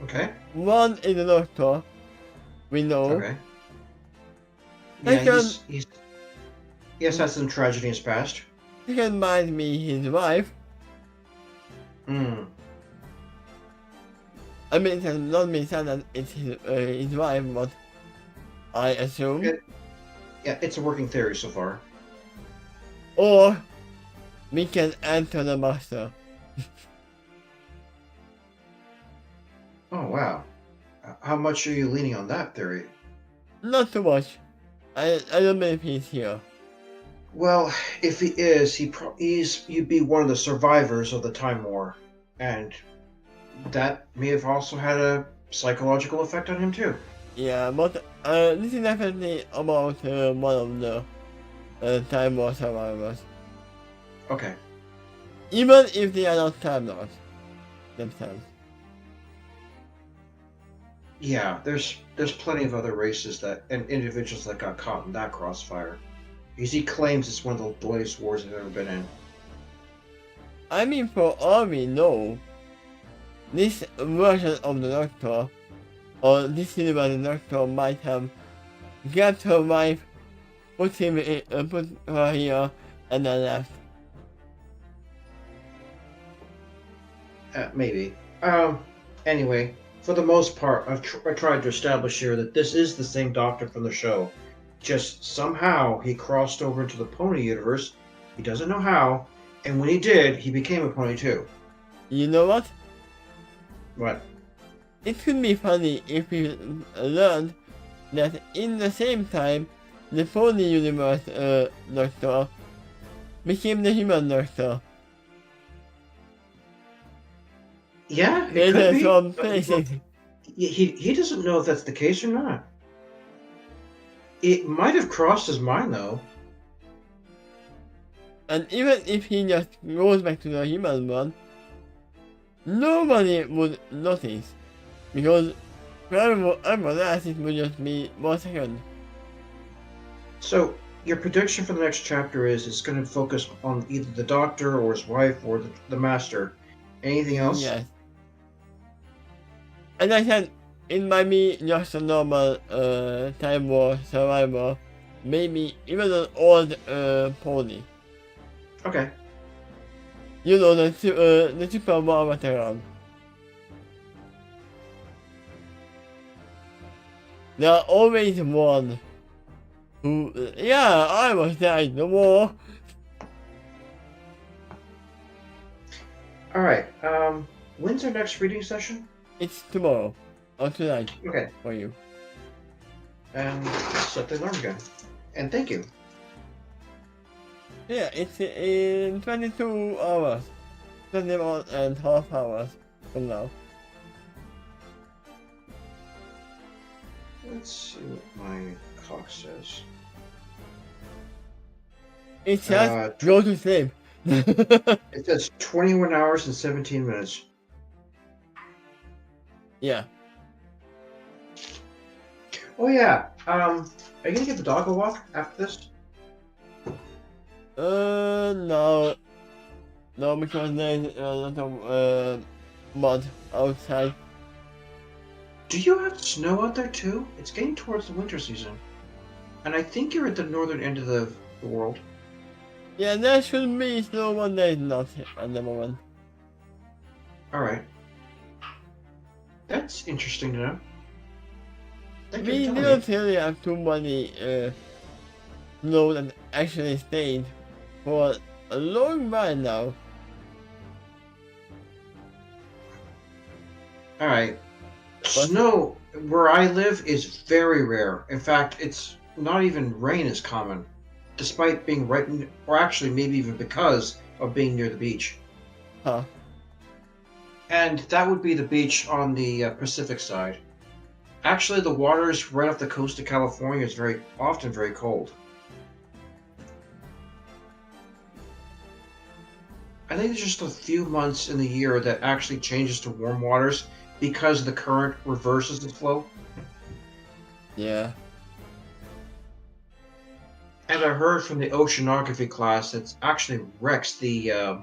Okay. One is the Doctor. We know. Okay. Yeah, Second, he has had some tragedy in his past. second might be his wife. Hmm. I mean, it has not been said that it's his wife, but I assume. Yeah, it's a working theory so far. Or we can enter the master. Oh, wow. How much are you leaning on that theory? Not too much. I don't believe he's here. Well, if he is, he'd be one of the survivors of the Time War, and that may have also had a psychological effect on him too. Yeah, but this is definitely about one of the Time War survivors. Okay. Even if they are not Time Lords themselves. Yeah, there's plenty of other races and individuals that got caught in that crossfire. Because he claims it's one of the bloodiest wars I've ever been in. I mean, for all we know, this version of the Doctor, or this universe Doctor might have grabbed her wife, put her here, and then left. Maybe. Anyway, for the most part, I tried to establish here that this is the same Doctor from the show. Just somehow he crossed over into the Pony universe. He doesn't know how, and when he did, he became a Pony too. You know what? What? It could be funny if we learned that in the same time, the Pony universe Doctor became the human Doctor. Yeah, it could be. Some But places. he doesn't know if that's the case or not. It might have crossed his mind, though. And even if he just goes back to the human one, nobody would notice. Because everyone else it would just be 1 second. So, your prediction for the next chapter is it's going to focus on either the Doctor or his wife or the Master. Anything else? Yes. And I said, it might be just a normal time war survivor. Maybe even an old pony. Okay. You know, the super war veteran. There are always one who, yeah, I was there in the war. Alright, when's our next reading session? It's tomorrow, or tonight, Okay. for you. And set the alarm again. And thank you. Yeah, it's in 22 hours. 21.5 hours from now. Let's see what my clock says. It says, go to sleep. It says 21 hours and 17 minutes. Yeah. Oh yeah, are you gonna give the dog a walk after this? No. No, because there's a lot of mud outside. Do you have snow out there too? It's getting towards the winter season. And I think you're at the northern end of the world. Yeah, there should be snow, but there's not at the moment. Alright. That's interesting to know. Thank you We for telling didn't me. really have too many snow that actually stayed for a long while now. Alright. Snow where I live is very rare. In fact, it's not even rain is common. Despite being right in, or actually maybe even because of being near the beach. Huh. And that would be the beach on the Pacific side. Actually, the waters right off the coast of California is often very cold. I think there's just a few months in the year that actually changes to warm waters because the current reverses the flow. Yeah. And I heard from the oceanography class that actually wrecks the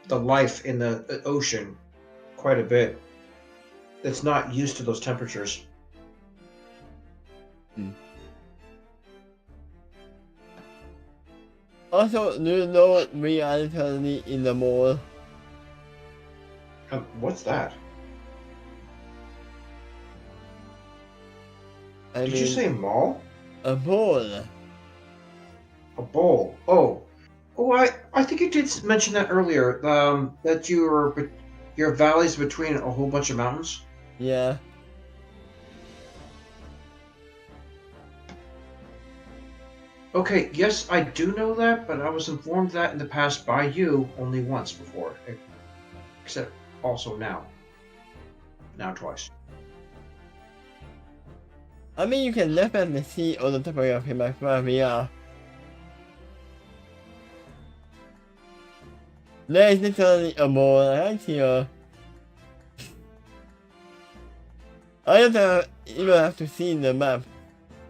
life in the ocean quite a bit. That's not used to those temperatures. Also, do you know we are literally in the mall? What's that? I Did mean, you say mall? a mall? A bowl. Oh, I think you did mention that earlier. That your valleys between a whole bunch of mountains. Yeah. Okay, yes, I do know that, but I was informed that in the past by you only once before, except also now. Now twice. I mean, you can definitely see all the topography map where we are. There is literally a mall right here. I don't even have to see the map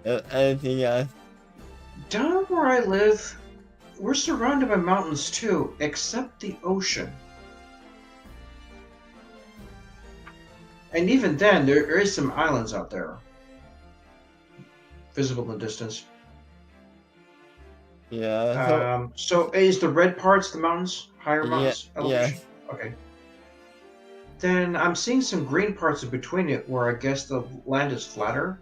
or anything else. Down where I live, we're surrounded by mountains too, except the ocean. And even then, there is some islands out there. Visible in the distance. Yeah, So is the red parts the mountains? Higher mountains? yeah, Elevation? yes. Okay. Then I'm seeing some green parts in between it where I guess the land is flatter.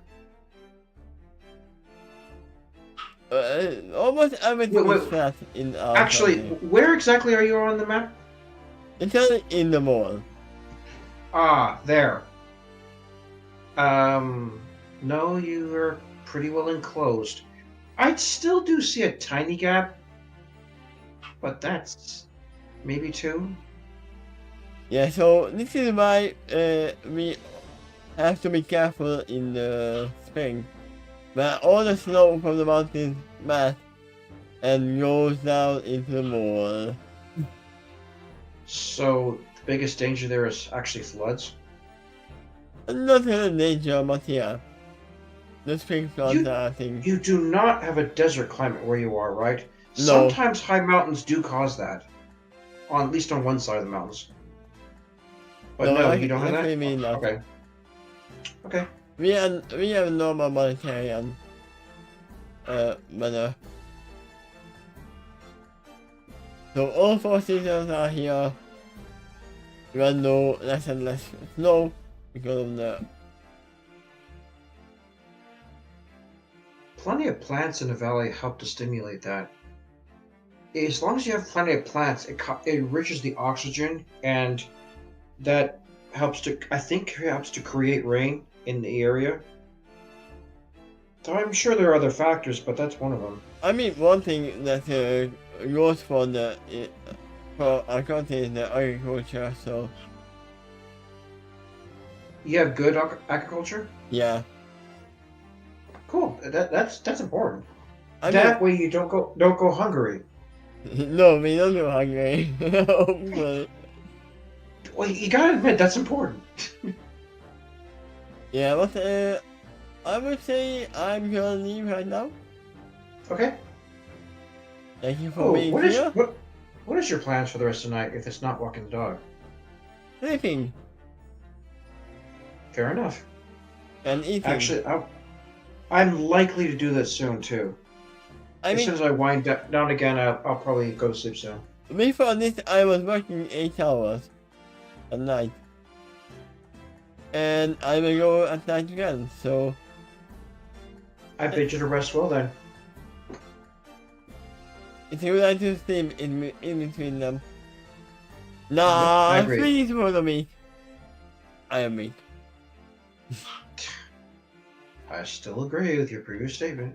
Almost everything Wait, is flat in our Actually, country. where exactly are you on the map? Literally in the mall. Ah, there. No, you are pretty well enclosed. I still do see a tiny gap, but that's maybe two. Yeah, so this is why we have to be careful in the spring. But all the snow from the mountains melts and rolls down into the moor. So the biggest danger there is actually floods. Not in the danger, but yeah. The spring floods You are a thing. you do not have a desert climate where you are, right? No. Sometimes high mountains do cause that. On at least on one side of the mountains. But No, no, you don't have actually that? mean that. Okay. Okay. We have normal monetary weather. So all four seasons are here. Even though less and less snow because of the Plenty of plants in the valley help to stimulate that. As long as you have plenty of plants, it enriches the oxygen, and that helps to, I think, helps to create rain in the area. So I'm sure there are other factors, but that's one of them. I mean one thing that goes for the for our country is the agriculture, so You have good agriculture? yeah. Cool. That's important. I That mean way you don't go hungry. no, we don't go hungry. But, Well, you gotta admit that's important. yeah, but I would say I'm gonna leave right now. Okay. Thank you for Oh, being here. what is your plans for the rest of the night if it's not walking the dog? Sleeping Fair enough. and eating. Actually, I'm likely to do this soon too. I As soon mean as I wind down again, I'll probably go to sleep soon. before this I was working 8 hours a night. And I will go at night again, so I bid you to rest well then. if you would like to sleep in between them. I Nah, agree. please follow me. I am weak. I still agree with your previous statement.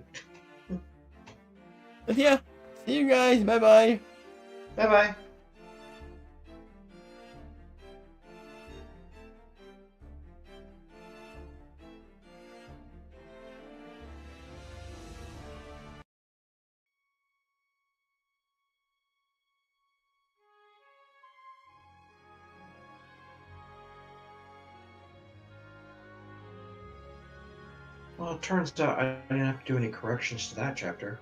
But yeah, see you guys, bye bye. Bye bye. Well, it turns out I didn't have to do any corrections to that chapter.